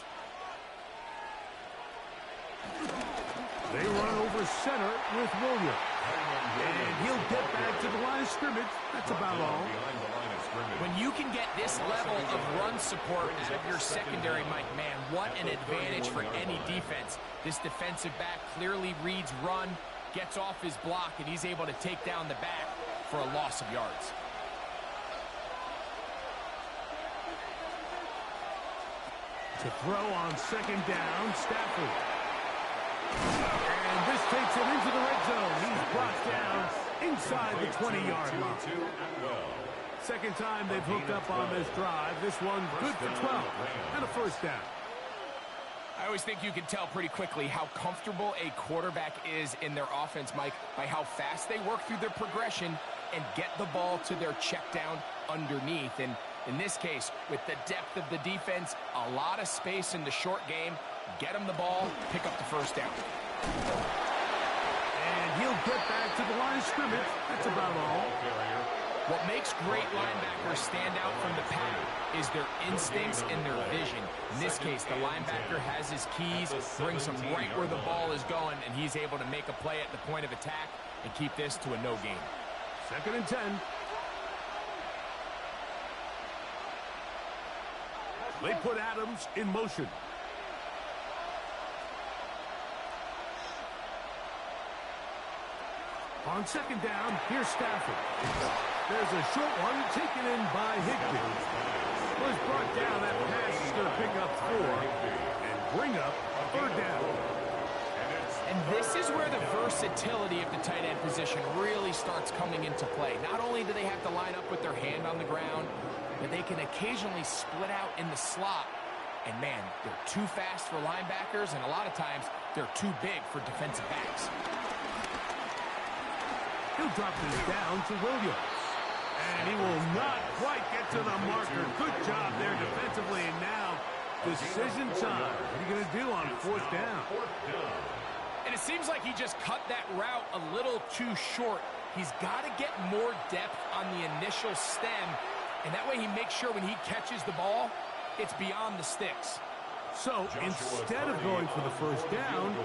They run over center with Williams. And he'll get back to the line of scrimmage. That's about all. When you can get this level of run support out of your secondary, Mike, man, what an advantage for any defense. This defensive back clearly reads run, gets off his block, and he's able to take down the back for a loss of yards. To throw on second down, Stafford. And this takes him into the red zone. He's brought down inside the 20-yard line. Second time they've hooked up on this drive. This one good for 12 and a first down. I always think you can tell pretty quickly how comfortable a quarterback is in their offense, Mike, by how fast they work through their progression and get the ball to their check down underneath. And in this case, with the depth of the defense, a lot of space in the short game, get them the ball, pick up the first down. And he'll get back to the line of scrimmage. That's about all. What makes great linebackers stand out from the pack is their instincts and their vision. In this case, the linebacker has his keys, brings him right where the ball is going, and he's able to make a play at the point of attack and keep this to a no gain. Second and 10. They put Adams in motion. On second down, here's Stafford. There's a short one taken in by Higbee. Was brought down. That pass is going to pick up 4 and bring up third down. And this is where the versatility of the tight end position really starts coming into play. Not only do they have to line up with their hand on the ground, but they can occasionally split out in the slot. And man, they're too fast for linebackers, and a lot of times they're too big for defensive backs. He'll drop this down to Williams. And he will not quite get to the marker. Good job there defensively. And now, decision time. What are you going to do on fourth down? And it seems like he just cut that route a little too short. He's got to get more depth on the initial stem. And that way he makes sure when he catches the ball, it's beyond the sticks. So instead of going for the first down,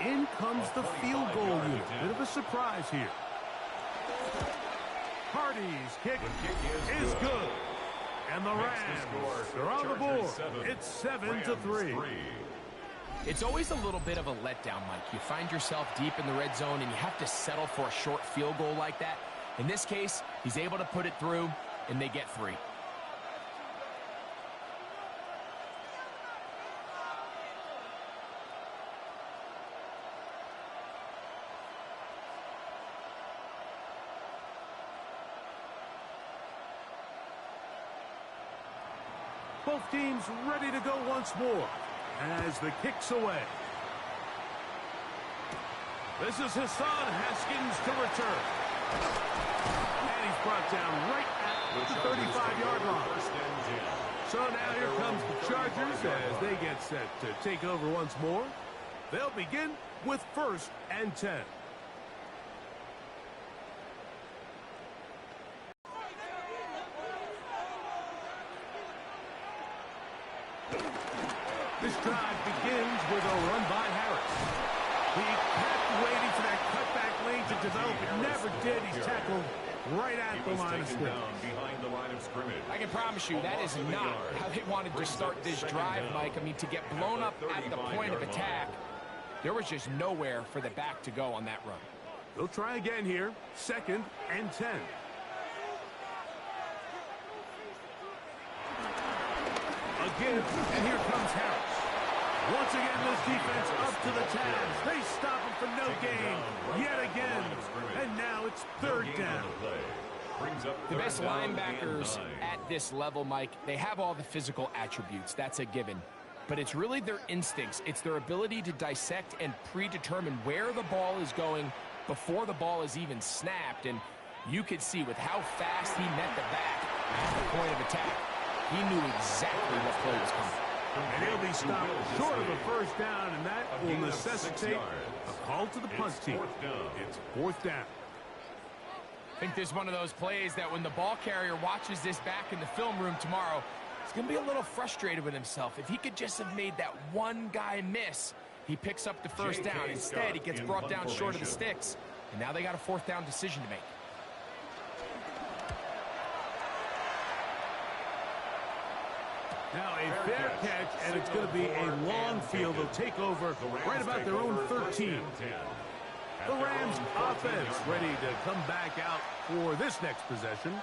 in comes the field goal unit. Bit of a surprise here. Hardy's kick is good. And the Rams are on the board. It's 7-3. It's always a little bit of a letdown, Mike. You find yourself deep in the red zone and you have to settle for a short field goal like that. In this case, he's able to put it through, and they get 3. Both teams ready to go once more as the kick's away. This is Hassan Haskins to return. And he's brought down right at the 35-yard line. So now here comes the Chargers as they get set to take over once more. They'll begin with 1st and 10. This drive begins with a run by Harris. He kept waiting for that cutback lane to develop. It never did. He's tackled right at the line of scrimmage. I can promise you that is not how they wanted to start this drive, Mike. I mean, to get blown up at the point of attack, there was just nowhere for the back to go on that run. They'll try again here. 2nd and 10. Again, and here comes Harris. Once again, this defense up to the task. They stop him for no gain yet again. And now it's 3rd down. The best linebackers at this level, Mike, they have all the physical attributes. That's a given. But it's really their instincts. It's their ability to dissect and predetermine where the ball is going before the ball is even snapped. And you could see with how fast he met the back at the point of attack, he knew exactly what play was coming. And he'll be stopped short of a 1st down, and that will necessitate a call to the punt team. It's 4th down. I think this is one of those plays that when the ball carrier watches this back in the film room tomorrow, he's going to be a little frustrated with himself. If he could just have made that one guy miss, he picks up the 1st down. Instead, he gets brought down short of the sticks, and now they got a 4th down decision to make. Now a fair catch, and it's going to be a long field. They'll take over right about their own 13. The Rams offense ready to come back out for this next possession.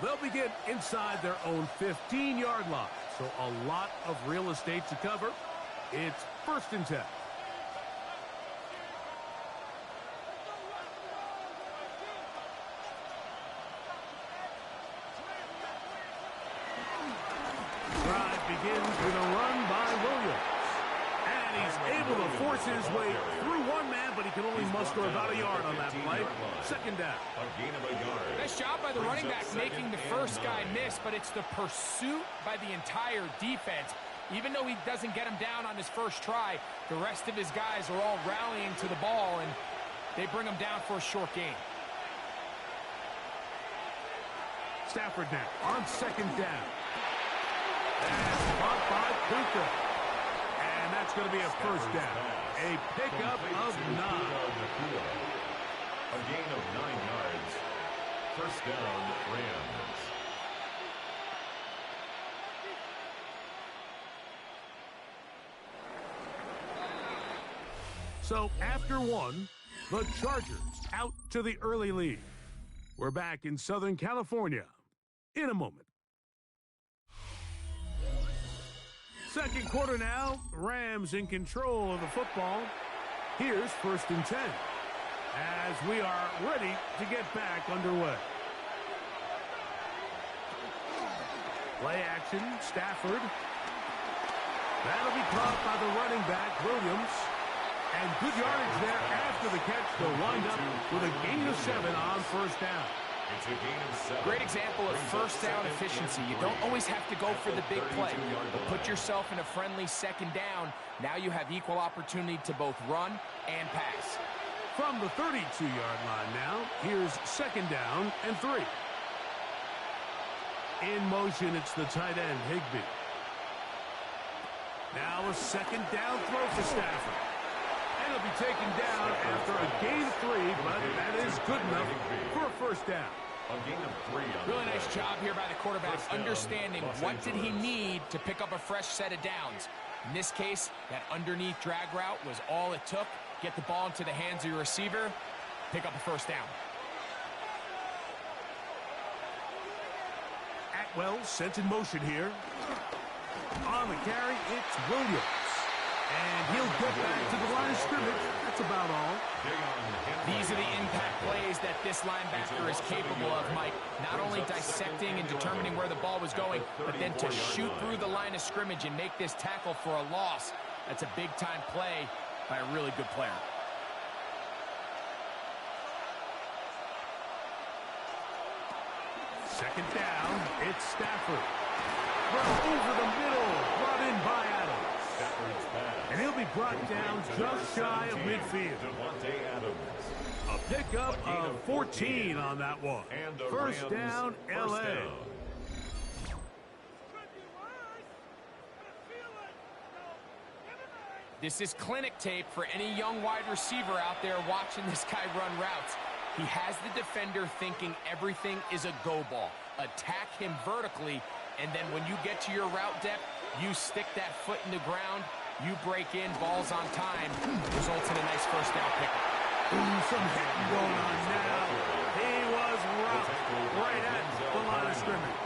They'll begin inside their own 15-yard line. So a lot of real estate to cover. It's 1st and 10. Drive begins with a run by Williams. And he's able to force his way through one man, but he can only muster about a yard on that play. 2nd down. A gain of a yard. Nice job by the running back making the first guy miss, but it's the pursuit by the entire defense. Even though he doesn't get him down on his first try, the rest of his guys are all rallying to the ball, and they bring him down for a short gain. Stafford now on 2nd down. And caught by Puka. And that's going to be a 1st down. A pickup of 9. A gain of 9 yards. 1st down, Rams. So after one, the Chargers out to the early lead. We're back in Southern California in a moment. 2nd quarter now. Rams in control of the football. Here's 1st and 10 as we are ready to get back underway. Play action, Stafford. That'll be caught by the running back, Williams. And good yardage there after the catch. They'll wind up with a gain of 7 on 1st down. It's a gain of 7. Great example of 1st down efficiency. You don't always have to go for the big play, but put yourself in a friendly 2nd down. Now you have equal opportunity to both run and pass. From the 32-yard line now, here's 2nd down and 3. In motion, it's the tight end, Higbee. Now a 2nd down throw for Stafford. And he'll be taken down after a gain of 3, but that is good enough for a 1st down. A gain of 3. Really nice job here by the quarterback, understanding what did he need to pick up a fresh set of downs. In this case, that underneath drag route was all it took. Get the ball into the hands of your receiver, pick up a 1st down. Atwell sent in motion here. On the carry, it's Williams. And he'll get back to the line of scrimmage. That's about all. These are the impact plays that this this linebacker is capable of, Mike. Not only dissecting and determining where the ball was going, but then to shoot through the line of scrimmage and make this tackle for a loss. That's a big-time play by a really good player. Second down, it's Stafford. Throw over the middle, brought in by Adams. And he'll be brought down just shy of midfield. A pickup of 14 on that one. First down, L.A. This is clinic tape for any young wide receiver out there watching this guy run routes. He has the defender thinking everything is a go ball. Attack him vertically, and then when you get to your route depth, you stick that foot in the ground, you break in, balls on time, results in a nice first down pickup. Some hitting going on now. He was rough right at the line of scrimmage.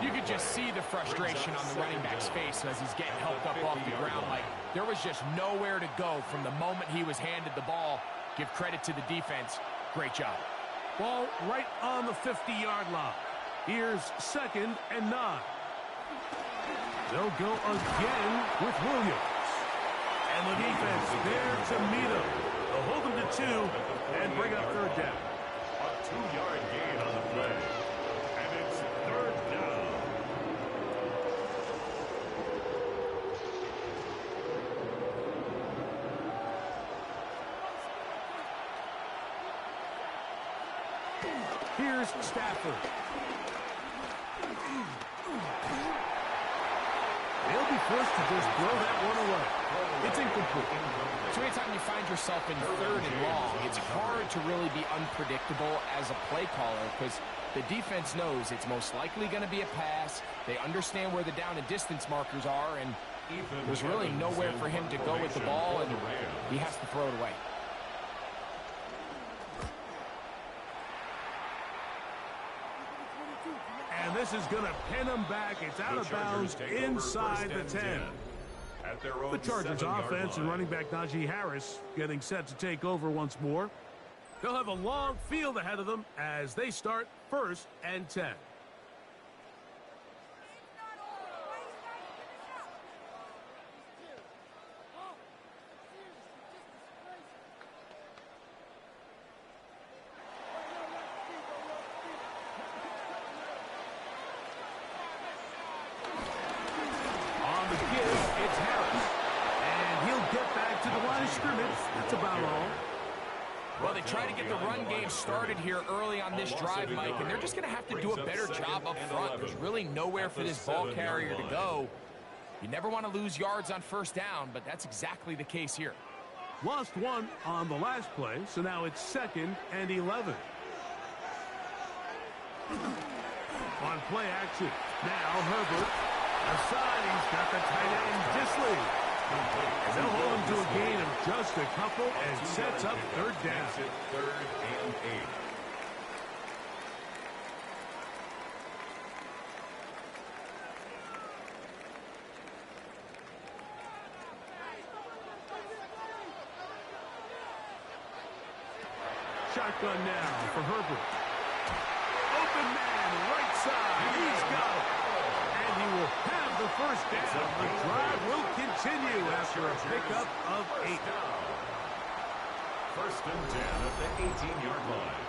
You could just see the frustration on the running back's face as he's getting helped up off the ground. Like, there was just nowhere to go from the moment he was handed the ball. Give credit to the defense. Great job. Ball right on the 50-yard line. Here's 2nd and 9. They'll go again with Williams. And the defense there to meet him. They'll hold him to 2 and bring up 3rd down. A 2-yard gain on the play. And it's 3rd down. Here's Stafford. They'll be forced to just throw that one away. It's incomplete. So anytime you find yourself in 3rd and long, it's hard to really be unpredictable as a play caller because the defense knows it's most likely going to be a pass. They understand where the down and distance markers are, and there's really nowhere for him to go with the ball, and he has to throw it away. And this is going to pin him back. It's out of bounds inside the 10. The Chargers offense and running back Najee Harris getting set to take over once more. They'll have a long field ahead of them as they start 1st and 10. Started here early on this drive, Mike, and they're just going to have to do a better job up front. There's really nowhere for this ball carrier to go. You never want to lose yards on 1st down, but that's exactly the case here. Lost 1 on the last play, so now it's 2nd and 11. On play action, now Herbert. Aside, he's got the tight end, Disley. And they'll hold him to a gain of just a couple and sets up 3rd down. 3rd and 8. Shotgun now for Herbert. Open man, right side. He's got it. And he will have the 1st down. The drive will continue after a pickup of 8. 1st and 10 at the 18-yard line.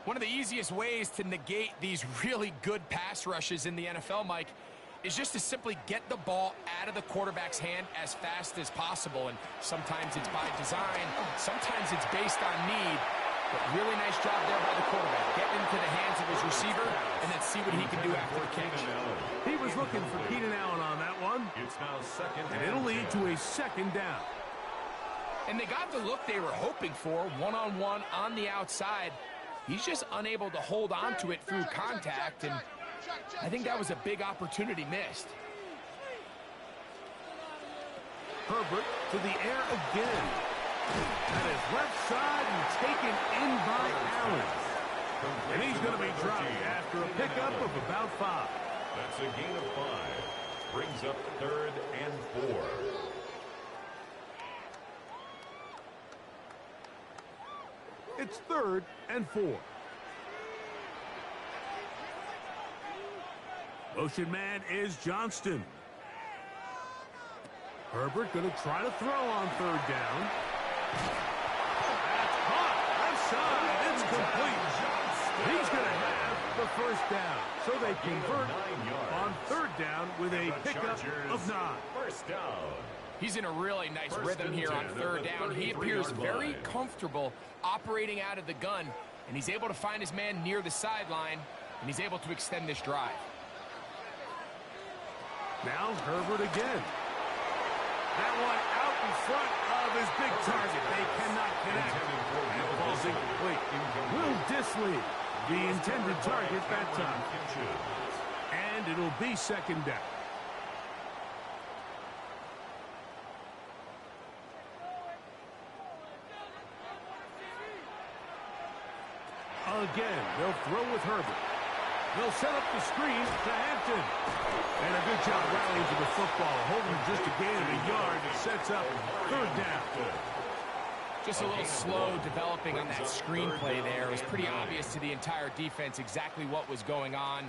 One of the easiest ways to negate these really good pass rushes in the NFL, Mike, is just to simply get the ball out of the quarterback's hand as fast as possible. And sometimes it's by design, sometimes it's based on need. But really nice job there by the quarterback. Get into the hands of his receiver and then see what he can do after the catch. He was looking for Keenan Allen on that one. It's now 2nd and it'll lead to a 2nd down. And they got the look they were hoping for, one-on-one on the outside. He's just unable to hold on to it through contact, and I think that was a big opportunity missed. Herbert to the air again. At his left side and taken in by Allen. And he's going to be dropped after a pickup of about 5. That's a gain of 5. Brings up 3rd and 4. It's 3rd and 4. Motion man is Johnston. Herbert going to try to throw on 3rd down. That's caught. Left side. It's complete. He's going to have the 1st down. So they convert on 3rd down with a pickup of 9. 1st down. He's in a really nice rhythm here on 3rd down. He appears very comfortable operating out of the gun, and he's able to find his man near the sideline, and he's able to extend this drive. Now Herbert again. That one out in front of his big target. They cannot connect. And falls incomplete. Will Disley, the intended target that time. And it'll be 2nd down. Again, they'll throw with Herbert. They'll set up the screen to Hampton. And a good job rallying to the football, holding just a gain of a yard that sets up 3rd down. Just a little slow developing on that screenplay there. It was pretty obvious to the entire defense exactly what was going on.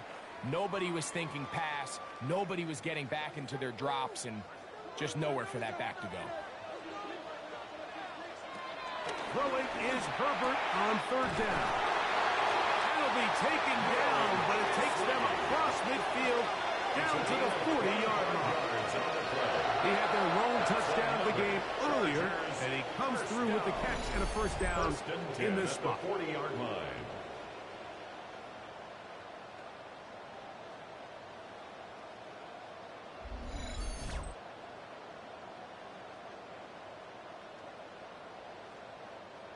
Nobody was thinking pass. Nobody was getting back into their drops, and just nowhere for that back to go. Throwing is Herbert on 3rd down. Will be taken down, but it takes them across midfield down to the 40-yard line. He had their lone touchdown of the game earlier, and he comes through with the catch and a 1st down in this spot. 40-yard line.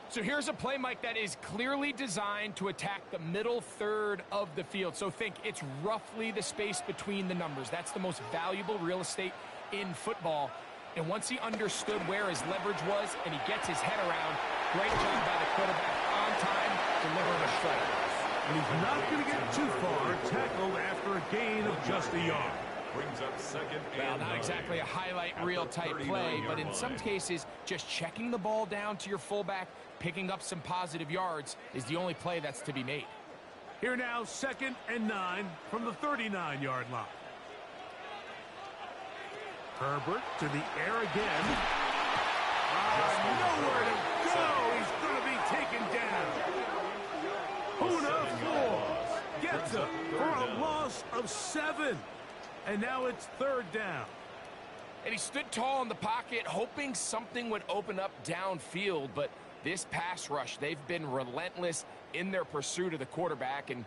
So here's a play, Mike, that is clearly designed to attack the middle 3rd of the field. So think it's roughly the space between the numbers. That's the most valuable real estate in football. And once he understood where his leverage was and he gets his head around, great job by the quarterback on time, delivering a strike. And he's not going to get too far, tackled after a gain of just a yard. Brings up 2nd well, and not 9. exactly a highlight reel type play, but in some cases, just checking the ball down to your fullback, picking up some positive yards is the only play that's to be made. Here now, 2nd and 9 from the 39-yard line. Herbert to the air again. Nowhere to go. He's going to be taken down. Huna 4 gets him for a loss of 7. And now it's 3rd down. And he stood tall in the pocket, hoping something would open up downfield, but this pass rush, they've been relentless in their pursuit of the quarterback, and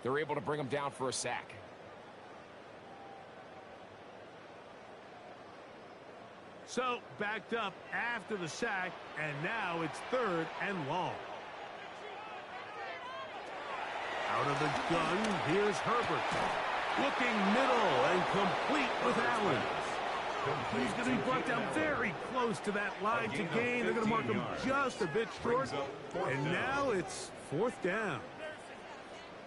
they're able to bring him down for a sack. So, backed up after the sack, and now it's 3rd and long. Out of the gun, here's Herbert. Looking middle and complete with Allen. He's going to be brought down very close to that line to gain. They're going to mark him just a bit short. And now it's 4th down.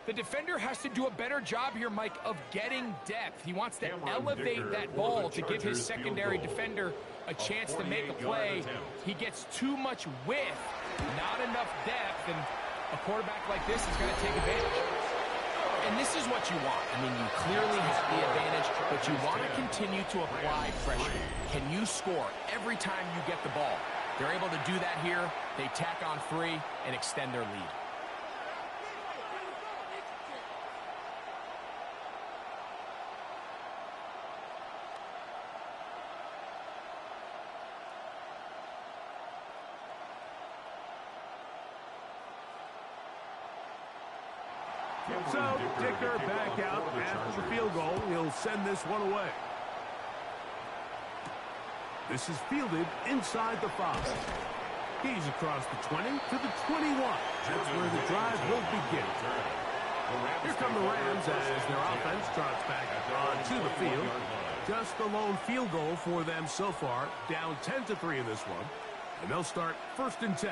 The defender has to do a better job here, Mike, of getting depth. He wants to elevate that ball to give his secondary defender a chance to make a play. He gets too much width, not enough depth, and a quarterback like this is going to take advantage. And this is what you want. I mean, you clearly have the advantage, but you want to continue to apply pressure. Can you score every time you get the ball? They're able to do that here. They tack on 3 and extend their lead. So, Dicker back out after the field goal. He'll send this one away. This is fielded inside the 5. He's across the 20 to the 21. That's where the drive will begin. Here come the Rams as their offense trots back onto the field. Just the lone field goal for them so far. Down 10-3 in this one. And they'll start 1st and 10.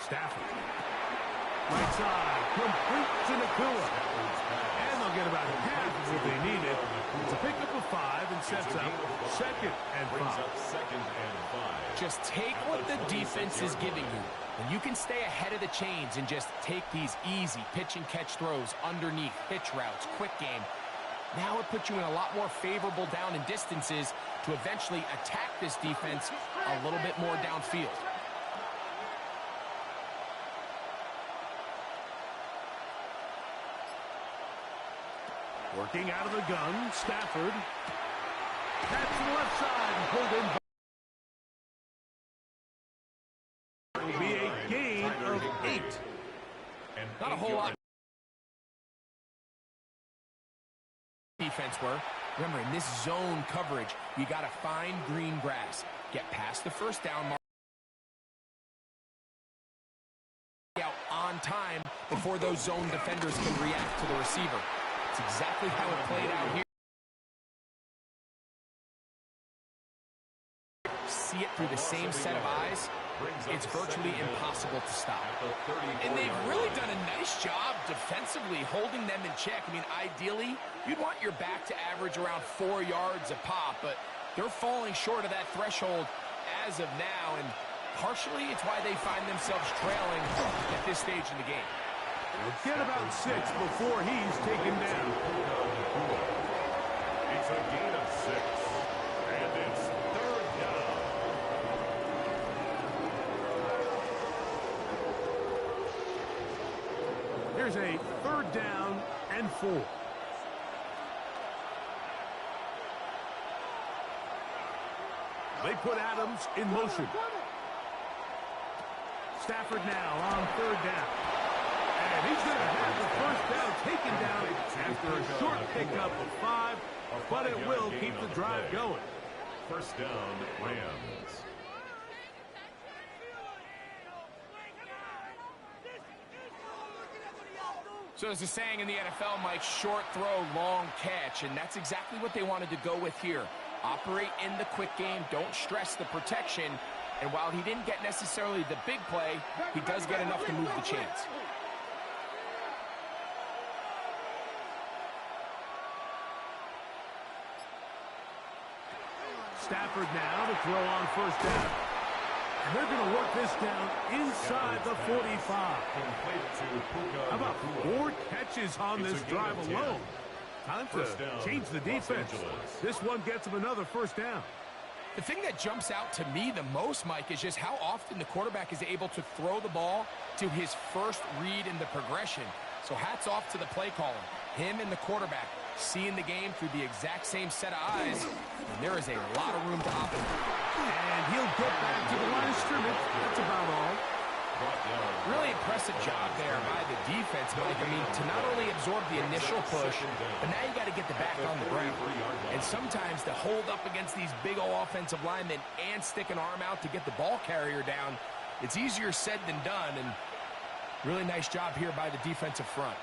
Stafford. Right side, complete to Nakua. And they'll get about half of what they needed. It's a pickup of 5 and sets up 2nd and 5. Just take what the defense is giving you. And you can stay ahead of the chains and just take these easy pitch and catch throws underneath, hitch routes, quick game. Now it puts you in a lot more favorable down and distances to eventually attack this defense a little bit more downfield. Working out of the gun, Stafford. Catch to the left side and pulled in. It will be a gain of 8. Not a whole lot. Defense were. Remember, in this zone coverage, you got to find green grass. Get past the first down mark. Out on time before those zone defenders can react to the receiver. It's exactly how it played out here. See it through the same set of eyes. It's virtually impossible to stop. And they've really done a nice job defensively holding them in check. I mean, ideally, you'd want your back to average around 4 yards a pop, but they're falling short of that threshold as of now, and partially it's why they find themselves trailing at this stage in the game. They'll get about 6 before he's taken down. It's a gain of 6, and it's 3rd down. Here's a 3rd down and 4. They put Adams in motion. Stafford now on 3rd down. And he's going to have the first down taken down after a short pickup of 5, but it will keep the drive going. 1st down, Rams. So there's a saying in the NFL, Mike, short throw, long catch, and that's exactly what they wanted to go with here. Operate in the quick game, don't stress the protection, and while he didn't get necessarily the big play, he does get enough to move the chains. Stafford now to throw on 1st down. And they're going to work this down inside the 45. How about 4 catches on this drive alone? Time to change the defense. This one gets them another 1st down. The thing that jumps out to me the most, Mike, is just how often the quarterback is able to throw the ball to his first read in the progression. So hats off to the play caller. Him and the quarterback seeing the game through the exact same set of eyes, and there is a lot of room to operate. And he'll get back to the line of scrimmage. That's about all. Really impressive job there by the defense, Mike. I mean, to not only absorb the initial push, but now you got to get the back on the ground. And sometimes to hold up against these big old offensive linemen and stick an arm out to get the ball carrier down, it's easier said than done, and really nice job here by the defensive front.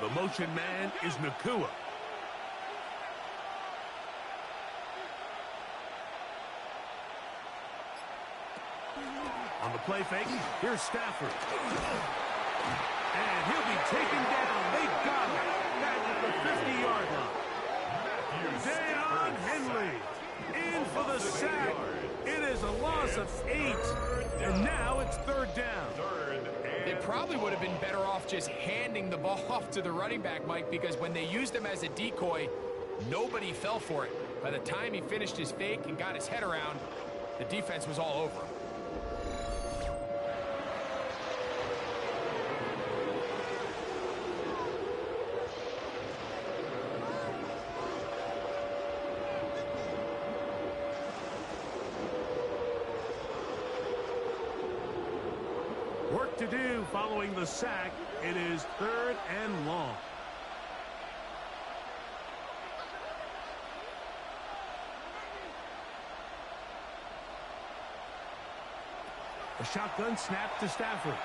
The motion man is Nakua. On the play fake, here's Stafford. And he'll be taken down. They got him back at the 50-yard line. Deion Henley in for the sack. It is a loss of 8. And now it's 3rd down. They probably would have been better off just handing the ball off to the running back, Mike, because when they used him as a decoy, nobody fell for it. By the time he finished his fake and got his head around, the defense was all over him. Work to do following the sack. It is 3rd and long. A shotgun snap to Stafford.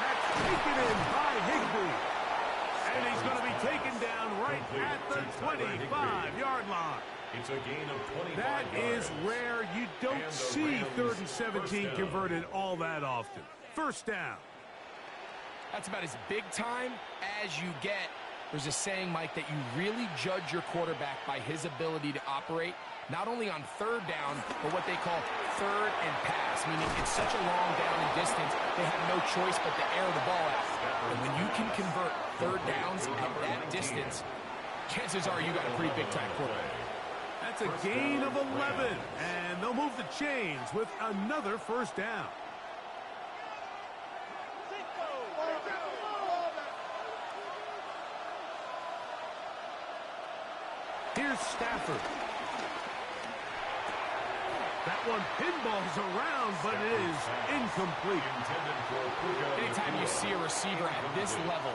That's taken in by Higbee. And he's going to be taken down right at the 25-yard line. It's a gain of 25 That yards. is rare. You don't see 3rd and 17 converted all that often. First down. That's about as big time as you get. There's a saying, Mike, that you really judge your quarterback by his ability to operate, not only on 3rd down, but what they call 3rd and pass, meaning it's such a long down and distance, they have no choice but to air the ball out. And when you can convert 3rd downs at that distance, chances are you got a pretty big-time quarterback. That's a gain of 11, and they'll move the chains with another first down. Here's Stafford. That one pinballs around, but it is incomplete. Anytime you see a receiver at this level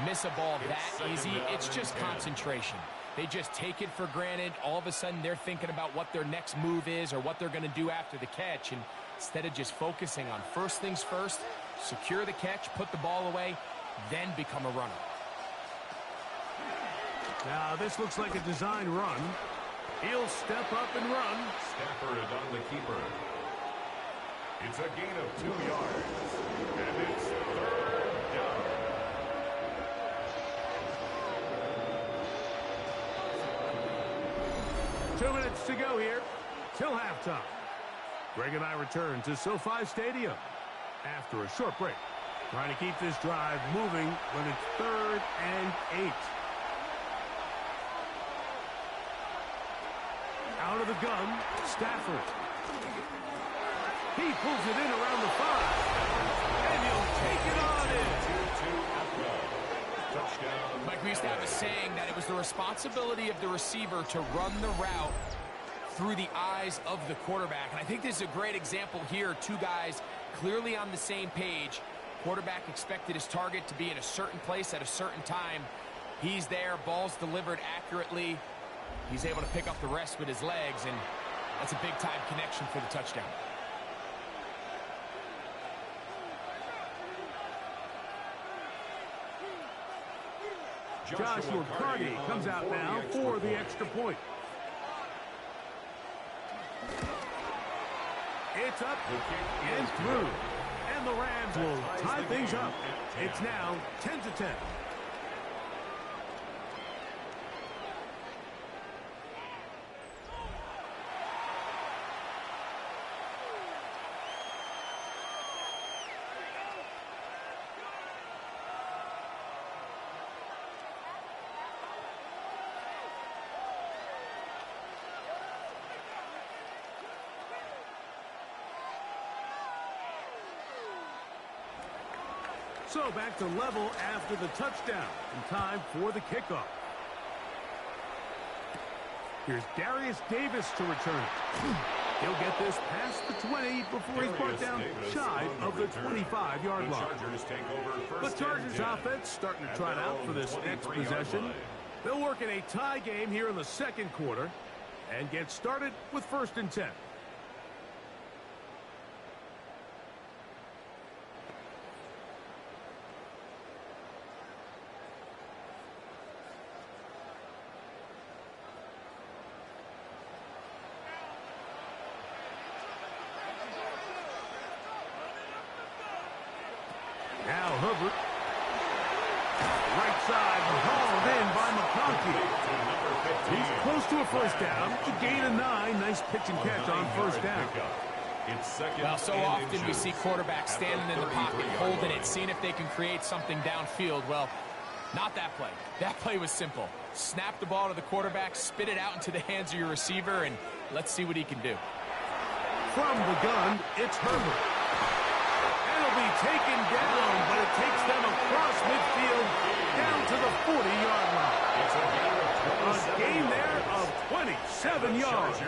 miss a ball that easy, it's just concentration. They just take it for granted. All of a sudden, they're thinking about what their next move is or what they're going to do after the catch. And instead of just focusing on first things first, secure the catch, put the ball away, then become a runner. Now, this looks like a design run. He'll step up and run. Stafford on the keeper. It's a gain of 2 yards. And it's 3rd down. Two minutes to go here till halftime. Greg and I return to SoFi Stadium after a short break. Trying to keep this drive moving when it's 3rd and 8. Out of the gun, Stafford. He pulls it in around the 5. And he'll take it on in. Touchdown. Mike, we used to have a saying that it was the responsibility of the receiver to run the route through the eyes of the quarterback. And I think this is a great example here. Two guys clearly on the same page. Quarterback expected his target to be in a certain place at a certain time. He's there, ball's delivered accurately. He's able to pick up the rest with his legs, and that's a big-time connection for the touchdown. Joshua Carty comes out now for the extra point. It's up and through. And the Rams will tie things up. It's now 10-10. So back to level after the touchdown. In time for the kickoff. Here's Darius Davis to return it. He'll get this past the 20 before he's brought down shy of the 25-yard line. The Chargers offense starting to trot out for this next possession. They'll work in a tie game here in the second quarter and get started with 1st and 10. Now Herbert. Right side, hauled in by McConkey. He's close to a first down. A gain of 9. Nice pitch and catch on first down. Well, so often we see quarterbacks standing in the pocket, holding it, seeing if they can create something downfield. Well, not that play. That play was simple. Snap the ball to the quarterback, spit it out into the hands of your receiver, and let's see what he can do. From the gun, it's Herbert. Be taken down, but it takes them across midfield down to the 40-yard line. A gain there of 27 yards.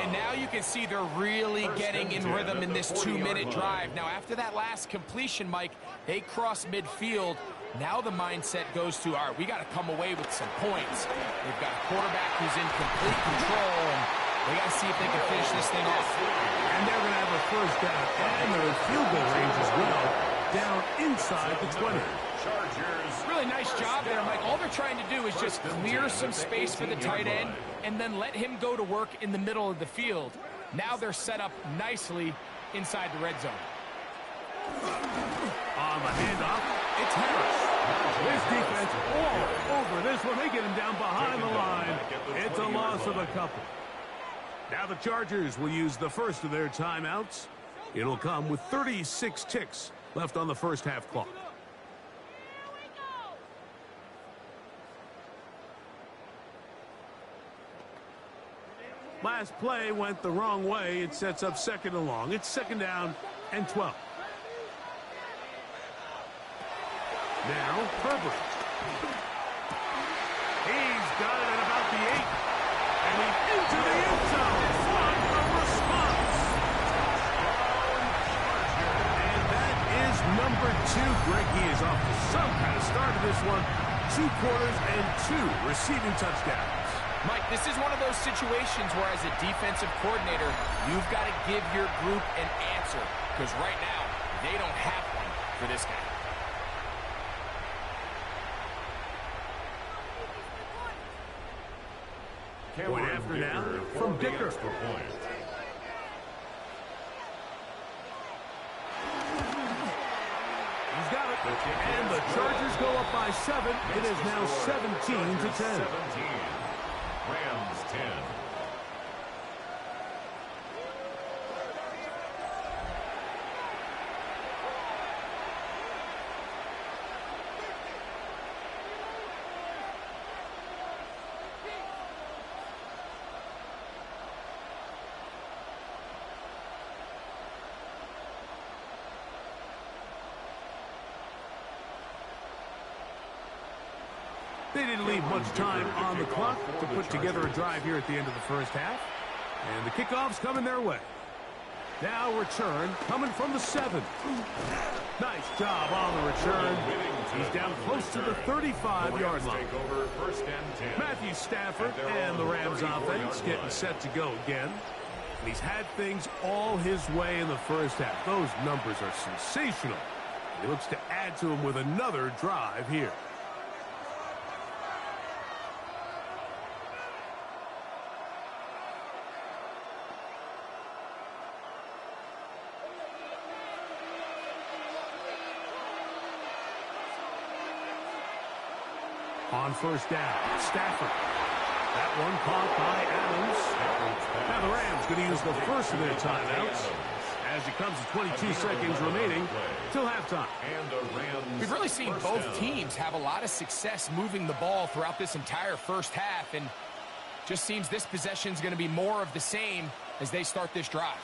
And now you can see they're really getting in rhythm in this 2-minute drive. Now, after that last completion, Mike, they cross midfield. Now the mindset goes to, all right, we got to come away with some points. They've got a quarterback who's in complete control, and they got to see if they can finish this thing off. And they're going to have a first down, and they're in field goal range as well, down inside the 20. Chargers Really nice job there, Mike. All they're trying to do is just clear some space for the tight end and then let him go to work in the middle of the field. Now they're set up nicely inside the red zone. On the handoff, it's Harris. This defense all over this one. They get him down behind the line. It's a loss of a couple. Now the Chargers will use the first of their timeouts. It'll come with 36 ticks left on the first half clock. Last play went the wrong way. It sets up second and long. It's second down and 12. Now, Herbert. He's got it at about the 8. And he's into the end zone. What a response. And that is number 2. Greg, he is off to some kind of start to this one. 2 quarters and 2 receiving touchdowns. Mike, this is one of those situations where as a defensive coordinator, you've got to give your group an answer. Because right now, they don't have one for this guy. Point after now from Dicker. He's got it. And the Chargers go up by 7. It is now 17-10. Rams 10. They didn't leave much time on the clock to put together a drive here at the end of the first half. And the kickoff's coming their way. Now return coming from the 7. Nice job on the return. He's down close to the 35-yard line. Matthew Stafford and the Rams offense getting set to go again. And he's had things all his way in the first half. Those numbers are sensational. He looks to add to them with another drive here. On first down, Stafford. That one caught by Adams. Now the Rams going to use the first of their timeouts as it comes to 22 seconds remaining till halftime. We've really seen both teams have a lot of success moving the ball throughout this entire first half, and just seems this possession is going to be more of the same as they start this drive.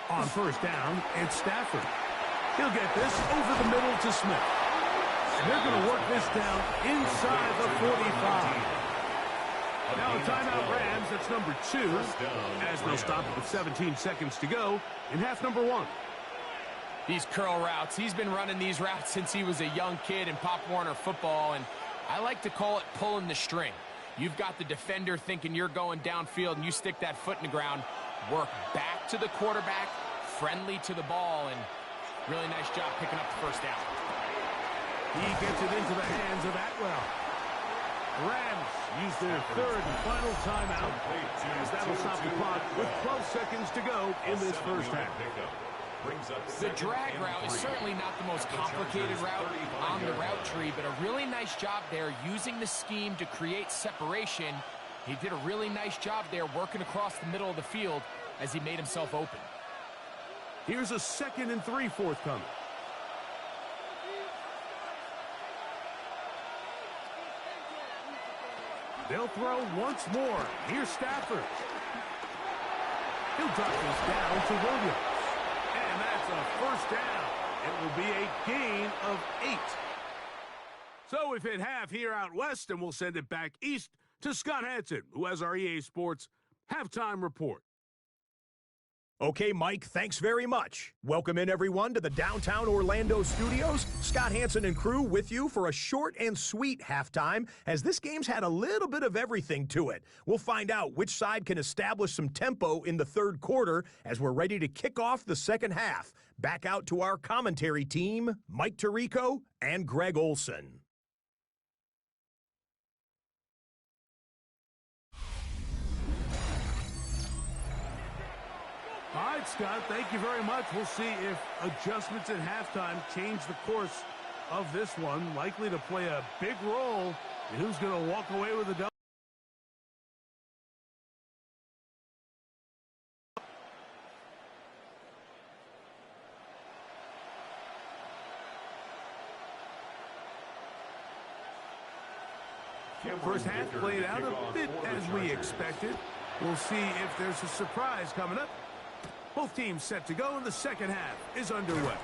On first down, it's Stafford. He'll get this over the middle to Smith. And they're going to work this down inside the 45. Now a timeout Rams, that's number 2, as they'll stop it with 17 seconds to go in half number 1. These curl routes, he's been running these routes since he was a young kid in Pop Warner football, and I like to call it pulling the string. You've got the defender thinking you're going downfield, and you stick that foot in the ground, work back to the quarterback, friendly to the ball, and really nice job picking up the first down. He gets it into the hands of Atwell. The Rams use their third and final timeout, as that'll stop the clock with 12 seconds to go in this first half. The drag route is certainly not the most complicated route on the route tree, but a really nice job there using the scheme to create separation. He did a really nice job there working across the middle of the field as he made himself open. Here's a 2nd and 3 forthcoming. They'll throw once more. Here's Stafford. He'll drop this down to Williams. And that's a first down. It will be a gain of 8. So we've hit half here out west, and we'll send it back east to Scott Hanson, who has our EA Sports halftime report. Okay, Mike, thanks very much. Welcome in, everyone, to the downtown Orlando studios. Scott Hansen and crew with you for a short and sweet halftime, as this game's had a little bit of everything to it. We'll find out which side can establish some tempo in the third quarter as we're ready to kick off the second half. Back out to our commentary team, Mike Tirico and Greg Olson. All right, Scott, thank you very much. We'll see if adjustments at halftime change the course of this one. Likely to play a big role in who's going to walk away with the double. First half played out a bit as we expected. We'll see if there's a surprise coming up. Both teams set to go, and the second half is underway.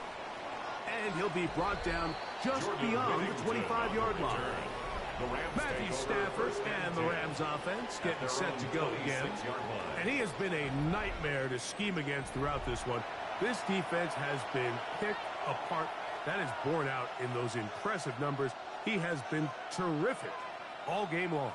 And he'll be brought down just beyond the 25-yard line. Matthew Stafford and the Rams offense getting set to go again. And he has been a nightmare to scheme against throughout this one. This defense has been picked apart. That is borne out in those impressive numbers. He has been terrific all game long.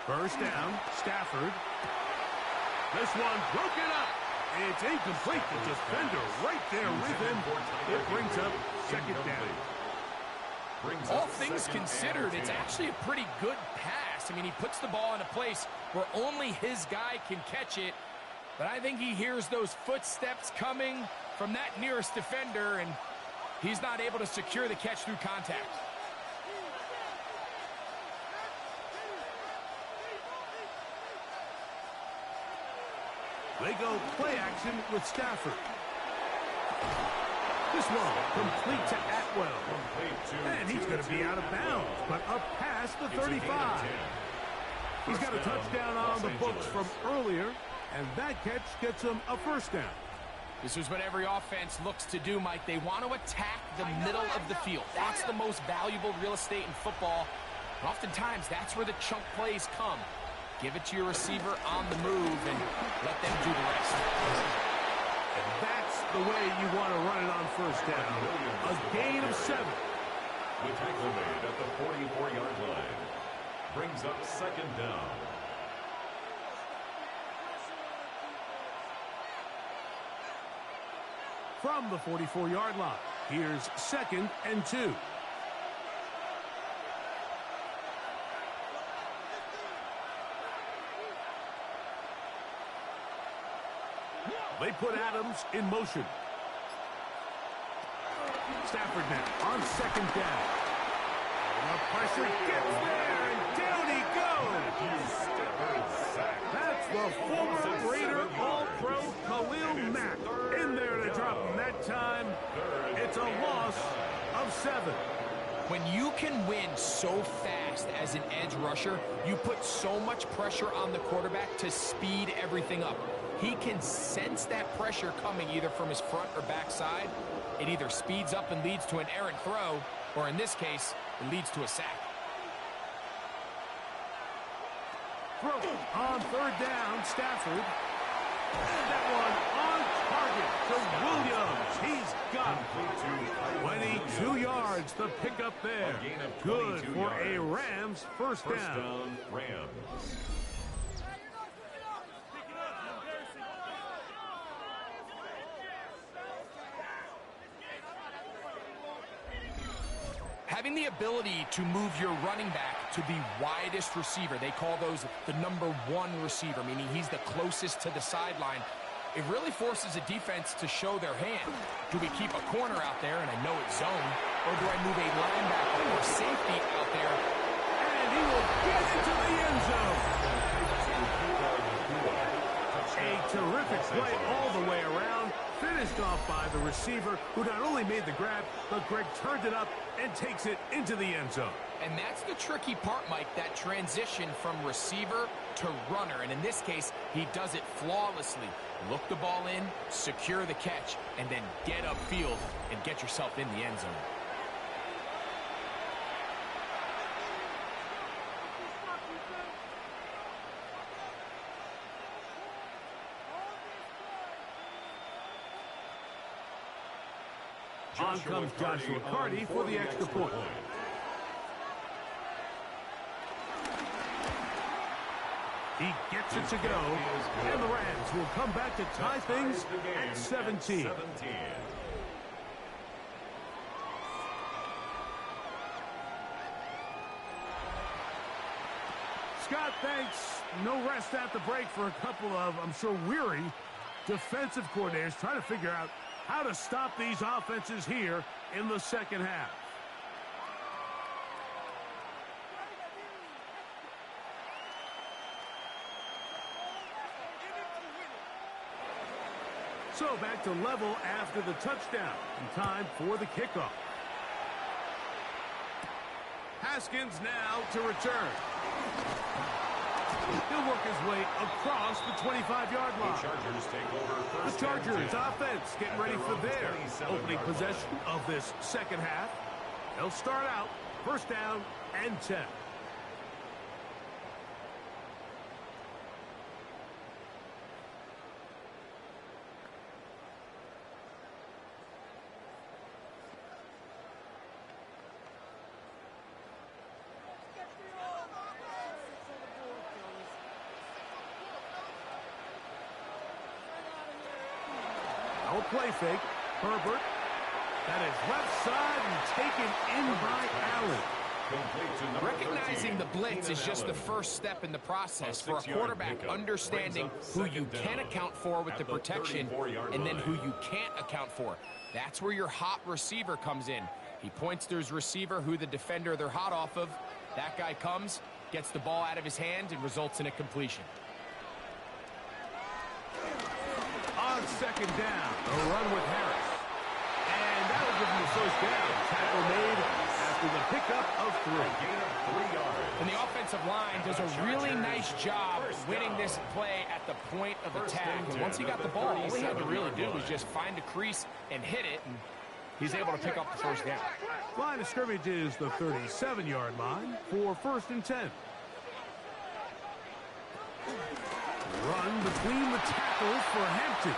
First down, Stafford. This one broken up. It's incomplete. The defender right there with him. It brings up second down. All things considered, it's actually a pretty good pass. I mean, he puts the ball in a place where only his guy can catch it. But I think he hears those footsteps coming from that nearest defender, and he's not able to secure the catch through contact. They go play action with Stafford. This one complete to Atwell. And he's going to be out of bounds, but up past the 35. He's got a touchdown on the books from earlier, and that catch gets him a first down. This is what every offense looks to do, Mike. They want to attack the middle of the field. That's the most valuable real estate in football. And oftentimes, that's where the chunk plays come. Give it to your receiver on the move and let them do the rest. And that's the way you want to run it on first down. A gain of 7. The tackle made at the 44-yard line. Brings up second down. From the 44-yard line, here's 2nd and 2. They put Adams in motion. Stafford now on second down. The pressure gets there, and down he goes. That's the former Raider All-Pro Khalil Mack in there to drop him. That time, it's a loss of 7. When you can win so fast as an edge rusher, you put so much pressure on the quarterback to speed everything up. He can sense that pressure coming either from his front or back side. It either speeds up and leads to an errant throw, or in this case, it leads to a sack. Throw on third down, Stafford. And that one on target to Williams. He's got 22 yards, the pickup there. Good for a Rams first down. Rams. Having the ability to move your running back to the widest receiver, they call those the number 1 receiver, meaning he's the closest to the sideline. It really forces a defense to show their hand. Do we keep a corner out there, and I know it's zone, or do I move a linebacker or safety out there? And he will get into the end zone. A terrific play all the way around. Finished off by the receiver, who not only made the grab, but Greg turned it up and takes it into the end zone. And that's the tricky part, Mike, that transition from receiver to runner. And in this case, he does it flawlessly. Look the ball in, secure the catch, and then get upfield and get yourself in the end zone. On comes Joshua Carty for the extra point. He gets it to go, and the Rams will come back to tie things at 17. Scott, thanks. No rest at the break for a couple of, I'm sure, weary defensive coordinators trying to figure out how to stop these offenses here in the second half. So back to level after the touchdown. And time for the kickoff. Haskins now to return. He'll work his way across the 25-yard line. The Chargers offense getting ready for their opening possession of this second half. They'll start out first down and 10. Play fake. Herbert. That is left side and taken in by Allen. Recognizing the blitz is just the first step in the process for a quarterback understanding who you can account for with the protection and then who you can't account for. That's where your hot receiver comes in. He points to his receiver who the defender they're hot off of. That guy comes, gets the ball out of his hand, and results in a completion. On second down, a run with Harris. And that will give him the first down. Tackle made after the pickup of 3. Gain of 3 yards. And the offensive line does a really nice job winning this play at the point of attack. And once he got the ball, all he had to really do was just find a crease and hit it, and he's able to pick up the first down. Line of scrimmage is the 37-yard line for first and 10. Run between the tackles for Hampton.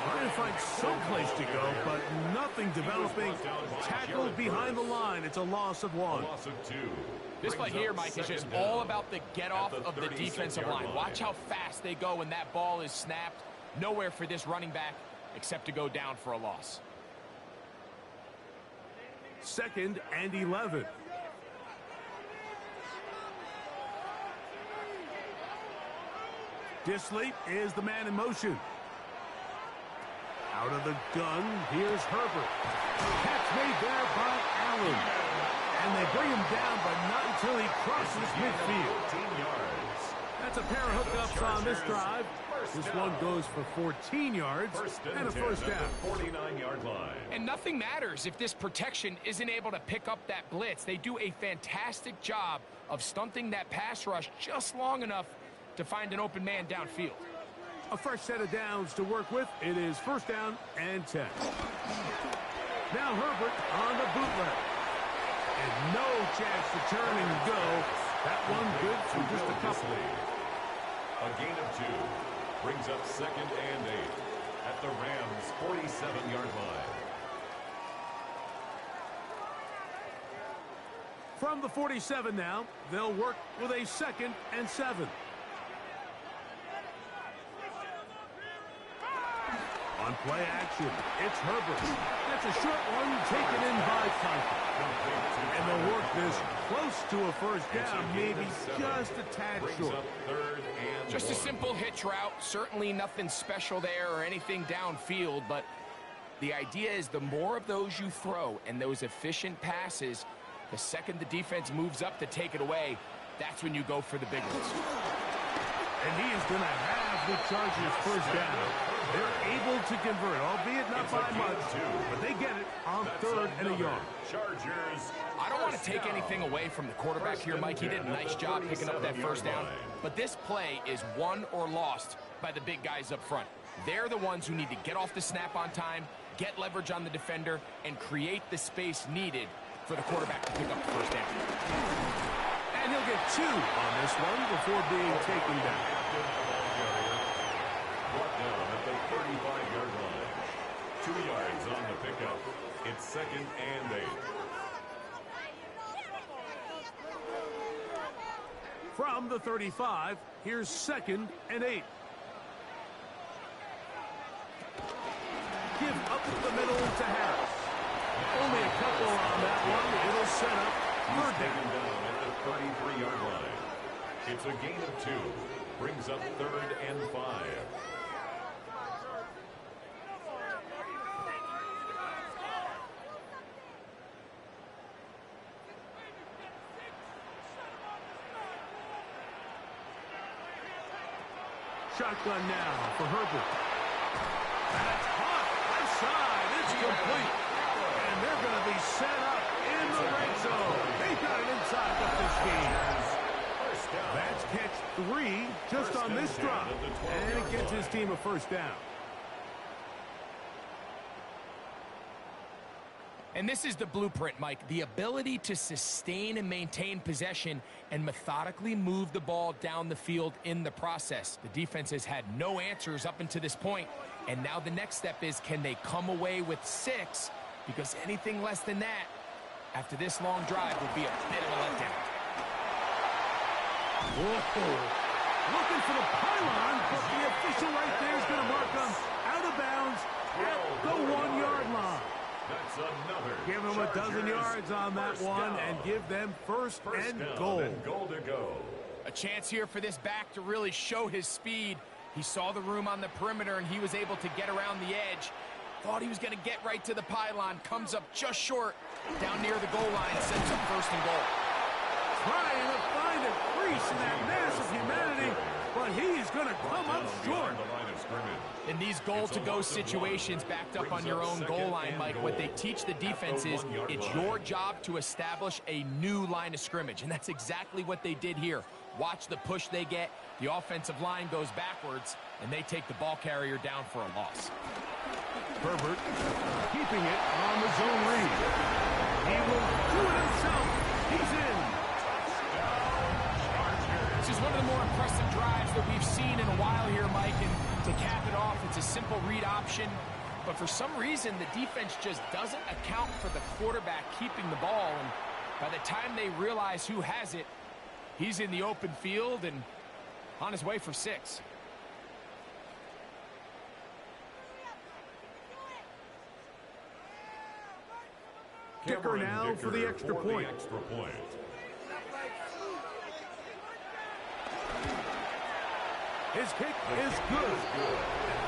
Trying to find some place to go, but nothing developing. Tackled behind the line. It's a loss of 1. This play here, Mike, is just all about the get-off of the defensive line. Watch how fast they go when that ball is snapped. Nowhere for this running back except to go down for a loss. Second and 11. Disley is the man in motion. Out of the gun, here's Herbert. Catch made there by Allen. And they bring him down, but not until he crosses midfield. That's a pair of hookups on this drive. This one goes for 14 yards and a first down. 49-yard line. And nothing matters if this protection isn't able to pick up that blitz. They do a fantastic job of stunting that pass rush just long enough to find an open man downfield. A fresh set of downs to work with. It is first down and 10. Now Herbert on the bootleg. And no chance to turn and go. That one good for just a couple. A gain of 2 brings up second and 8 at the Rams' 47-yard line. From the 47 now, they'll work with a second and 7. On play action, it's Herbert. That's a short one taken in by Conklin. And they'll work this close to a first down, maybe just a tad short. Just a simple hitch route. Certainly nothing special there or anything downfield, but the idea is the more of those you throw and those efficient passes, the second the defense moves up to take it away, that's when you go for the big ones. And he is going to have the Chargers first down. They're able to convert, albeit not by much, but they get it on 3rd and a yard. Chargers. I don't want to take anything away from the quarterback here, Mike. He did a nice job picking up that first down. But this play is won or lost by the big guys up front. They're the ones who need to get off the snap on time, get leverage on the defender, and create the space needed for the quarterback to pick up the first down. And he'll get 2 on this one before being taken down. Brought down at the 35-yard line. 2 yards on the pickup. It's 2nd and 8. From the 35, here's 2nd and 8. Give up the middle to Harris. Only a couple on that one. It'll set up 3rd down. At the 33-yard line. It's a gain of 2. Brings up 3rd and 5. Shotgun now for Herbert. That's hot. Left side. It's complete. And they're going to be set up in the red zone. They've got it inside the 15. That's catch 3 just on this drive. And it gets his team a first down. And this is the blueprint, Mike. The ability to sustain and maintain possession and methodically move the ball down the field in the process. The defense has had no answers up until this point, and now the next step is, can they come away with 6? Because anything less than that, after this long drive, will be a bit of a letdown. Whoa. Looking for the pylon, but the official right there is going to mark them out of bounds at the 1-yard line. That's another. Give them a dozen yards on that one and give them first and goal. Goal to go. A chance here for this back to really show his speed. He saw the room on the perimeter, and he was able to get around the edge. Thought he was going to get right to the pylon. Comes up just short. Down near the goal line, sends up first and goal. Trying to find a crease in that mass of humanity, but he's going to come up short. In these goal-to-go situations, backed up on your own goal line, Mike, what they teach the defense is it's your job to establish a new line of scrimmage, and that's exactly what they did here. Watch the push they get. The offensive line goes backwards, and they take the ball carrier down for a loss. Herbert keeping it on the zone read. He will do it himself. He's in. This is one of the more impressive drives that we've seen in a while here, Mike, and to cap it off, it's a simple read option, but for some reason, the defense just doesn't account for the quarterback keeping the ball, and by the time they realize who has it, he's in the open field and on his way for 6. Kicker now for the extra point. His kick is good.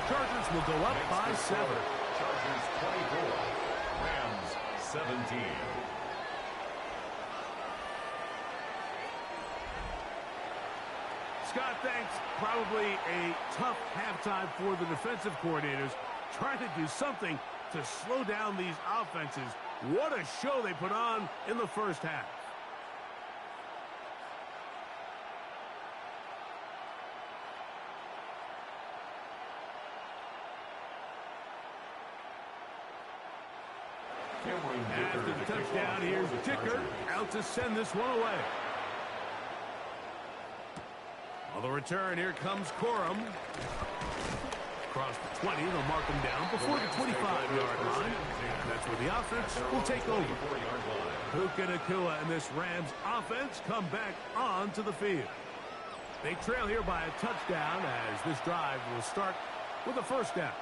Chargers will go up by 7. Chargers 24, Rams 17. Scott thinks probably a tough halftime for the defensive coordinators, trying to do something to slow down these offenses. What a show they put on in the first half. After the touchdown, here's Dicker out to send this one away. On the return, here comes Corum. Across the 20, they'll mark him down before the 25-yard line. That's where the offense will take over. Puka Nacua and this Rams offense come back onto the field. They trail here by a touchdown as this drive will start with a first down.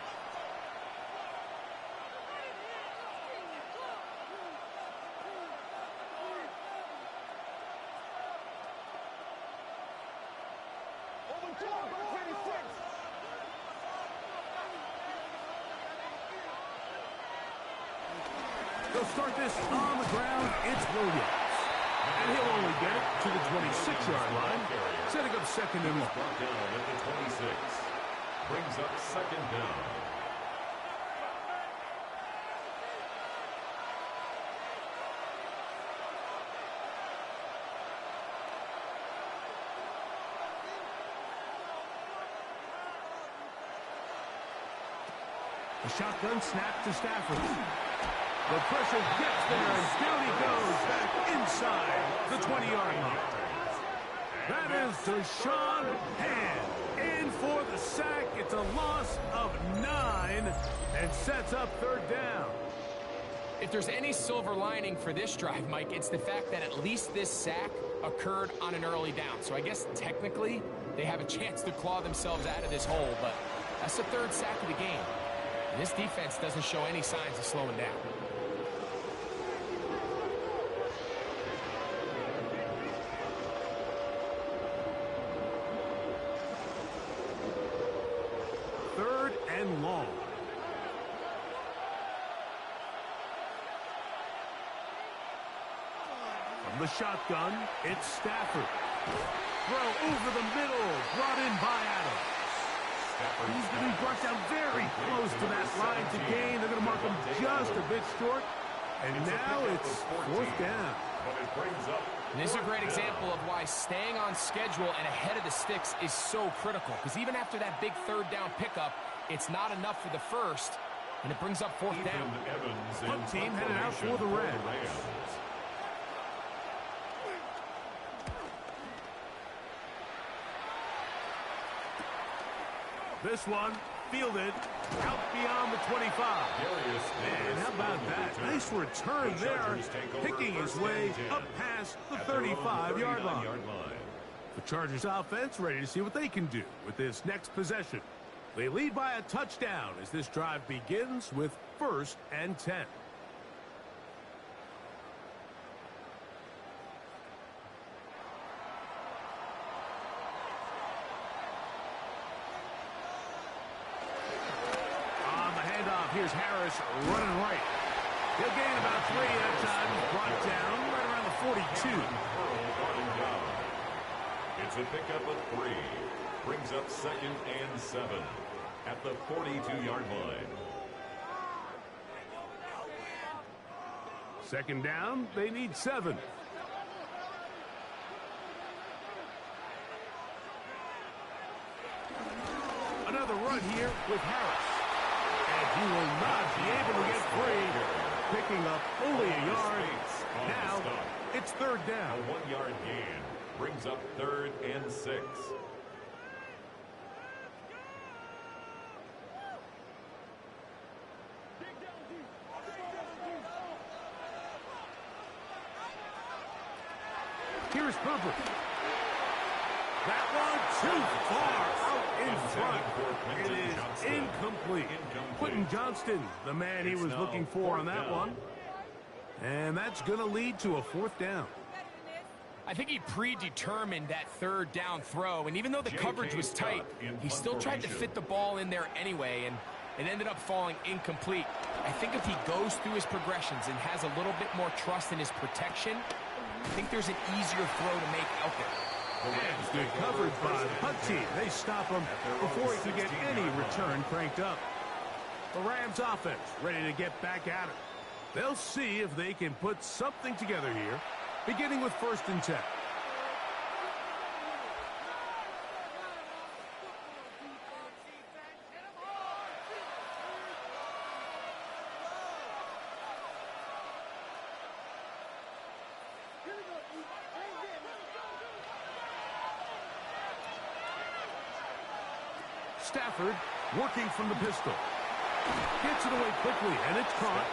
They'll start this on the ground. It's Williams. And he'll only get it to the 26-yard line, setting up second and 1. Brings up second down. The shotgun snap to Stafford. The pressure gets there, and down he goes back inside the 20-yard line. That is Deshaun Hand in for the sack. It's a loss of 9 and sets up third down. If there's any silver lining for this drive, Mike, it's the fact that at least this sack occurred on an early down. So I guess technically they have a chance to claw themselves out of this hole, but that's the third sack of the game. And this defense doesn't show any signs of slowing down. Third and long. From the shotgun, it's Stafford. Throw over the middle, brought in by Adams. He's going to be brought down very close to that line to gain. They're going to mark him just a bit short. And now it's fourth down. And this is a great example of why staying on schedule and ahead of the sticks is so critical. Because even after that big third down pickup, it's not enough for the first, and it brings up fourth down. Punt team headed out for the Rams. This one fielded out beyond the 25. And how about that? Nice return there, picking his way up past the 35-yard line. The Chargers offense ready to see what they can do with this next possession. They lead by a touchdown as this drive begins with 1st and 10. Here's Harris running right. He'll gain about 3 at a time. He's brought down right around the 42. It's a pickup of 3. Brings up 2nd and 7 at the 42-yard line. 2nd down, they need 7. Another run here with Harris. He will not be able to get free, picking up only a yard. Now it's 3rd down. A 1-yard gain brings up 3rd and 6. Here's Herbert. That one too far out in front. It is incomplete. Quentin Johnston, the man he was looking for on that one. And that's going to lead to a 4th down. I think he predetermined that 3rd down throw, and even though the coverage was tight, he still tried to fit the ball in there anyway, and it ended up falling incomplete. I think if he goes through his progressions and has a little bit more trust in his protection, I think there's an easier throw to make out there. That's good coverage by the punt team. They stop him before he could get any return cranked up. The Rams offense ready to get back at it. They'll see if they can put something together here, beginning with 1st and 10. Stafford working from the pistol. Gets it away quickly, and it's caught.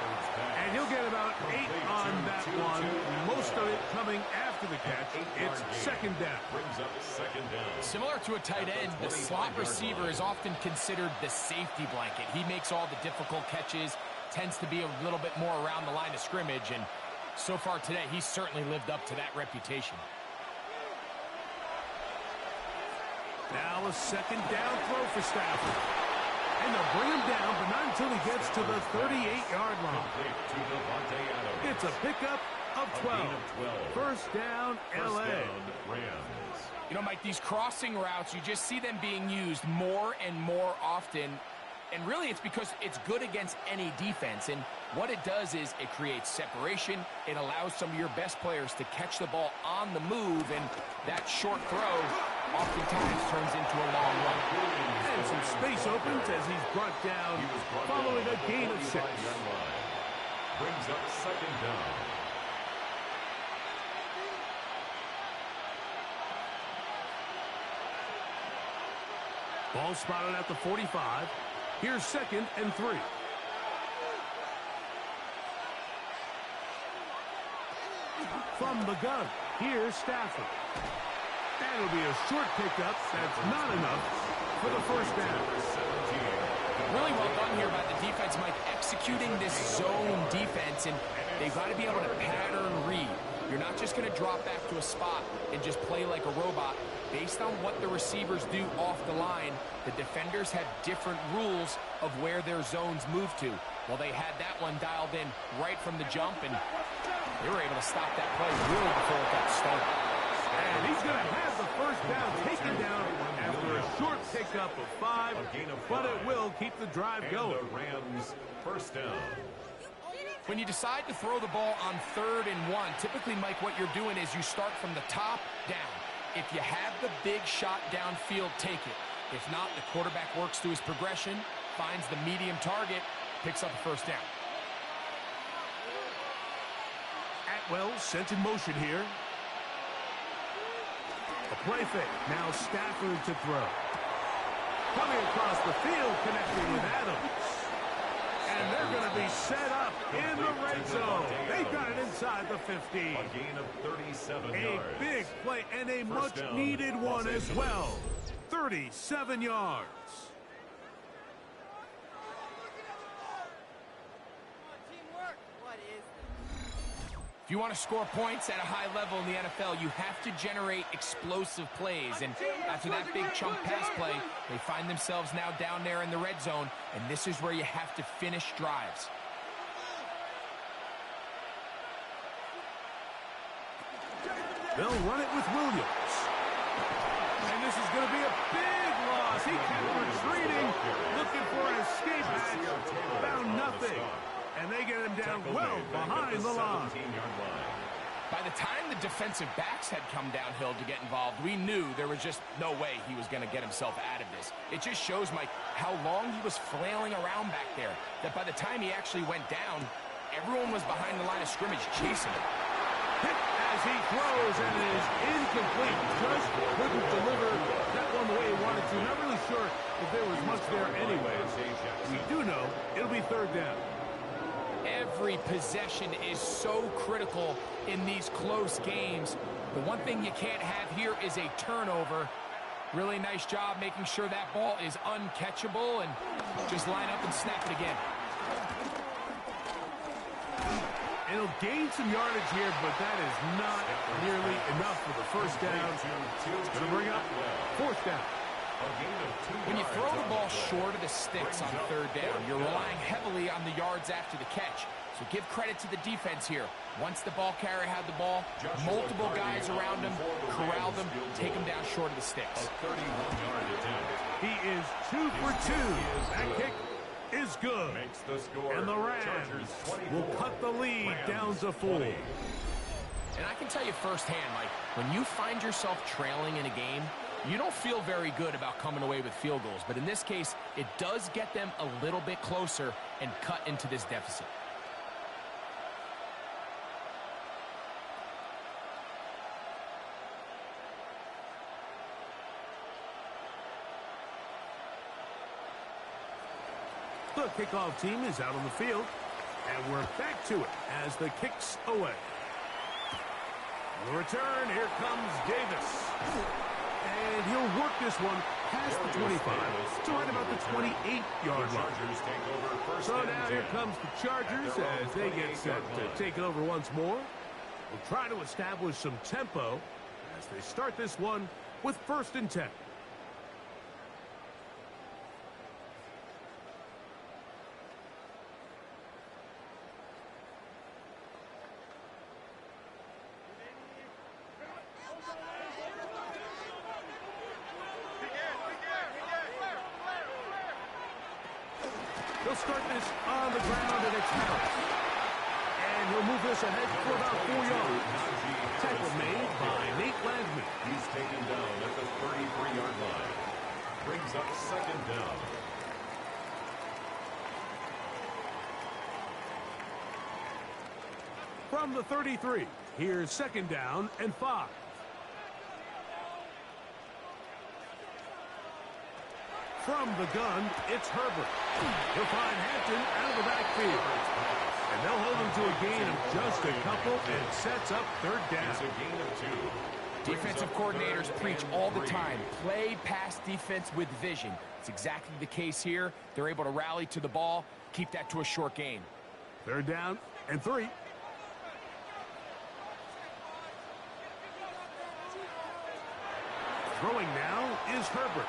And he'll get about 8 on that one. Most of it coming after the catch. It's 2nd down. Brings up 2nd down. Similar to a tight end, the slot receiver is often considered the safety blanket. He makes all the difficult catches, tends to be a little bit more around the line of scrimmage, and so far today, he's certainly lived up to that reputation. Now a 2nd down throw for Stafford. And they'll bring him down, but not until he gets to the 38-yard line. It's a pickup of 12. First down, L.A. Rams. You know, Mike, these crossing routes, you just see them being used more and more often. And really, it's because it's good against any defense. And what it does is it creates separation. It allows some of your best players to catch the ball on the move. And that short throw oftentimes turns into a long run. And some space opens as he's brought down following a gain of 6. Brings up second down. Ball spotted at the 45. Here's 2nd and 3. From the gun, here's Stafford. That'll be a short pickup. That's not enough for the first down. Really well done here by the defense, Mike, executing this zone defense, and they've got to be able to pattern read. You're not just going to drop back to a spot and just play like a robot. Based on what the receivers do off the line, the defenders have different rules of where their zones move to. Well, they had that one dialed in right from the jump, and they were able to stop that play really before it got started. And he's going to have the first down taken down after a short pickup of 5, but it will keep the drive going. The Rams first down. When you decide to throw the ball on 3rd and 1, typically, Mike, what you're doing is you start from the top down. If you have the big shot downfield, take it. If not, the quarterback works through his progression, finds the medium target, picks up the first down. Atwell sent in motion here. A play fake. Now Stafford to throw. Coming across the field, connecting with Adams. And they're going to be set up in the red zone. They got it inside the 50. A gain of 37 yards. A big play and a much-needed one as well. 37 yards. If you want to score points at a high level in the NFL, you have to generate explosive plays. And after that big chunk pass play, they find themselves now down there in the red zone, and this is where you have to finish drives. They'll run it with Williams. And this is going to be a big loss. He kept retreating, looking for an escape hatch. Found nothing. And they get him down well behind the line. By the time the defensive backs had come downhill to get involved, we knew there was just no way he was going to get himself out of this. It just shows, Mike, how long he was flailing around back there, that by the time he actually went down, everyone was behind the line of scrimmage chasing him. Hit as he throws, and it is incomplete. Just couldn't deliver that one the way he wanted to. Not really sure if there was much there anyways. We do know it'll be 3rd down. Every possession is so critical in these close games. The one thing you can't have here is a turnover. Really nice job making sure that ball is uncatchable, and just line up and snap it again. It'll gain some yardage here, but that is not nearly enough for the first down. It's going to bring up 4th down. When you throw the ball short of the sticks on 3rd down, you're relying heavily on the yards after the catch. So give credit to the defense here. Once the ball carrier had the ball, multiple guys around him, corral them, take them down short of the sticks. He is 2 for 2. That kick is good. And the Rams will cut the lead down to 4. And I can tell you firsthand, Mike, when you find yourself trailing in a game, you don't feel very good about coming away with field goals. But in this case, it does get them a little bit closer and cut into this deficit. The kickoff team is out on the field, and we're back to it as the kick's away. On the return, here comes Davis. And he'll work this one past the 25 to right about the 28-yard line. So now here comes the Chargers as they get set to take it over once more. We'll try to establish some tempo as they start this one with 1st and 10. He'll start this on the ground, and it's Harris. And he'll move this ahead for about 4 yards. Tackle made by Nate Landman. He's taken down at the 33-yard line. Brings up second down. From the 33, here's second down and 5. From the gun, it's Herbert. He'll find Hampton out of the backfield. And they'll hold him to a gain of just a couple and sets up third down. It's a gain of 2. Defensive coordinators preach all the time, play pass defense with vision. It's exactly the case here. They're able to rally to the ball, keep that to a short gain. Third down and 3. Throwing now is Herbert.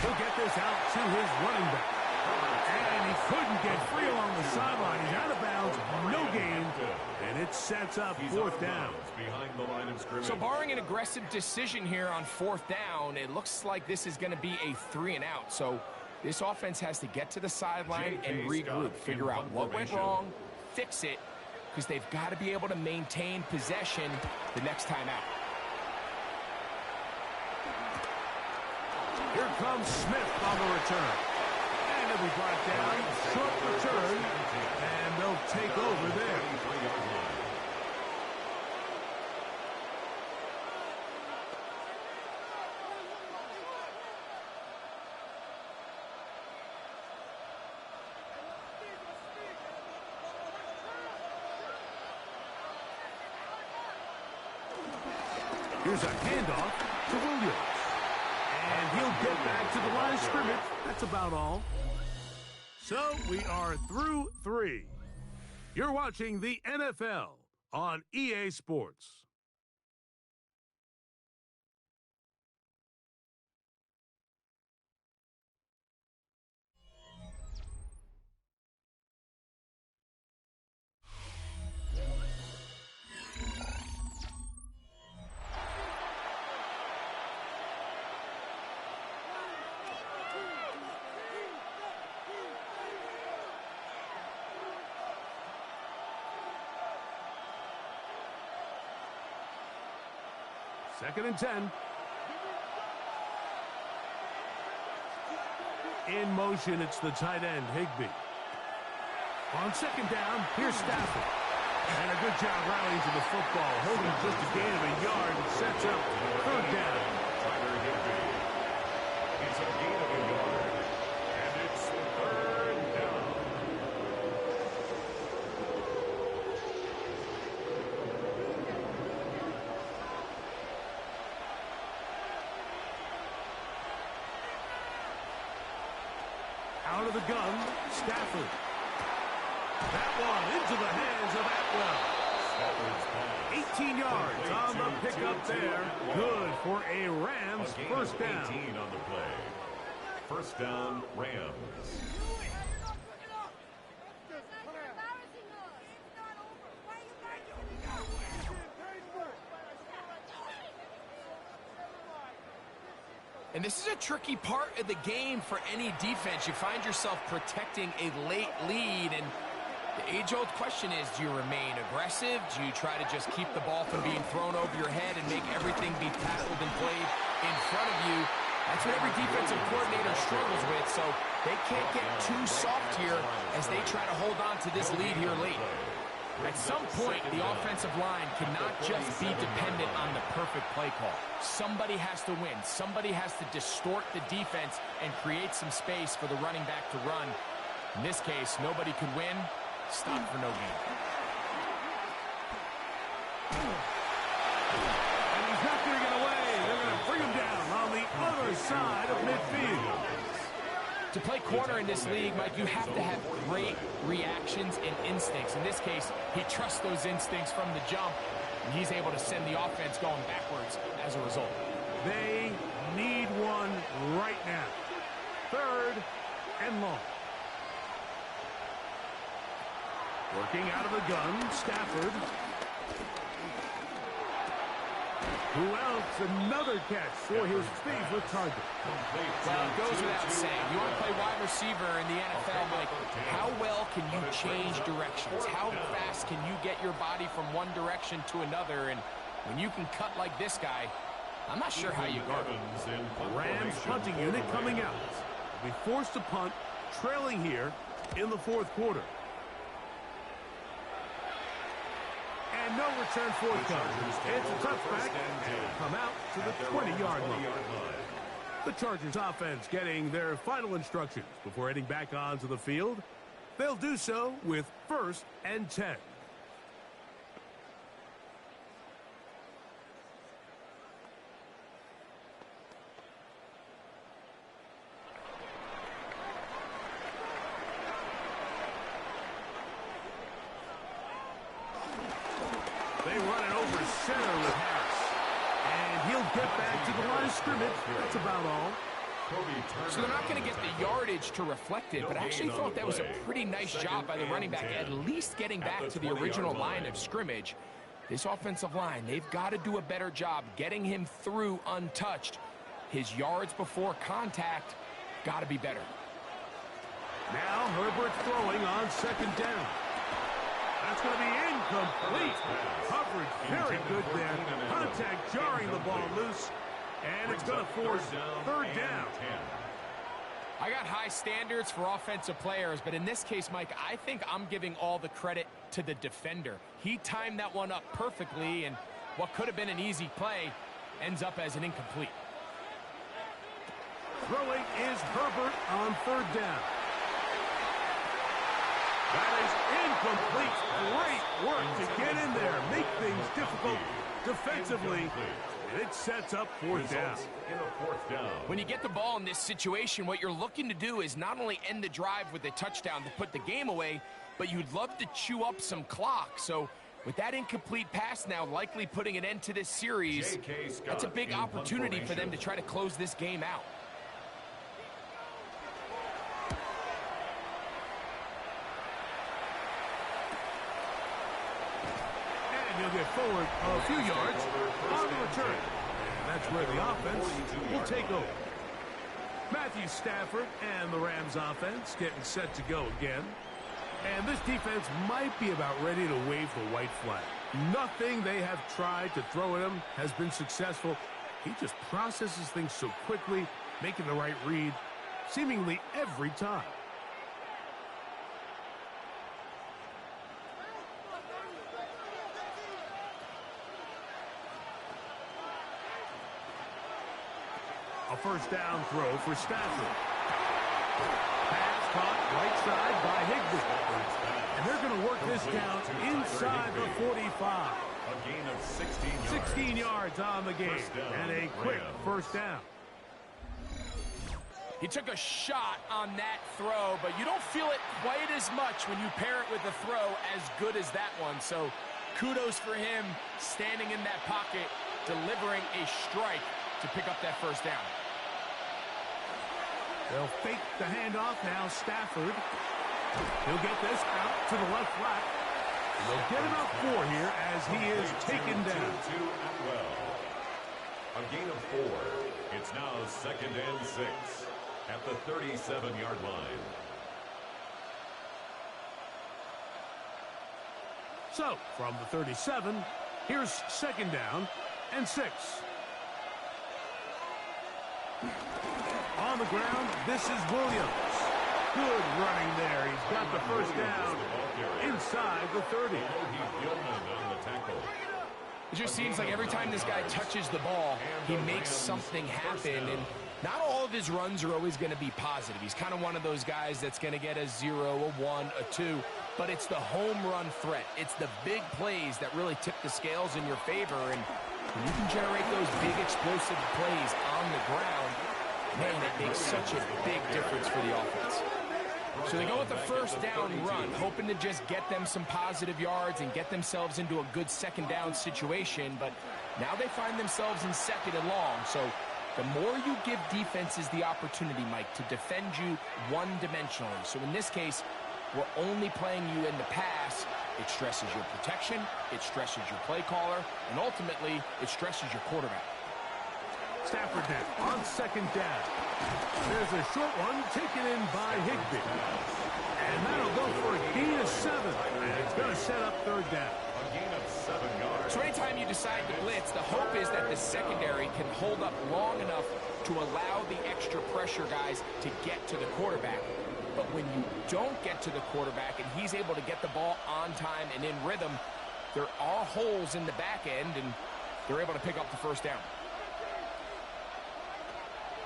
He'll get this out to his running back. And he couldn't get free along the sideline. He's out of bounds, no gain, and it sets up fourth down. Behind the line of scrimmage. So barring an aggressive decision here on fourth down, it looks like this is going to be a 3-and-out. So this offense has to get to the sideline and regroup, figure out what went wrong, fix it, because they've got to be able to maintain possession the next time out. Here comes Smith on the return. And it'll be brought down. Short return. And they'll take over there. Here's a handoff to Williams. And he'll get back to the line of scrimmage. That's about all. So we are through 3. You're watching the NFL on EA Sports. Second and 10. In motion, it's the tight end, Higbee. On second down, here's Stafford. And a good job rallying to the football, holding just a gain of a yard and sets up third down. It's a gain of a yard, and it's third down. Out of the gun, Stafford. That one into the hands of Atwell. 18 yards on the pickup there. Good for a Rams first down. 18 on the play. First down, Rams. And this is a tricky part of the game for any defense. You find yourself protecting a late lead, and the age-old question is, do you remain aggressive? Do you try to just keep the ball from being thrown over your head and make everything be tackled and played in front of you? That's what every defensive coordinator struggles with, so they can't get too soft here as they try to hold on to this lead here late. At some point, the offensive line cannot just be dependent on the perfect play call. Somebody has to win. Somebody has to distort the defense and create some space for the running back to run. In this case, nobody could win. Stop for no gain. And he's not going to get away. They're going to bring him down on the other side of midfield. To play corner in this league, Mike, you have to have great reactions and instincts. In this case, he trusts those instincts from the jump, and he's able to send the offense going backwards as a result. They need one right now. Third and long. Working out of the gun, Stafford. Who else? Another catch for his favorite target. Well, it goes without saying. You want to play wide receiver in the NFL, Mike. How well can you change directions? How fast can you get your body from one direction to another? And when you can cut like this guy, I'm not sure how you guard him. Rams punting unit coming out. We forced to punt, trailing here in the fourth quarter. And no return forthcoming. It's a touchback and come out to the 20-yard line. The Chargers offense getting their final instructions before heading back onto the field. They'll do so with 1st and 10. They run it over center with Harris. And he'll get back to the line of scrimmage. That's about all. So they're not going to get the yardage to reflect it, but I actually thought that was a pretty nice job by the running back, at least getting back to the original line of scrimmage. This offensive line, they've got to do a better job getting him through untouched. His yards before contact got to be better. Now Herbert throwing on 2nd down. That's going to be incomplete. Coverage very good there. Contact jarring the ball loose. And it's going to force 3rd down. I got high standards for offensive players, but in this case, Mike, I think I'm giving all the credit to the defender. He timed that one up perfectly, and what could have been an easy play ends up as an incomplete. Throwing is Herbert on 3rd down. That is incomplete. Great work to get in there, make things difficult defensively. And it sets up 4th down. When you get the ball in this situation, what you're looking to do is not only end the drive with a touchdown to put the game away, but you'd love to chew up some clock. So with that incomplete pass now likely putting an end to this series, that's a big opportunity for them to try to close this game out. He'll get forward a few yards on the return. And that's where the offense will take over. Matthew Stafford and the Rams offense getting set to go again. And this defense might be about ready to wave the white flag. Nothing they have tried to throw at him has been successful. He just processes things so quickly, making the right read seemingly every time. A 1st down throw for Stafford. Pass caught right side by Higbee. And they're going to work this down inside the 45. A gain of 16 yards. 16 yards on the game. And a quick 1st down. He took a shot on that throw, but you don't feel it quite as much when you pair it with a throw as good as that one. So kudos for him standing in that pocket, delivering a strike to pick up that 1st down. They'll fake the handoff now. Stafford. He'll get this out to the left flat. And they'll get about 4 here as he is taken down. A gain of 4. It's now 2nd and 6 at the 37-yard line. So, from the 37, here's 2nd down and 6. On the ground, this is Williams. Good running there. He's got the 1st down inside the 30. It just seems like every time this guy touches the ball, he makes something happen. And not all of his runs are always going to be positive. He's kind of one of those guys that's going to get a 0, a 1, a 2. But it's the home run threat. It's the big plays that really tip the scales in your favor. And when you can generate those big explosive plays on the ground, man, it makes such a big difference for the offense. So they go with the 1st down run, hoping to just get them some positive yards and get themselves into a good 2nd down situation. But now they find themselves in 2nd and long. So the more you give defenses the opportunity, Mike, to defend you one-dimensionally. So in this case, we're only playing you in the pass. It stresses your protection, it stresses your play caller, and ultimately, it stresses your quarterback. Stafford now on second down. There's a short one taken in by Higbee. And that'll go for a gain of 7. And it's going to set up third down. A gain of 7 yards. So anytime you decide to blitz, the hope is that the secondary can hold up long enough to allow the extra pressure guys to get to the quarterback. But when you don't get to the quarterback and he's able to get the ball on time and in rhythm, there are holes in the back end, and they're able to pick up the first down.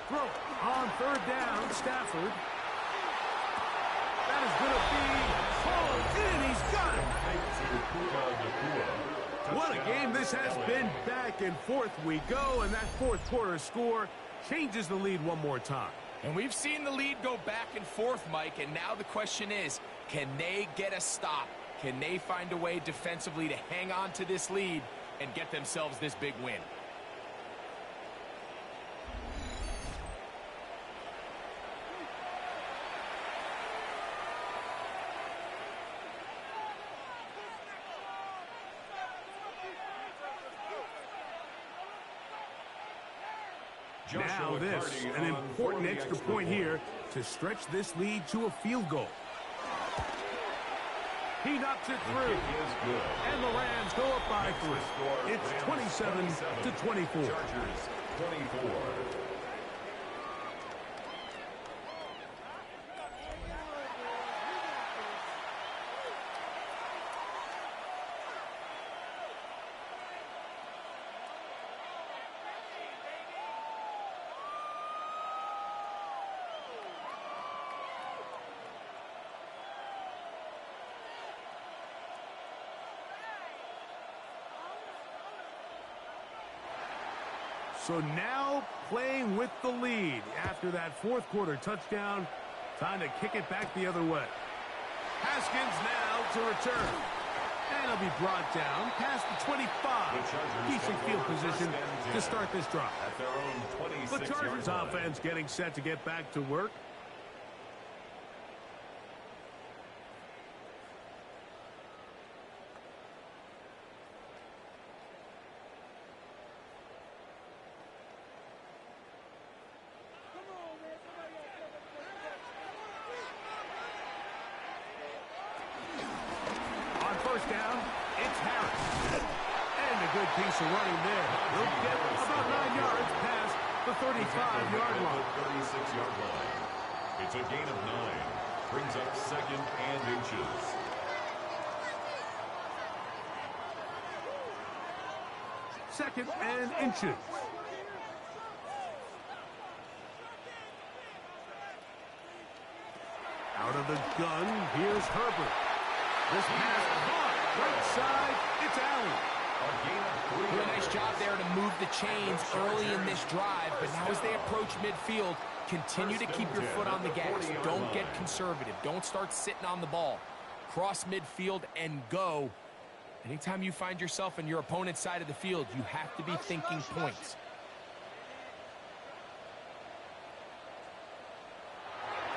Throw on third down, Stafford. That is going to be hauled in. He's got it. What a game this has been. Back and forth we go, and that fourth quarter score changes the lead one more time. And we've seen the lead go back and forth, Mike, and now the question is, can they get a stop? Can they find a way defensively to hang on to this lead and get themselves this big win? Now this, an important extra point here to stretch this lead to a field goal. He knocks it through, and the Rams go up by 3. It's 27-24. Chargers 24. So now playing with the lead after that fourth quarter touchdown. Time to kick it back the other way. Haskins now to return. And he'll be brought down past the 25. Decent field position to start this drive. At their own 26 the Chargers offense getting set to get back to work. Down, it's Harris. And a good piece of running there. He'll get about 9 yards past the 35-yard line. 36-yard line. It's a gain of 9. Brings up second and inches. Second and inches. Out of the gun, here's Herbert. This pass caught. Right side, it's Allen. Did a nice job there to move the chains early in this drive, but now as they approach midfield, continue to keep your foot on the gas. Don't get conservative. Don't start sitting on the ball. Cross midfield and go. Anytime you find yourself on your opponent's side of the field, you have to be thinking points.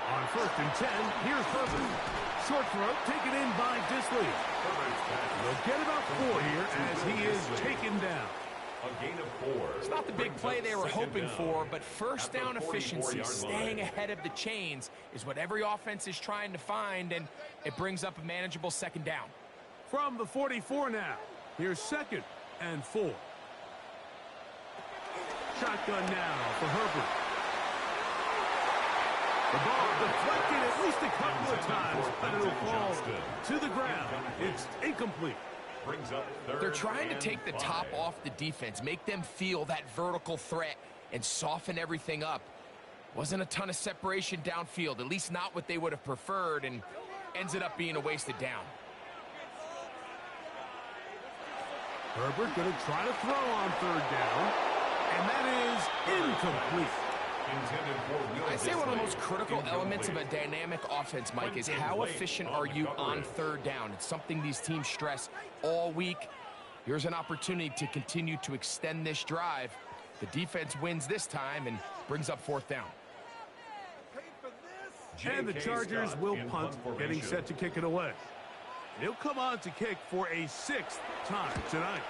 On 1st and 10, here's Herbert. Short throw taken in by Disley. They'll get about 4 here as he is taken down. A gain of 4. It's not the big play they were hoping for, but first down efficiency, staying ahead of the chains, is what every offense is trying to find, and it brings up a manageable second down. From the 44 now, here's 2nd and 4. Shotgun now for Herbert. The ball deflected at least a couple of times, but it'll fall to the ground. It's incomplete. Brings up They're trying to take the top off the defense, make them feel that vertical threat, and soften everything up. Wasn't a ton of separation downfield, at least not what they would have preferred, and ends it up being a wasted down. Herbert going to try to throw on 3rd down, and that is incomplete. I'd say one of the most critical elements of a dynamic offense, Mike, is how efficient are you on 3rd down. It's something these teams stress all week. Here's an opportunity to continue to extend this drive. The defense wins this time and brings up 4th down. And the Chargers will punt, getting set to kick it away. He'll come on to kick for a 6th time tonight.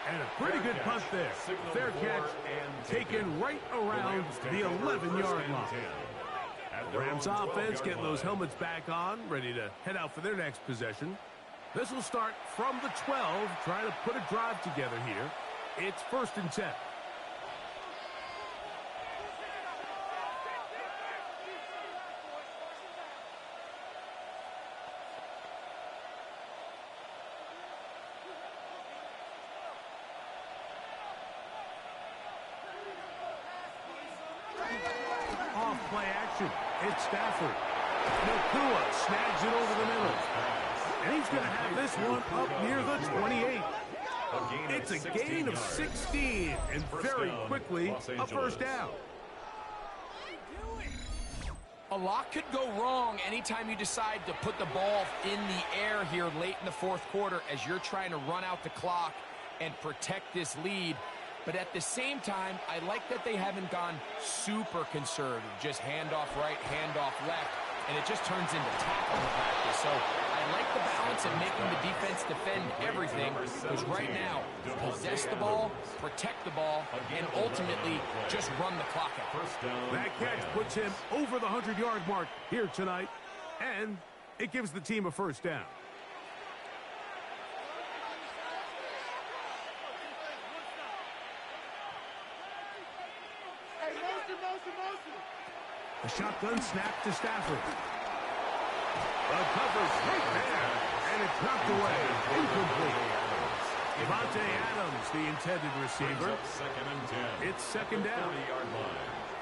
And a pretty good punt there. Fair catch taken right around the 11-yard line. Rams offense getting those helmets back on, ready to head out for their next possession. This will start from the 12, trying to put a drive together here. It's 1st and 10. Off play action. It's Stafford. Nakua snags it over the middle. And he's going to have this one up near the 28. It's a gain of 16, and very quickly a 1st down. A lot could go wrong anytime you decide to put the ball in the air here late in the 4th quarter as you're trying to run out the clock and protect this lead. But at the same time, I like that they haven't gone super conservative. Just handoff right, handoff left, and it just turns into tackling practice. So I like the balance of making the defense defend everything, because right now, possess the ball, protect the ball, and ultimately just run the clock out. That catch puts him over the 100-yard mark here tonight, and it gives the team a 1st down. A shotgun snap to Stafford. The cover's right there, and it's knocked away. Incomplete. Devontae Adams, the intended receiver. It's 2nd down.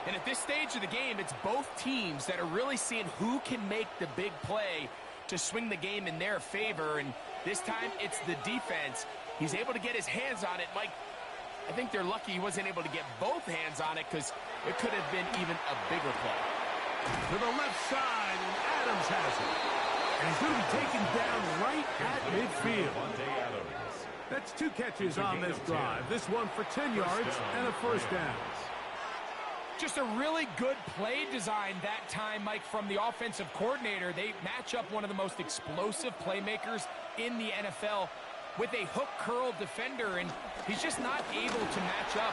And at this stage of the game, it's both teams that are really seeing who can make the big play to swing the game in their favor. And this time, it's the defense. He's able to get his hands on it. Mike, I think they're lucky he wasn't able to get both hands on it, because it could have been even a bigger play. To the left side, and Adams has it. And he's going to be taken down right at midfield. That's 2 catches on this drive. This one for 10 yards and a 1st down. Just a really good play design that time, Mike, from the offensive coordinator. They match up one of the most explosive playmakers in the NFL with a hook curl defender, and he's just not able to match up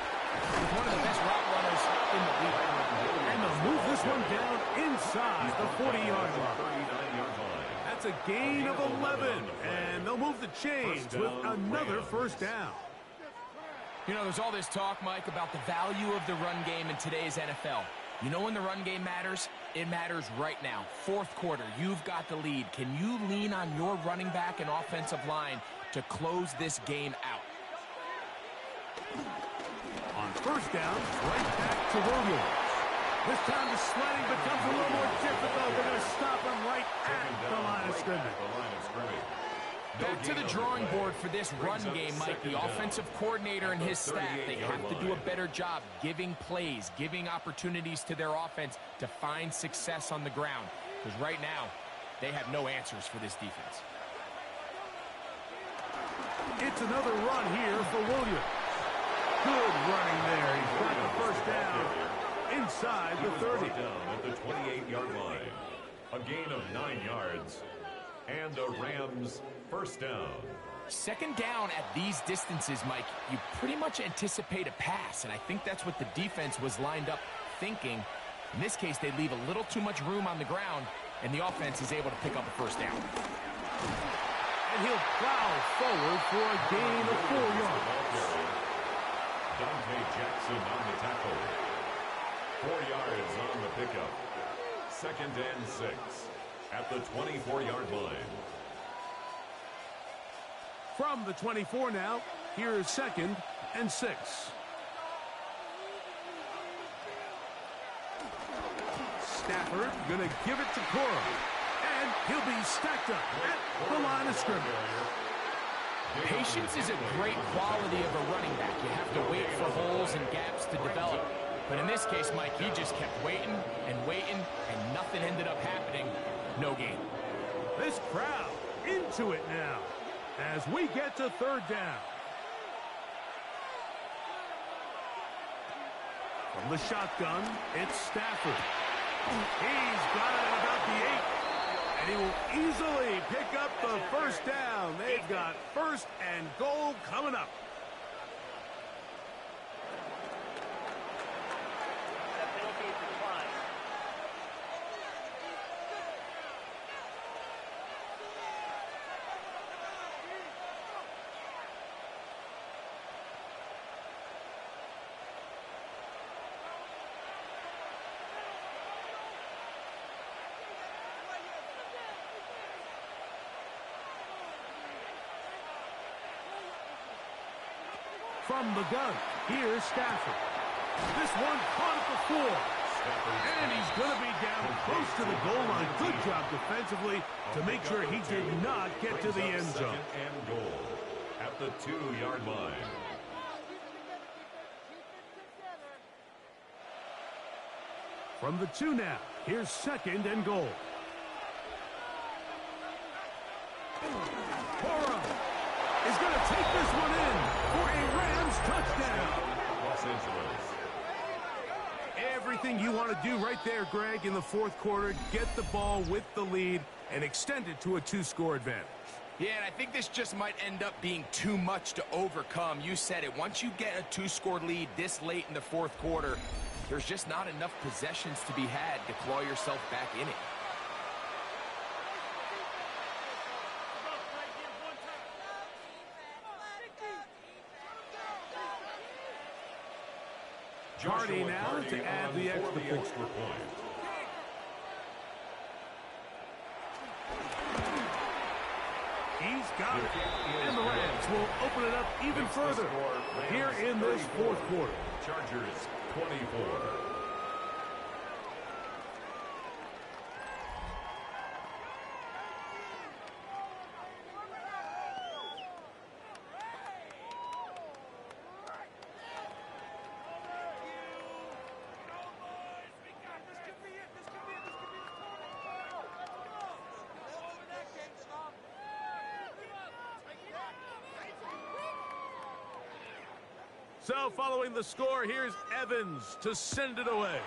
with one of the best route runners in the league. And they'll move this one down inside the 40-yard line. That's a gain of 11, and they'll move the chains with another 1st down. You know, there's all this talk, Mike, about the value of the run game in today's NFL. You know when the run game matters? It matters right now. 4th quarter, you've got the lead. Can you lean on your running back and offensive line to close this game out? On 1st down, right back to Williams. This time the sledding becomes a little more difficult. They're going to stop him right at the line of scrimmage. Back to the drawing board for this run game, Mike. The offensive coordinator and his staff, they have to do a better job giving plays, giving opportunities to their offense to find success on the ground. Because right now, they have no answers for this defense. It's another run here for Williams. Good running there. He's got the 1st down inside the 30. Down at the 28-yard line. A gain of 9 yards. And a Rams 1st down. 2nd down at these distances, Mike, you pretty much anticipate a pass, and I think that's what the defense was lined up thinking. In this case, they leave a little too much room on the ground, and the offense is able to pick up a 1st down. And he'll plow forward for a gain of 4 yards. Dante Jackson on the tackle. 4 yards on the pickup. 2nd and 6 at the 24-yard line. From the 24 now, here is 2nd and 6. Stafford going to give it to Cora. And he'll be stacked up at the line of scrimmage. Patience is a great quality of a running back. You have to wait for holes and gaps to develop. But in this case, Mike, he just kept waiting, and nothing ended up happening. No gain. This crowd into it now as we get to 3rd down. From the shotgun, it's Stafford. He's got it at about the 8. And he will easily pick up the first down. They've got first and goal coming up. From the gun, here's Stafford. This one caught at the 4. And he's going to be down close to the goal line. Good job defensively to make sure he did not get to the end zone. Second and goal at the 2-yard line. From the 2 now, here's second and goal. Burrow is going to take this one in for a Rams touchdown. Los Angeles. Everything you want to do right there, Greg, in the fourth quarter. Get the ball with the lead and extend it to a 2-score advantage. Yeah, and I think this just might end up being too much to overcome. You said it. Once you get a 2-score lead this late in the fourth quarter, there's just not enough possessions to be had to claw yourself back in it. Cardi now to add the extra point. He's got it. And the Rams will open it up even further here in this fourth quarter. Chargers 24. So following the score, here's Evans to send it away.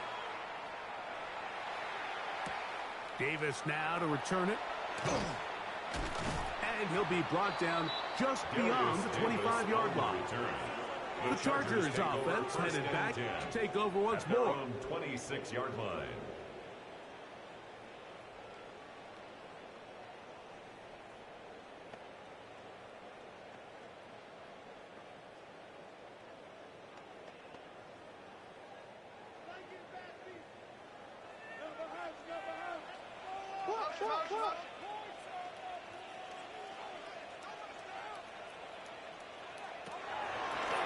Davis now to return it. And he'll be brought down just beyond the 25-yard line. The Chargers offense headed back to take over once more. 26-yard line.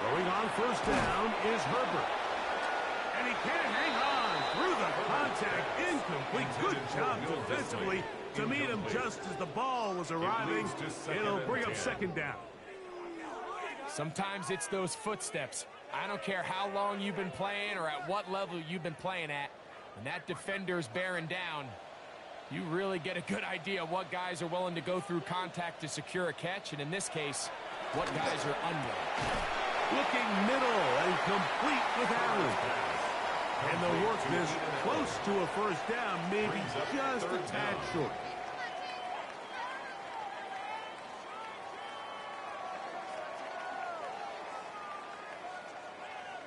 Going on first down is Herbert. And he can't hang on through the contact. Incomplete. Good job defensively to meet him just as the ball was arriving. It'll bring up second down. Sometimes it's those footsteps. I don't care how long you've been playing or at what level you've been playing at. When that defender's bearing down, you really get a good idea of what guys are willing to go through contact to secure a catch, and in this case, what guys are unwilling. Looking middle and complete with Allen. And the work this close to a first down, maybe just a tad short.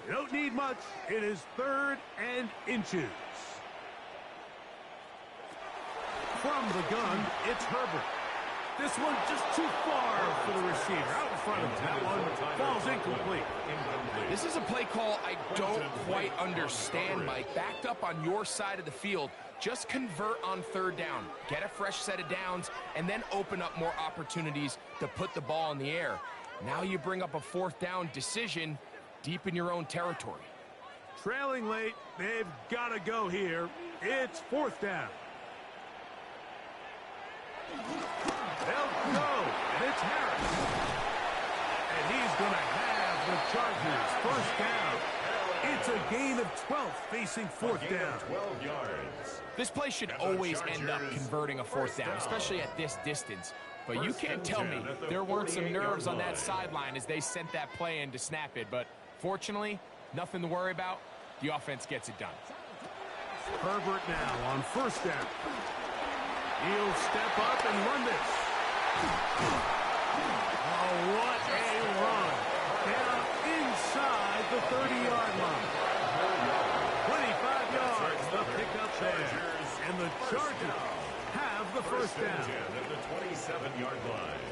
You don't need much. It is 3rd and inches. From the gun, it's Herbert. This one just too far for the receiver. Out in front of him. That one falls incomplete. This is a play call I don't quite understand, Mike. Backed up on your side of the field, just convert on 3rd down. Get a fresh set of downs, and then open up more opportunities to put the ball in the air. Now you bring up a 4th down decision deep in your own territory. Trailing late, they've got to go here. It's 4th down. They'll go, and it's Harris. And he's going to have the Chargers first down. It's a gain of 12 facing 4th down. 12 yards. This play should always end up converting a 4th down, especially at this distance. But you can't tell me there weren't some nerves on that sideline as they sent that play in to snap it. But fortunately, nothing to worry about. The offense gets it done. Herbert now on first down. He'll step up and run this. Oh, what a run. Down inside the 30-yard line. 25 yards, the pickup there. And the Chargers have the first down. At the 27-yard line.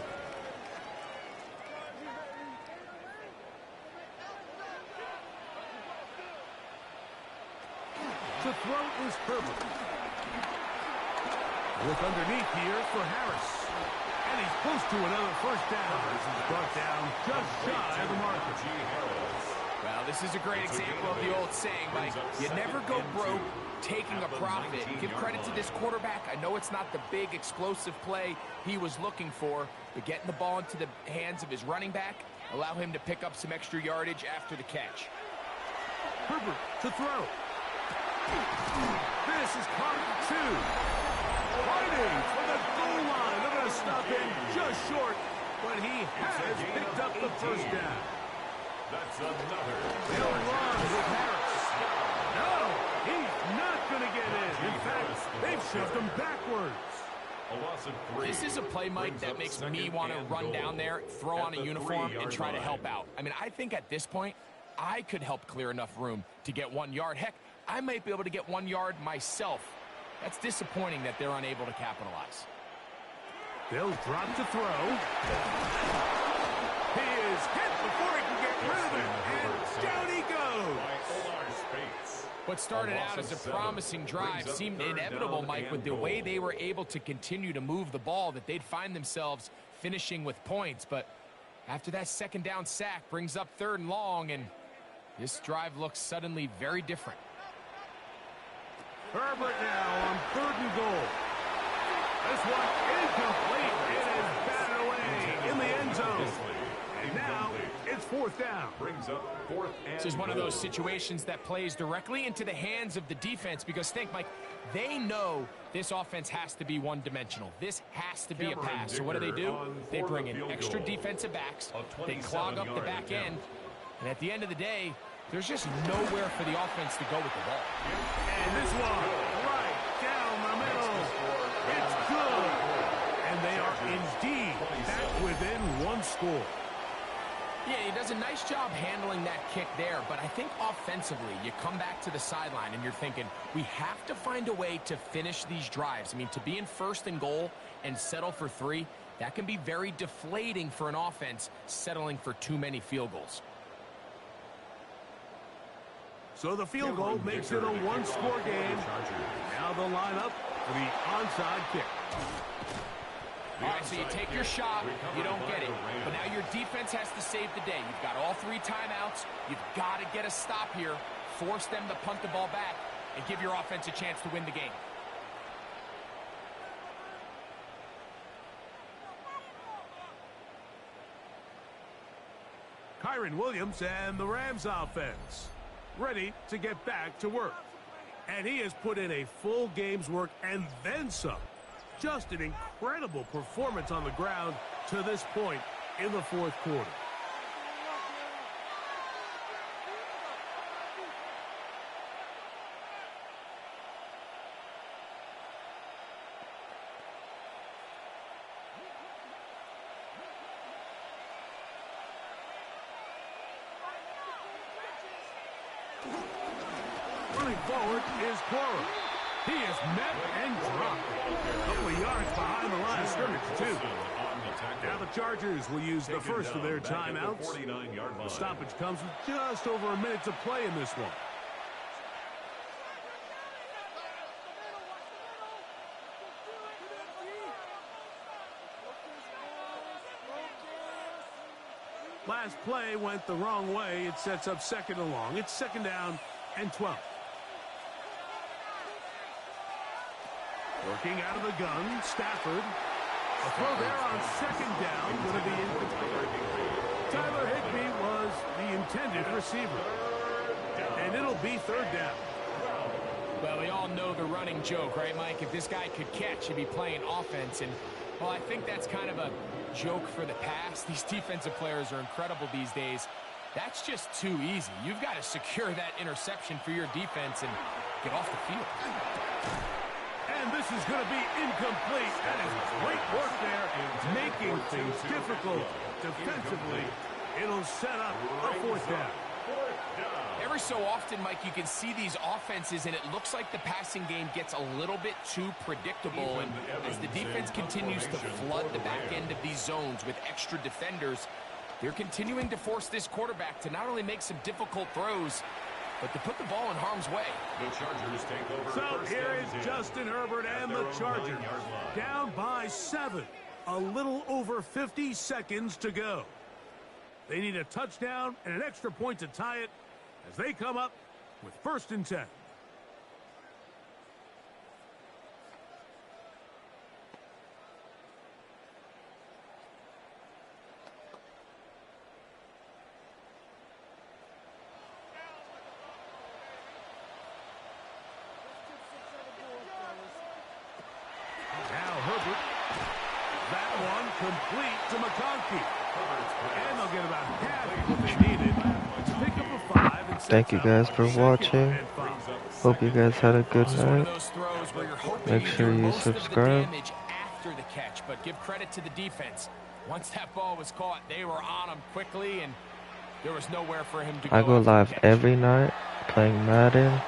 To throw is Herbert. Look underneath here for Harris. And he's close to another first down. Brought down just shy of the marker. Well, this is a great example of the old saying, Mike. You never go broke taking a profit. Give credit to this quarterback. I know it's not the big explosive play he was looking for, but getting the ball into the hands of his running back, allow him to pick up some extra yardage after the catch. Herbert to throw. This is caught 2. Fighting for the goal line. They're going to stop him just short, but he has picked up the first down. That's another. They'll run with Harris. No, he's not going to get in. In fact, they've shoved him backwards. A loss of 3. This is a play, Mike, that makes me want to run down there, throw on a uniform, and try to help out. I mean, I think at this point, I could help clear enough room to get 1 yard. Heck, I might be able to get 1 yard myself. That's disappointing that they're unable to capitalize. They'll drop to throw. He is hit before he can get rid of it, and down he goes. What started out as a promising drive seemed inevitable, Mike, with the way they were able to continue to move the ball, that they'd find themselves finishing with points. But after that second down sack brings up 3rd and long, and this drive looks suddenly very different. Herbert now on 3rd and goal. This one incomplete. It is batted away in the end zone. And now it's 4th down. Brings up 4th and This is one of those situations that plays directly into the hands of the defense, because think, Mike, they know this offense has to be one-dimensional. This has to be a pass. So what do? They bring in extra defensive backs. They clog up the back end. And at the end of the day, there's just nowhere for the offense to go with the ball. And this one, right down the middle. It's good. And they are indeed back within 1 score. Yeah, he does a nice job handling that kick there, but I think offensively, you come back to the sideline and you're thinking, we have to find a way to finish these drives. I mean, to be in 1st and goal and settle for 3, that can be very deflating for an offense settling for too many field goals. So the field goal makes it a 1-score game. Now they'll line up for the onside kick. All right, so you take your shot, you don't get it. But now your defense has to save the day. You've got all 3 timeouts. You've got to get a stop here, force them to punt the ball back, and give your offense a chance to win the game. Kyron Williams and the Rams offense ready to get back to work. And he has put in a full game's work and then some. Just an incredible performance on the ground to this point in the 4th quarter. Running forward is Cora. He is met and dropped. A couple of yards behind the line of scrimmage, too. Now the Chargers will use the first of their timeouts. The stoppage comes with just over a minute to play in this one. Last play went the wrong way. It sets up 2nd and long. It's 2nd down and 12. Working out of the gun, Stafford. A throw there on 2nd down, going to be incomplete. Tyler Higbee was the intended receiver. And it'll be 3rd down. Well, we all know the running joke, right, Mike? If this guy could catch, he'd be playing offense. And, well, I think that's kind of a joke for the past. These defensive players are incredible these days. That's just too easy. You've got to secure that interception for your defense and get off the field. And this is going to be incomplete. That is great work there, making things difficult defensively. It'll set up a fourth down. Every so often, Mike, you can see these offenses, and it looks like the passing game gets a little bit too predictable. And as the defense continues to flood the back end of these zones with extra defenders, they're continuing to force this quarterback to not only make some difficult throws, but to put the ball in harm's way. The Chargers take over. So here is Justin Herbert and the Chargers down by 7. A little over 50 seconds to go. They need a touchdown and an extra point to tie it as they come up with 1st and 10. Complete to McConkey. And they'll get about half what they needed to pick up a 5 and Thank you guys for watching. Hope you guys had a good night. Make sure you subscribe. After the catch, but give credit to the defense. Once that ball was caught, they were on him quickly, and there was nowhere for him to go. I go live every night playing Madden,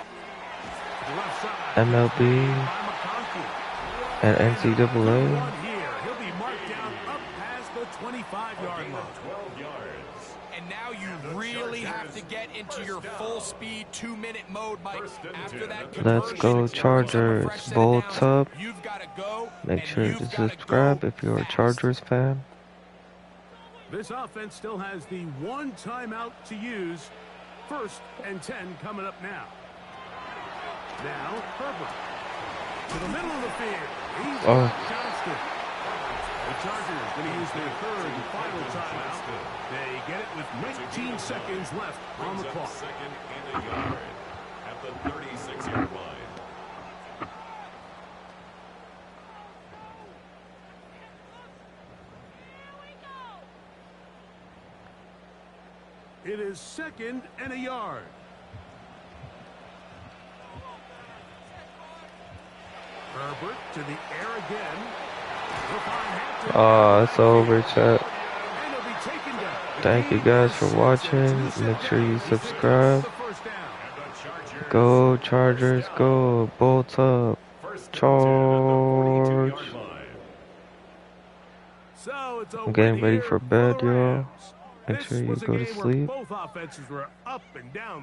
MLB, and NCAA. 25-yard line. 12 yards. And now you really have to get into your full-speed 2-minute mode, Mike. After that Let's go Chargers. Bolts up. Make sure to subscribe if you're a Chargers fan. This offense still has the 1 timeout to use. 1st and 10 coming up now. Now Herbert to the middle of the field. He's Johnston. The Chargers going to use their 3rd and final timeout. They get it with 19 seconds left on the clock. 2nd and a yard at the 36-yard line. It is 2nd and a yard. Herbert to the air again. Oh, it's over, chat. Thank you guys for watching. Make sure you subscribe. Go Chargers, go. Bolts up. Charge. I'm getting ready for bed, y'all. Make sure you go to sleep.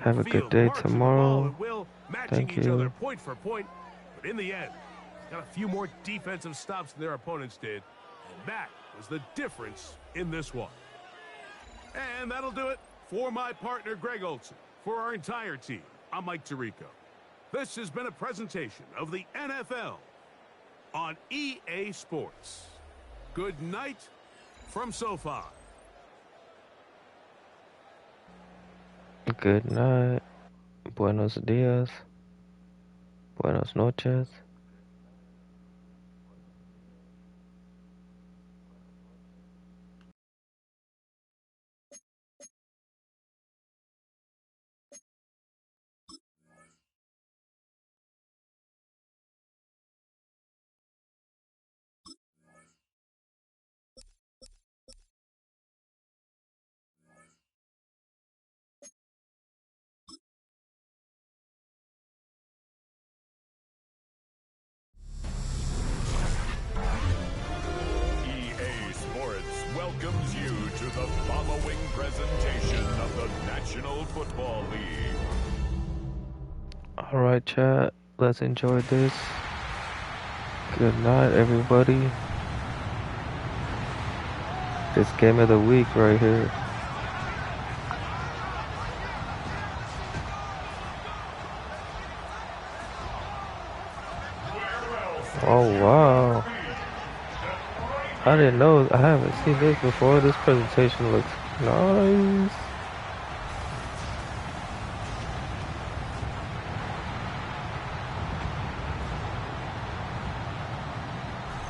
Have a good day tomorrow. Thank you. Point for point, but in the end, got a few more defensive stops than their opponents did. And that was the difference in this one. And that'll do it for my partner, Greg Olson. For our entire team, I'm Mike Tirico. This has been a presentation of the NFL on EA Sports. Good night from SoFi. Good night. Buenos dias. Buenas noches. Welcomes you to the following presentation of the National Football League. Alright, chat. Let's enjoy this. Good night, everybody. This game of the week right here. Oh, wow. I didn't know. I haven't seen this before. This presentation looks nice.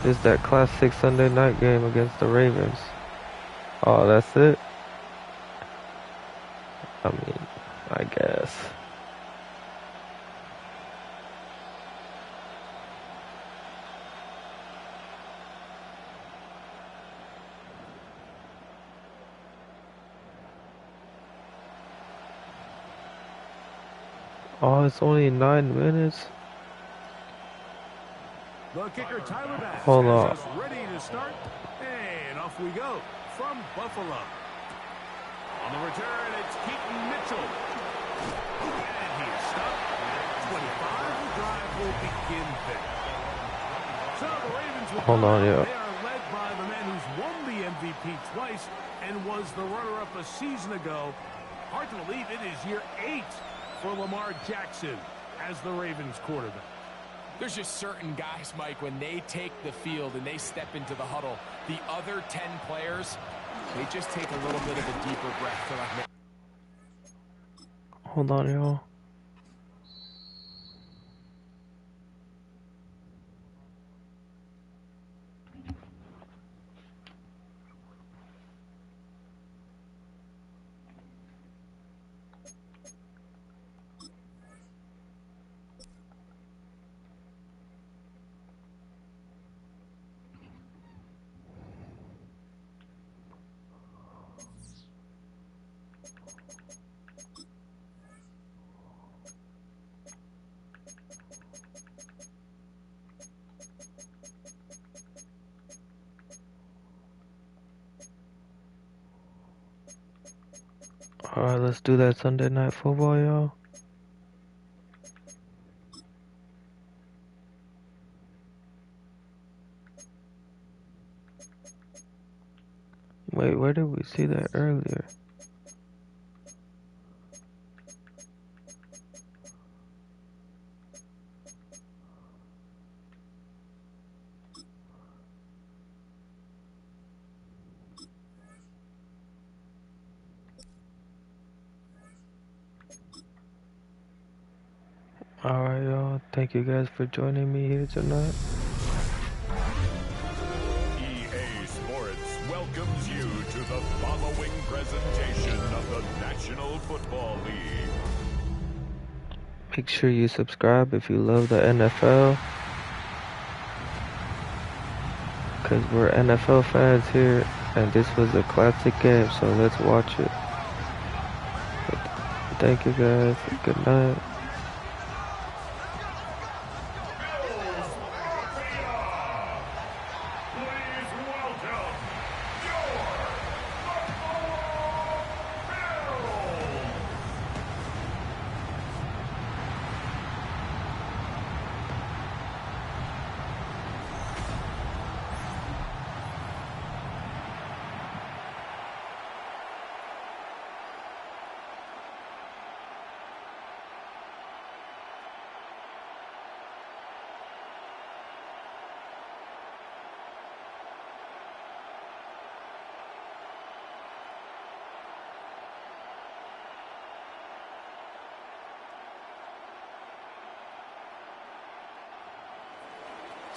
This is that classic Sunday night game against the Ravens. Oh, that's it? I mean, I guess. Oh, it's only 9 minutes. The kicker, Tyler Bass, Hold has on. us ready to start. And off we go from Buffalo. On the return, it's Keaton Mitchell. And he's stopped at 25. The drive will begin there. So the Ravens will Hold on, yeah. They are led by the man who's won the MVP twice and was the runner-up a season ago. Hard to believe it is year 8 for Lamar Jackson as the Ravens quarterback. There's just certain guys, Mike, when they take the field and they step into the huddle, the other 10 players, they just take a little bit of a deeper breath. They're like, Hold on, y'all. Alright, let's do that Sunday Night Football, y'all. Wait, where did we see that earlier? Alright, y'all. Thank you guys for joining me here tonight. EA Sports welcomes you to the following presentation of the National Football League. Make sure you subscribe if you love the NFL. Because we're NFL fans here. And this was a classic game, so let's watch it. Thank you guys. Good night.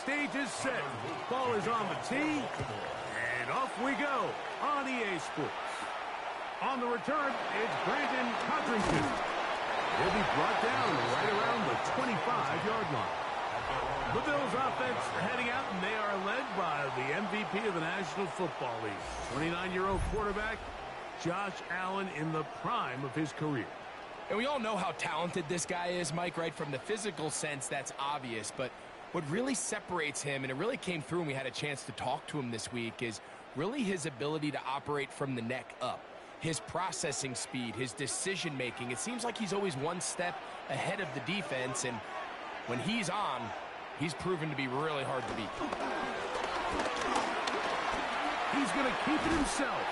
Stage is set. Ball is on the tee. And off we go on EA Sports. On the return, it's Brandon Codrington. He'll be brought down right around the 25-yard line. The Bills offense heading out, and they are led by the MVP of the National Football League, 29-year-old quarterback Josh Allen in the prime of his career. and we all know how talented this guy is, Mike, right? From the physical sense, that's obvious, but what really separates him, and it really came through when we had a chance to talk to him this week, is really his ability to operate from the neck up. His processing speed, his decision-making. It seems like he's always one step ahead of the defense, and when he's on, he's proven to be really hard to beat. He's going to keep it himself.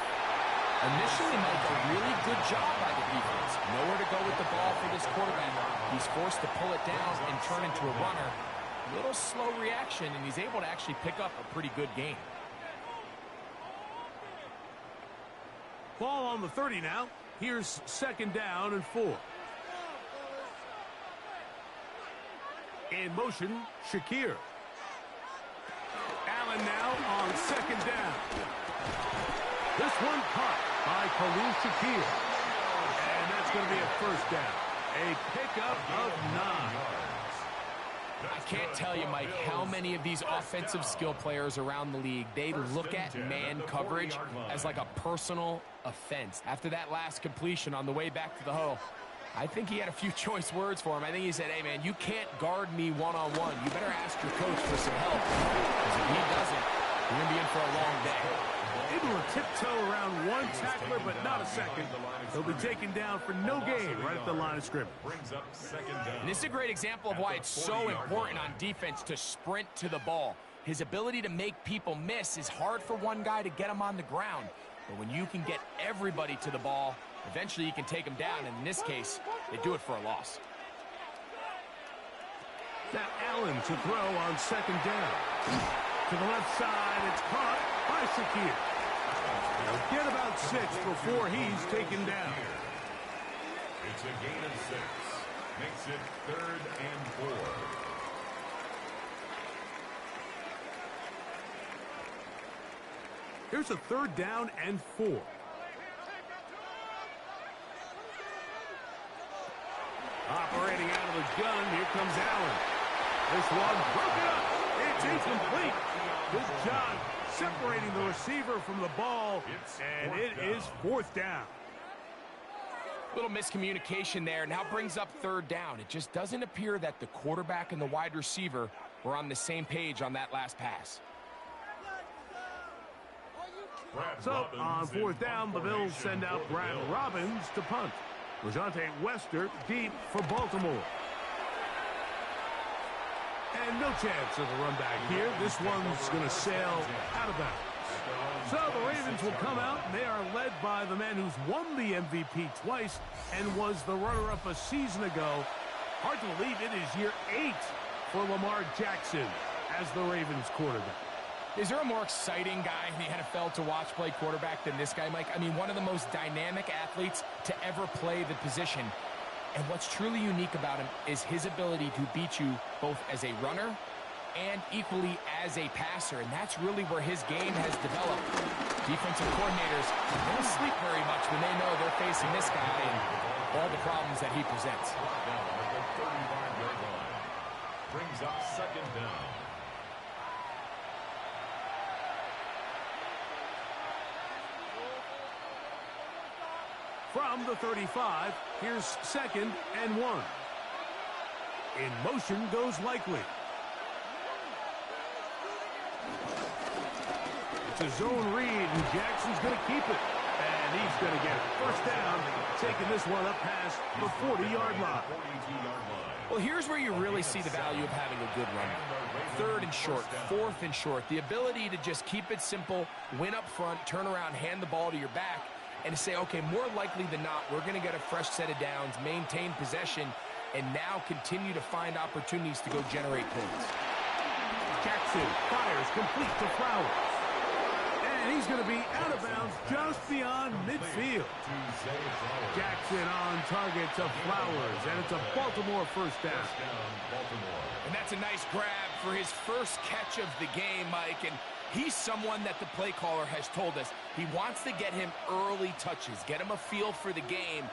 Initially, Mike, a really good job by the defense. Nowhere to go with the ball for this quarterback. He's forced to pull it down and turn into a runner. A little slow reaction, and he's able to actually pick up a pretty good game. Ball on the 30 now. Here's 2nd down and 4. In motion, Shakir. Allen now on 2nd down. This one caught by Khalil Shakir. And that's going to be a 1st down. A pickup of 9. I can't tell you, Mike, how many of these offensive skill players around the league, they look at man coverage as like a personal offense. After that last completion on the way back to the huddle, I think he had a few choice words for him. I think he said, hey, man, you can't guard me one-on-one. You better ask your coach for some help. Because if he doesn't, you're going to be in for a long day. Able to tiptoe around one tackler, but not a second. He'll be taken down for no gain right at the line of scrimmage. Brings up second down. And this is a great example of why it's so important on defense to sprint to the ball. His ability to make people miss is hard for one guy to get him on the ground. But when you can get everybody to the ball, eventually you can take them down. And in this case, they do it for a loss. Now Allen to throw on second down. To the left side, it's caught by Shakir. He'll get about 6 before he's taken down. It's a gain of 6. Makes it 3rd and 4. Here's a 3rd down and 4. Operating out of the gun, here comes Allen. This one broken up. It's incomplete. Good job separating the receiver from the ball, and it is 4th down. Little miscommunication there. Now brings up 3rd down. It just doesn't appear that the quarterback and the wide receiver were on the same page on that last pass. So on 4th down, the Bills send out Brad Robbins to punt. Rajante Wester deep for Baltimore. And no chance of a run back here. This one's going to sail out of bounds. So the Ravens will come out, and they are led by the man who's won the MVP twice and was the runner-up a season ago. Hard to believe it is year 8 for Lamar Jackson as the Ravens quarterback. Is there a more exciting guy in the NFL to watch play quarterback than this guy, Mike? I mean, one of the most dynamic athletes to ever play the position. And what's truly unique about him is his ability to beat you both as a runner and equally as a passer. And that's really where his game has developed. Defensive coordinators don't sleep very much when they know they're facing this guy and all the problems that he presents. Down at the 35-yard line. Brings up second down. From the 35, here's 2nd and 1. In motion goes Likely. It's a zone read, and Jackson's going to keep it. And he's going to get it. 1st down, taking this one up past the 40-yard line. Well, here's where you really see the value of having a good runner. 3rd and short, 4th and short. The ability to just keep it simple, win up front, turn around, hand the ball to your back, and to say, okay, more likely than not, we're going to get a fresh set of downs, maintain possession, and now continue to find opportunities to go generate points. Jackson fires complete to Flowers. And he's going to be out of bounds just beyond midfield. Jackson on target to Flowers, and it's a Baltimore 1st down. And that's a nice grab for his first catch of the game, Mike, and he's someone that the play caller has told us he wants to get him early touches, get him a feel for the game.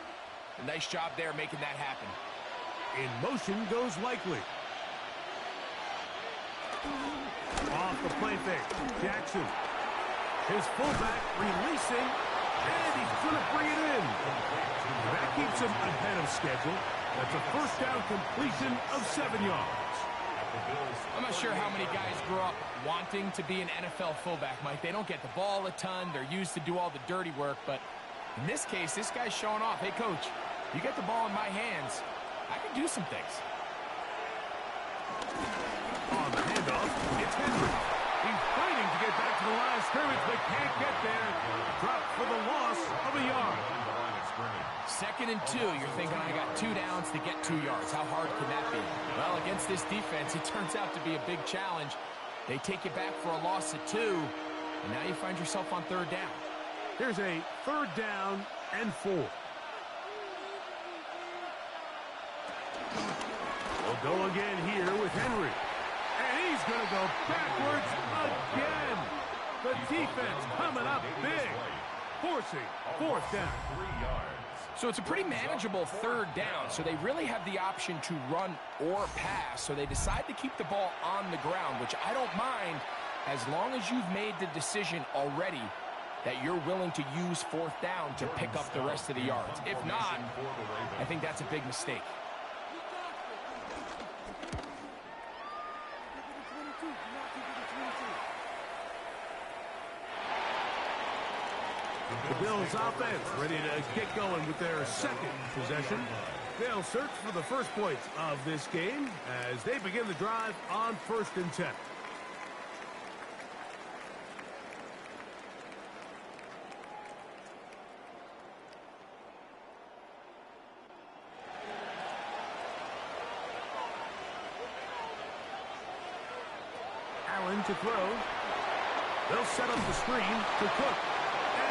A nice job there making that happen. In motion goes Likely. Off the play fake, Jackson. His fullback releasing, and he's going to bring it in. That keeps him ahead of schedule. That's a 1st down completion of 7 yards. I'm not sure how many guys grew up wanting to be an NFL fullback, Mike. They don't get the ball a ton. They're used to do all the dirty work. But in this case, this guy's showing off. Hey, coach, you get the ball in my hands, I can do some things. On the handoff, it's Henry. He's fighting to get back to the line of scrimmage, but can't get there. Dropped for the loss of a yard. 2nd and 2. You're thinking, I got 2 downs to get 2 yards. How hard can that be? Well, against this defense, it turns out to be a big challenge. They take you back for a loss of 2, and now you find yourself on 3rd down. Here's a 3rd down and 4. We'll go again here with Henry. And he's going to go backwards again. The defense coming up big, forcing 4th down. 3 yards. So it's a pretty manageable 3rd down, so they really have the option to run or pass, so they decide to keep the ball on the ground, which I don't mind as long as you've made the decision already that you're willing to use fourth down to pick up the rest of the yards. If not, I think that's a big mistake. The Bills offense ready to get going with their second possession. They'll search for the first points of this game as they begin the drive on 1st and 10. Allen to throw. They'll set up the screen to Cook.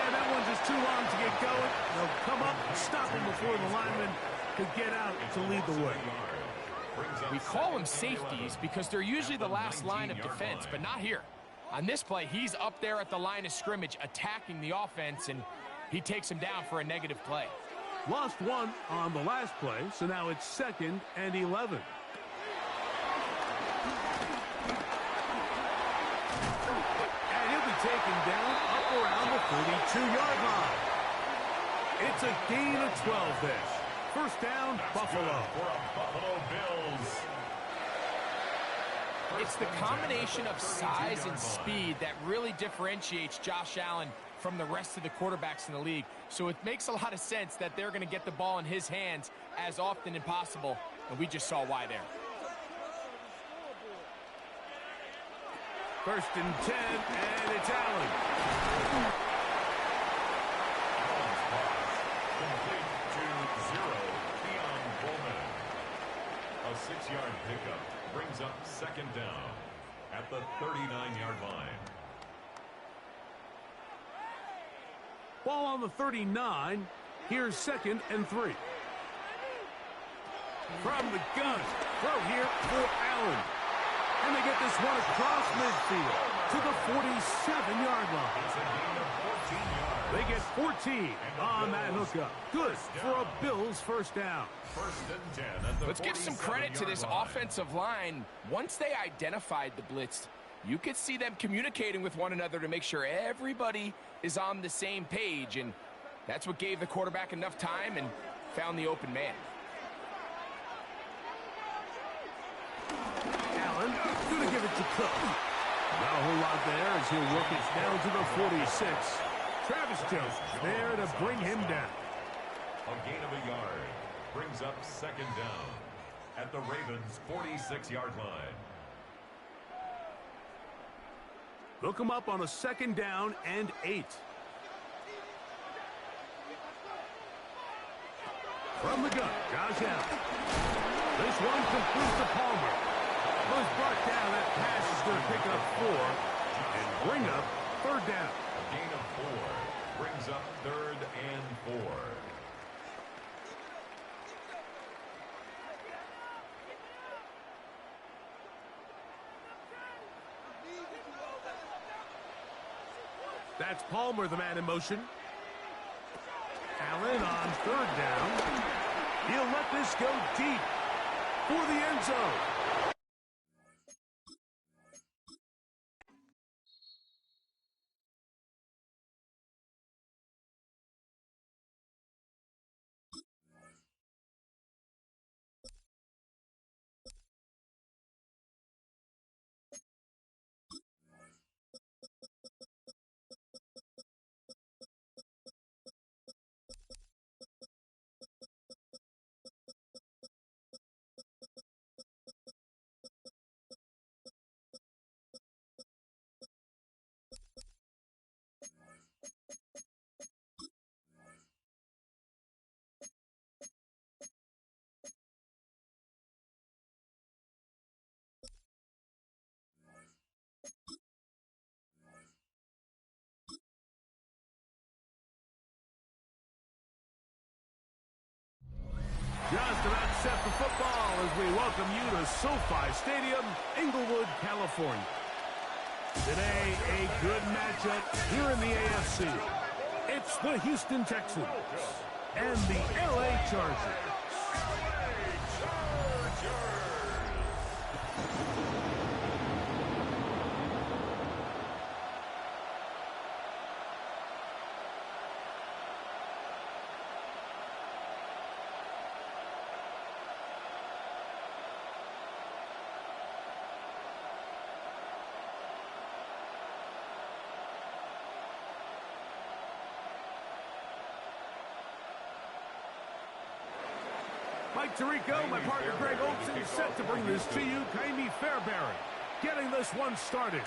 And that one's just too long to get going. They'll come up and stop him before the lineman could get out to lead the way. We call them safeties because they're usually the last line of defense, but not here. On this play, he's up there at the line of scrimmage attacking the offense, and he takes him down for a negative play. Lost one on the last play, so now it's 2nd and 11. And he'll be taken down up around the 42-yard line. It's a gain of 12 there. First down, Buffalo. It's the combination of size and speed that really differentiates Josh Allen from the rest of the quarterbacks in the league. So it makes a lot of sense that they're going to get the ball in his hands as often as possible, and we just saw why there. 1st and 10, and it's Allen. A 6-yard pickup brings up 2nd down at the 39-yard line. Ball on the 39. Here's 2nd and 3. From the gun, throw here for Allen. And they get this one across midfield to the 47-yard line. They get 14 on that hookup. Good for a Bills first down. 1st and 10 at the Let's give some credit to this offensive line. Once they identified the blitz, you could see them communicating with one another to make sure everybody is on the same page, and that's what gave the quarterback enough time and found the open man. Allen going to give it to Cook. Not a whole lot there as he'll work it down to the 46. Travis Jones there to bring him down. A gain of a yard brings up 2nd down at the Ravens' 46-yard line. Look him up on a 2nd down and 8. From the gun, Josh Allen. This one completes to Palmer. Was brought down. That pass is going to pick up 4 and bring up 3rd down. A gain of 4 brings up 3rd and 4. That's Palmer, the man in motion. Allen on 3rd down. He'll let this go deep for the end zone. Just about set for football as we welcome you to SoFi Stadium, Inglewood, California. Today, a good matchup here in the AFC. It's the Houston Texans and the LA Chargers. Mike Tirico, my partner Greg Olson, set to bring this to you. Kaimi Fairbairn getting this one started.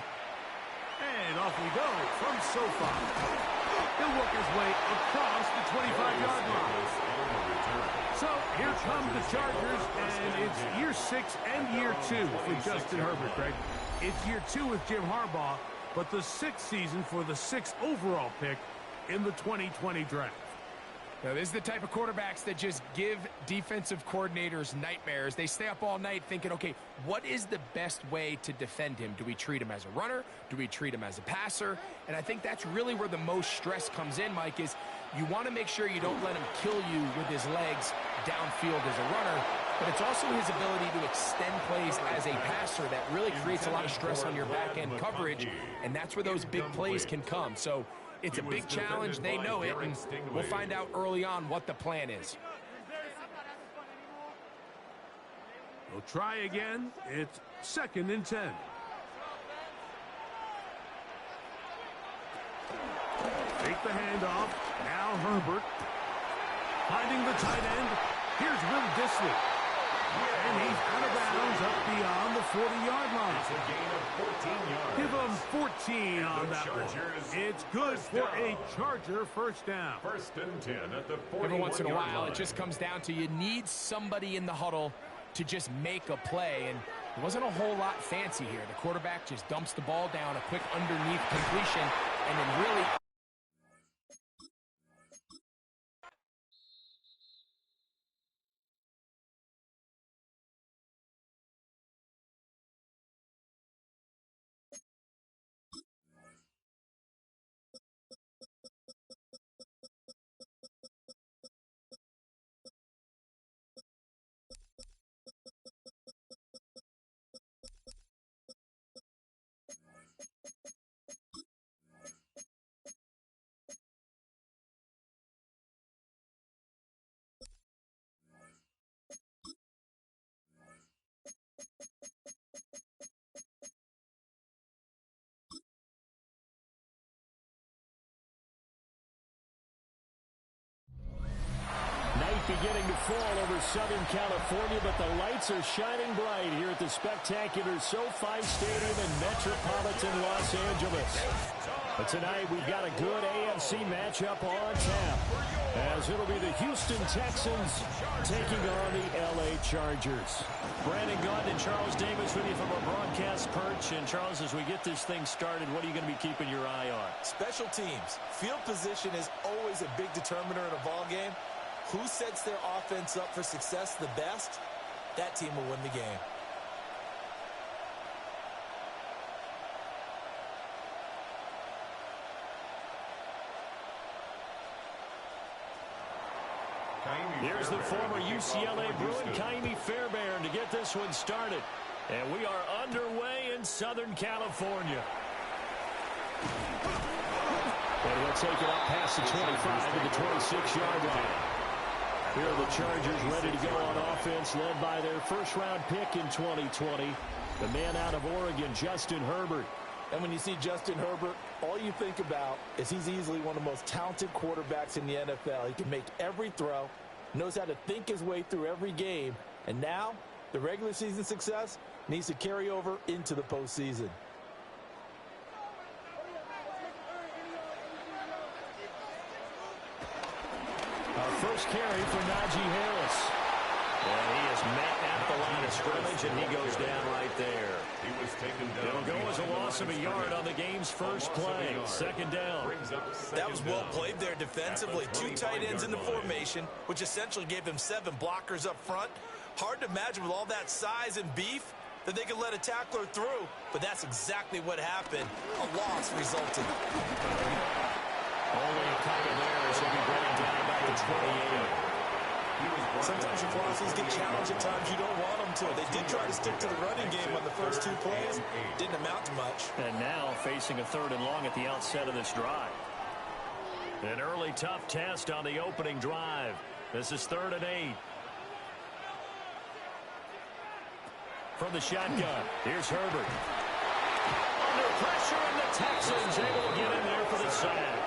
And off we go from SoFi. He'll work his way across the 25-yard line. So here come the Chargers, and it's year 6 and year 2 for Justin Herbert, Greg. It's year 2 with Jim Harbaugh, but the 6th season for the 6th overall pick in the 2020 draft. Now, this is the type of quarterbacks that just give defensive coordinators nightmares. They stay up all night thinking, okay, what is the best way to defend him? Do we treat him as a runner? Do we treat him as a passer? And I think that's really where the most stress comes in, Mike, is you want to make sure you don't let him kill you with his legs downfield as a runner, but it's also his ability to extend plays as a passer that really creates a lot of stress on your back-end coverage, and that's where those big plays can come. So it's a big challenge. They know it, and we'll find out early on what the plan is. We'll try again. It's 2nd and 10. Take the handoff. Now Herbert. Finding the tight end. Here's Will Dissly. And he's out of bounds up beyond the 40-yard line. It's a gain of 14 yards. Give him 14 on that one. It's good for a Charger first down. 1st and 10 at the 41-yard line. Every once in a while, it just comes down to you need somebody in the huddle to just make a play, and it wasn't a whole lot fancy here. The quarterback just dumps the ball down, a quick underneath completion, and then really... Beginning to fall over Southern California, but the lights are shining bright here at the spectacular SoFi Stadium in metropolitan Los Angeles. But tonight we've got a good AFC matchup on tap, as it'll be the Houston Texans taking on the LA Chargers. Brandon Gaudin and Charles Davis with you from our broadcast perch. And Charles, as we get this thing started, what are you going to be keeping your eye on? Special teams. Field position is always a big determiner in a ball game. Who sets their offense up for success the best, that team will win the game. Here's the former UCLA Bruin, Kaimi Fairbairn, to get this one started. And we are underway in Southern California. And we'll take it up past the 25 to the 26-yard line. Here are the Chargers ready to go on offense, led by their first-round pick in 2020, the man out of Oregon, Justin Herbert. And when you see Justin Herbert, all you think about is he's easily one of the most talented quarterbacks in the NFL. He can make every throw, knows how to think his way through every game, and now the regular season success needs to carry over into the postseason. First carry for Najee Harris. And he is met at the line of scrimmage, and he goes down right there. He was taken down. It'll go as a loss of a yard on the game's first play. 2nd down. That was well played there defensively. 2 tight ends in the formation, which essentially gave him 7 blockers up front. Hard to imagine with all that size and beef that they could let a tackler through, but that's exactly what happened. A loss resulted. Only a couple there as he'll be brought down by the 28. Sometimes your crosses get challenged at times you don't want them to. They did try to stick to the running game on the first 2 plays. Didn't amount to much. And now facing a 3rd and long at the outset of this drive. An early tough test on the opening drive. This is 3rd and 8. From the shotgun, here's Herbert. Under pressure, and the Texans able to get in there for the sack.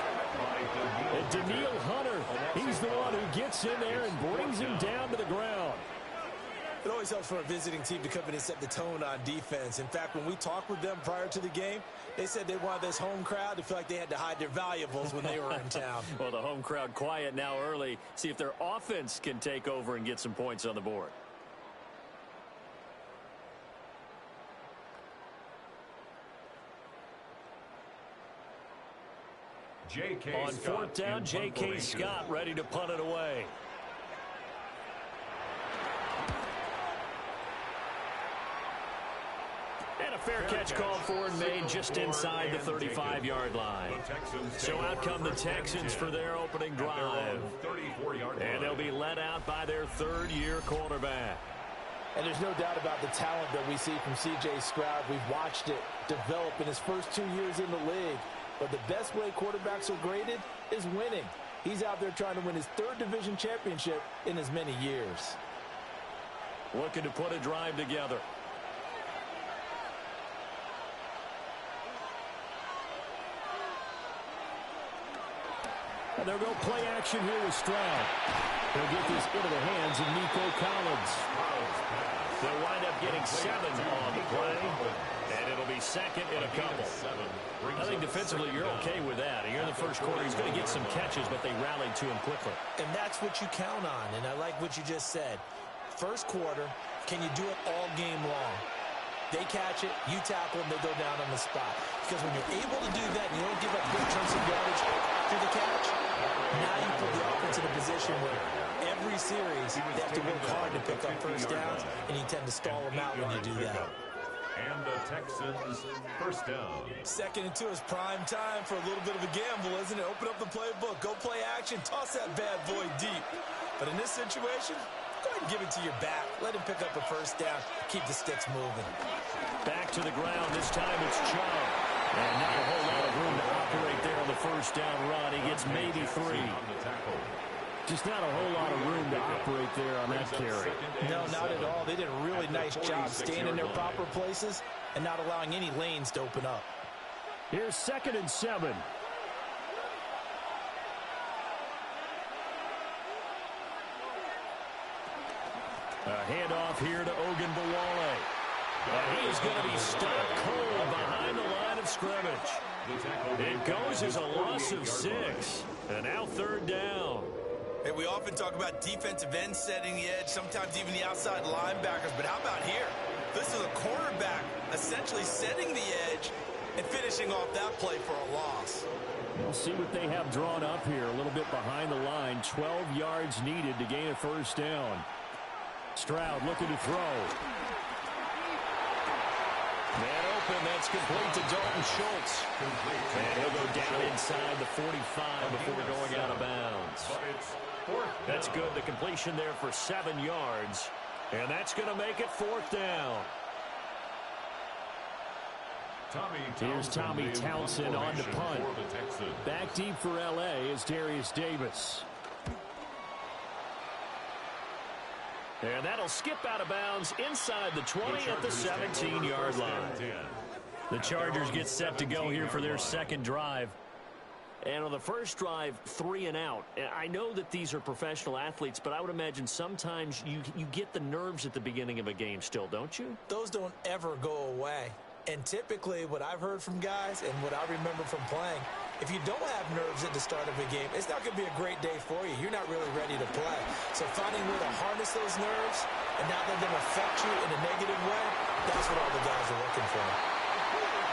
And Daniil Hunter, he's the one who gets in there and brings him down to the ground. It always helps for a visiting team to come in and set the tone on defense. In fact, when we talked with them prior to the game, they said they wanted this home crowd to feel like they had to hide their valuables when they were in town. Well, the home crowd quiet now early. See if their offense can take over and get some points on the board. On fourth down, J.K. Scott ready to punt it away. And a fair catch called for and made just inside the 35-yard line. So out come the Texans for their opening drive. And they'll be led out by their third-year quarterback. And there's no doubt about the talent that we see from C.J. Stroud. We've watched it develop in his first 2 years in the league. But the best way quarterbacks are graded is winning. He's out there trying to win his third division championship in as many years. Looking to put a drive together. And they'll go play action here with Stroud. They'll get this into the hands of Nico Collins. They'll wind up getting 7 on the play. And it'll be second in a couple. I think defensively you're okay with that. Here in the first quarter, he's going to get some catches, but they rallied to him quickly. And that's what you count on, and I like what you just said. First quarter, can you do it all game long? They catch it, you tackle them, they go down on the spot. Because when you're able to do that and you don't give up big chunks of yardage through the catch, now you put the offense in a position where every series they have to work hard to pick up first downs, and you tend to stall them out when you do that. And the Texans first down. 2nd and 2 is prime time for a little bit of a gamble, isn't it? Open up the playbook, go play action, toss that bad boy deep. But in this situation, go ahead and give it to your back. Let him pick up a first down, keep the sticks moving. Back to the ground, this time it's Chubb. And not a whole lot of room to operate there on the first down run. He gets maybe 3. Just not a whole lot of room to operate there on that carry. No, not at all. They did a really nice job staying in their proper places and not allowing any lanes to open up. Here's 2nd and 7. A handoff here to Ogunbowale. And he is going to be stopped cold behind the line of scrimmage. It goes as a loss of 6. And now 3rd down. Hey, we often talk about defensive ends setting the edge, sometimes even the outside linebackers. But how about here? This is a quarterback essentially setting the edge and finishing off that play for a loss. We'll see what they have drawn up here. A little bit behind the line. 12 yards needed to gain a first down. Stroud looking to throw. Man open. That's complete to Dalton Schultz. And he'll go down inside the 45 before going out of bounds. That's good. The completion there for 7 yards. And that's going to make it 4th down. Here's Tommy Townsend on the punt. Back deep for L.A. is Darius Davis. And that'll skip out of bounds inside the 20 at the 17-yard line. The Chargers get set to go here for their second drive. And on the first drive, 3 and out. I know that these are professional athletes, but I would imagine sometimes you get the nerves at the beginning of a game still, don't you? Those don't ever go away. And typically what I've heard from guys and what I remember from playing, if you don't have nerves at the start of a game, it's not going to be a great day for you. You're not really ready to play. So finding a way to harness those nerves and not let them affect you in a negative way, that's what all the guys are looking for.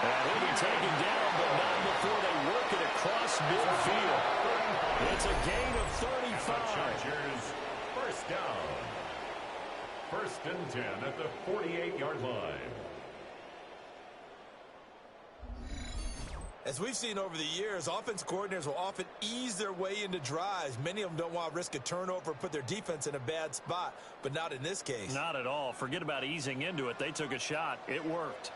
And he'll be taken down, but not before they work it across midfield. It's a gain of 35. Chargers first down. 1st and 10 at the 48-yard line. As we've seen over the years, offense coordinators will often ease their way into drives. Many of them don't want to risk a turnover or put their defense in a bad spot, but not in this case. Not at all. Forget about easing into it. They took a shot. It worked.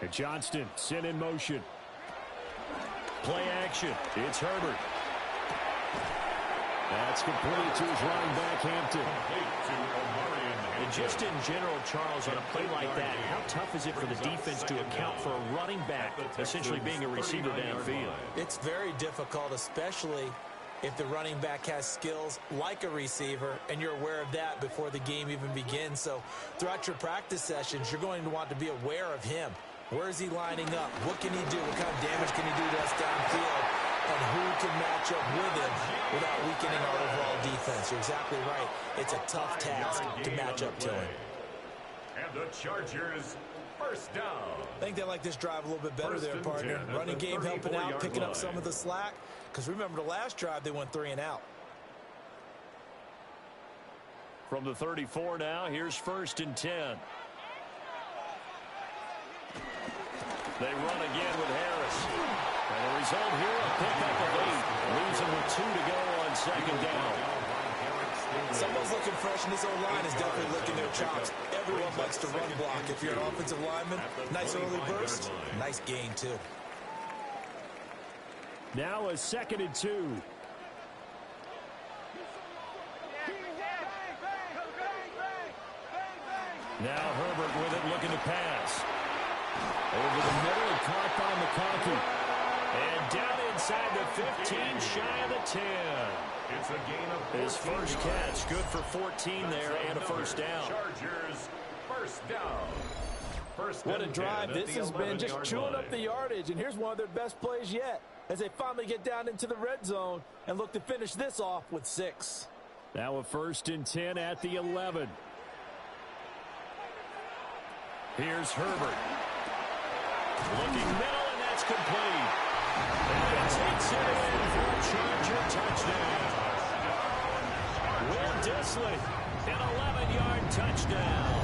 And Johnston sent in motion. Play action. It's Herbert. That's complete to his running back, Hampton. And just in general, Charles, on a play like that, how tough is it for the defense to account for a running back essentially being a receiver downfield? It's very difficult, especially if the running back has skills like a receiver, and you're aware of that before the game even begins. So throughout your practice sessions, you're going to want to be aware of him. Where is he lining up? What can he do? What kind of damage can he do to us downfield? And who can match up with him without weakening our overall defense? You're exactly right. It's a tough task to match up to him. And the Chargers, first down. I think they like this drive a little bit better there, partner. Running game helping out, picking up some of the slack. Because remember, the last drive, they went 3 and out. From the 34 now, here's 1st and 10. They run again with Harris. And the result here, a pickup of 8. Losing with 2 to go on 2nd down. Someone's looking fresh, and this O-line is definitely licking their chops. Everyone likes to run block. If you're an offensive lineman, nice early burst, nice gain, too. Now a 2nd and 2. Now Herbert with it, looking to pass. Over the middle and caught by McConkey. And down inside the 15, shy of the 10. It's a gain of his first catch, good for 14 there and a 1st down. Chargers, first down. What a drive this has been, just chewing up the yardage. And here's one of their best plays yet, as they finally get down into the red zone and look to finish this off with 6. Now a 1st and 10 at the 11. Here's Herbert. Looking middle, and that's complete. And it takes it in for a Charger touchdown. Will Dissly, an 11-yard touchdown.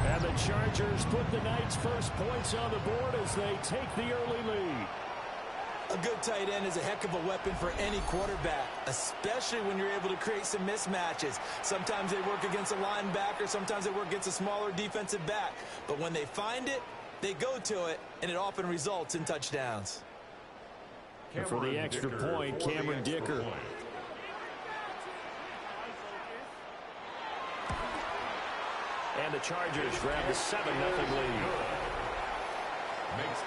And the Chargers put the Knights' first points on the board as they take the early lead. A good tight end is a heck of a weapon for any quarterback, especially when you're able to create some mismatches. Sometimes they work against a linebacker, sometimes they work against a smaller defensive back. But when they find it, they go to it, and it often results in touchdowns. And for the extra point, Cameron Dicker. And the Chargers grab the 7-0 lead.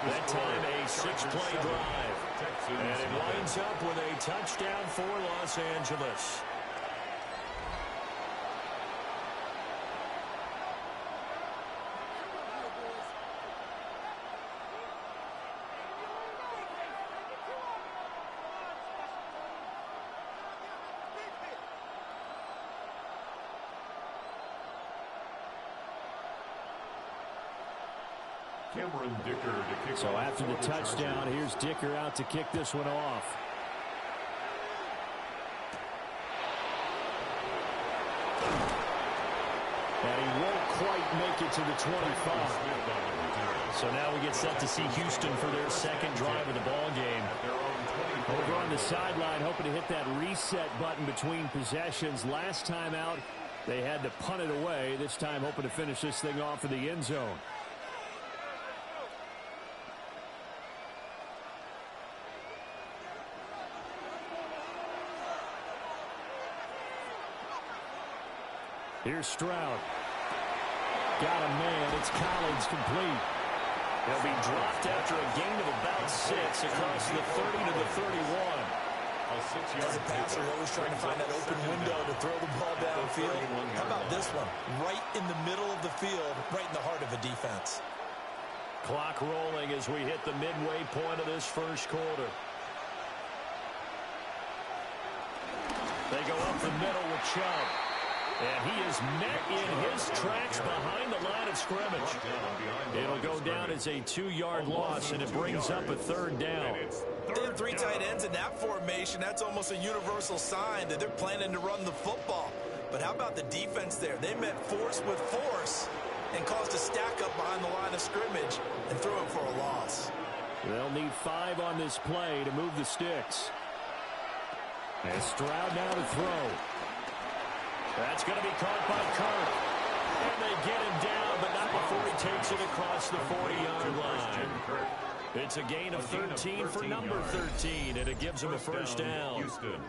That time a 6-play drive. And it winds up with a touchdown for Los Angeles. So after the touchdown, here's Dicker out to kick this one off. And he won't quite make it to the 25. So now we get set to see Houston for their 2nd drive of the ball game. Over on the sideline, hoping to hit that reset button between possessions. Last time out, they had to punt it away. This time hoping to finish this thing off in the end zone. Here's Stroud. Got a man. It's Collins complete. He'll be dropped after a gain of about 6 across the 30 to the 31. As a passer, you're always trying to find that open window to throw the ball downfield. How about this one? Right in the middle of the field, right in the heart of a defense. Clock rolling as we hit the midway point of this first quarter. They go up the middle with Chubb. And he is met in his tracks behind the line of scrimmage. It'll go down as a 2-yard loss, and it brings up a 3rd down. They have 3 tight ends in that formation. That's almost a universal sign that they're planning to run the football. But how about the defense there? They met force with force and caused a stack up behind the line of scrimmage and threw it for a loss. They'll need 5 on this play to move the sticks. And Stroud now to throw. That's going to be caught by Kirk. And they get him down, but not before he takes it across the 40-yard line. It's a gain of 13 for number 13, and it gives him a 1st down. Houston.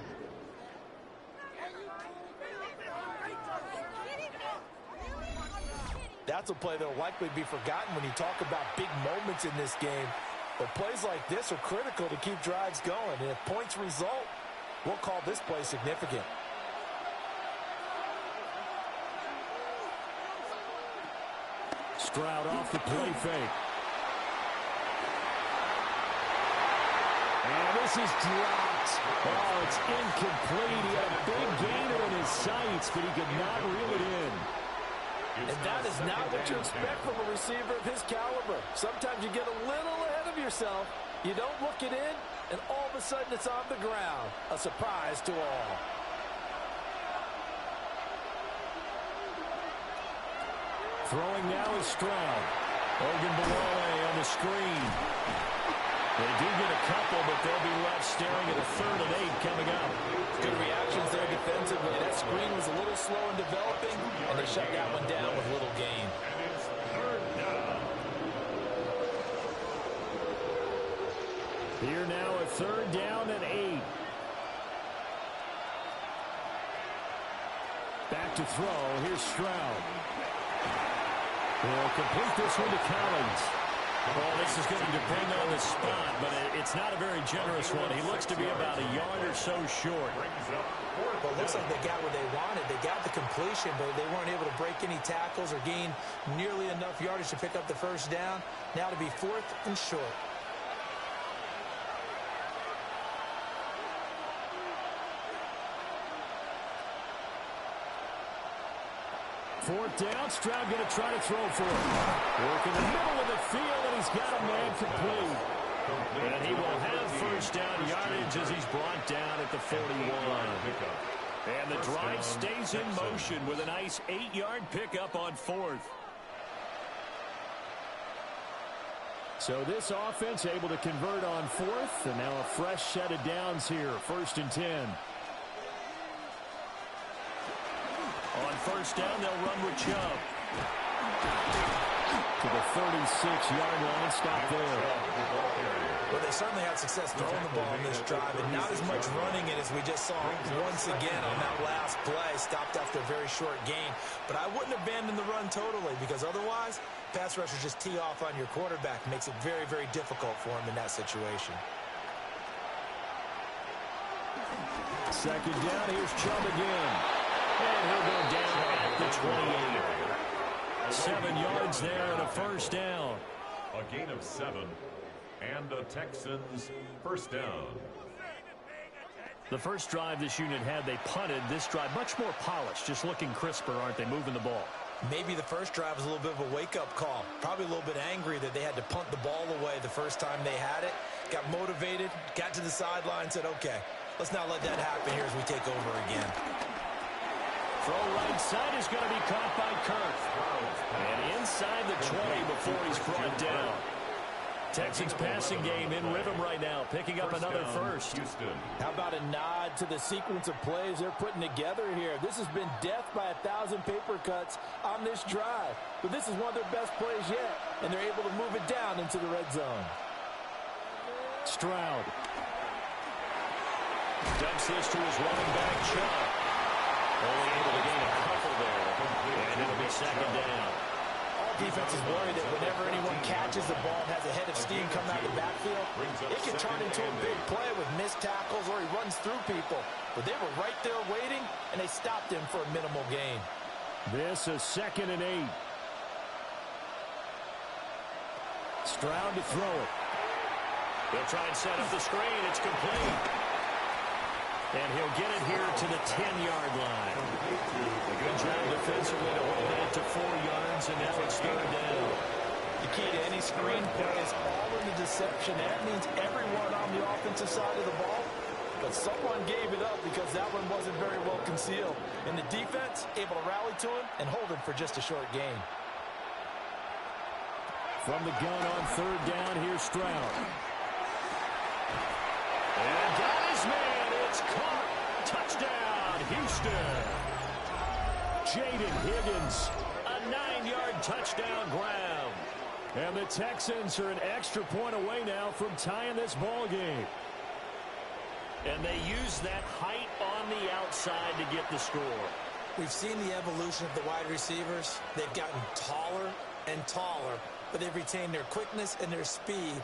That's a play that will likely be forgotten when you talk about big moments in this game. But plays like this are critical to keep drives going. And if points result, we'll call this play significant. Stroud off the play fake. And this is dropped. Oh, it's incomplete. He had a big gainer in his sights, but he could not reel it in. And that is not what you expect from a receiver of his caliber. Sometimes you get a little ahead of yourself. You don't look it in, and all of a sudden it's on the ground. A surprise to all. Throwing now is Stroud. Ogunbowale on the screen. They do get a couple, but they'll be left staring at a 3rd and 8 coming up. Good reactions there defensively. That screen was a little slow in developing, and they shut that one down with little gain. And it's 3rd down. Here now a 3rd down and 8. Back to throw. Here's Stroud. They'll complete this one to Collins. Well, this is going to depend on the spot, but it's not a very generous one. He looks to be about a yard or so short. Well, it looks like they got what they wanted. They got the completion, but they weren't able to break any tackles or gain nearly enough yardage to pick up the 1st down. Now to be 4th and short. Fourth down, Stroud going to try to throw for it. Work in the middle of the field, and he's got a man complete. And he will have 1st down yardage as he's brought down at the 41. And the drive stays in motion with a nice 8-yard pickup on 4th. So this offense able to convert on 4th, and now a fresh set of downs here, 1st and 10. On 1st down, they'll run with Chubb. To the 36-yard line, stop there. Well, they certainly had success throwing the ball in this drive, and not as much running it as we just saw once again on that last play. Stopped after a very short gain. But I wouldn't abandon the run totally, because otherwise, pass rushers just tee off on your quarterback. Makes it very, very difficult for him in that situation. 2nd down, here's Chubb again. And he'll go down at the 28. 7 yards there and a 1st down. A gain of 7 and the Texans 1st down. The first drive this unit had, they punted. This drive much more polished, just looking crisper, aren't they, moving the ball? Maybe the first drive was a little bit of a wake-up call. Probably a little bit angry that they had to punt the ball away the first time they had it. Got motivated, got to the sideline, said, okay, let's not let that happen here as we take over again. Throw right side is going to be caught by Kirk. And inside the 20 before he's brought down. Texans passing game in rhythm right now, picking up another 1st. How about a nod to the sequence of plays they're putting together here? This has been death by 1,000 paper cuts on this drive. But this is one of their best plays yet, and they're able to move it down into the red zone. Stroud dumps this to his running back, Chubb. Only able to gain a couple there. And it'll be 2nd down. All defenses worry that whenever anyone catches the ball and has a head of steam coming out of the backfield, it can turn into a big play with missed tackles or he runs through people. But they were right there waiting, and they stopped him for a minimal gain. This is 2nd and 8. Stroud to throw it. They'll try and set up the screen. It's complete. And he'll get it here to the 10-yard line. A good job defensively to hold that to 4 yards, and now it's 3rd down. The key to any screen play is all in the deception. That means everyone on the offensive side of the ball. But someone gave it up because that one wasn't very well concealed. And the defense able to rally to him and hold him for just a short gain. From the gun on 3rd down, here's Stroud. And got his man. It's caught. Touchdown, Houston. Jaden Higgins, a 9-yard touchdown grab. And the Texans are an extra point away now from tying this ball game. And they use that height on the outside to get the score. We've seen the evolution of the wide receivers. They've gotten taller and taller, but they've retained their quickness and their speed.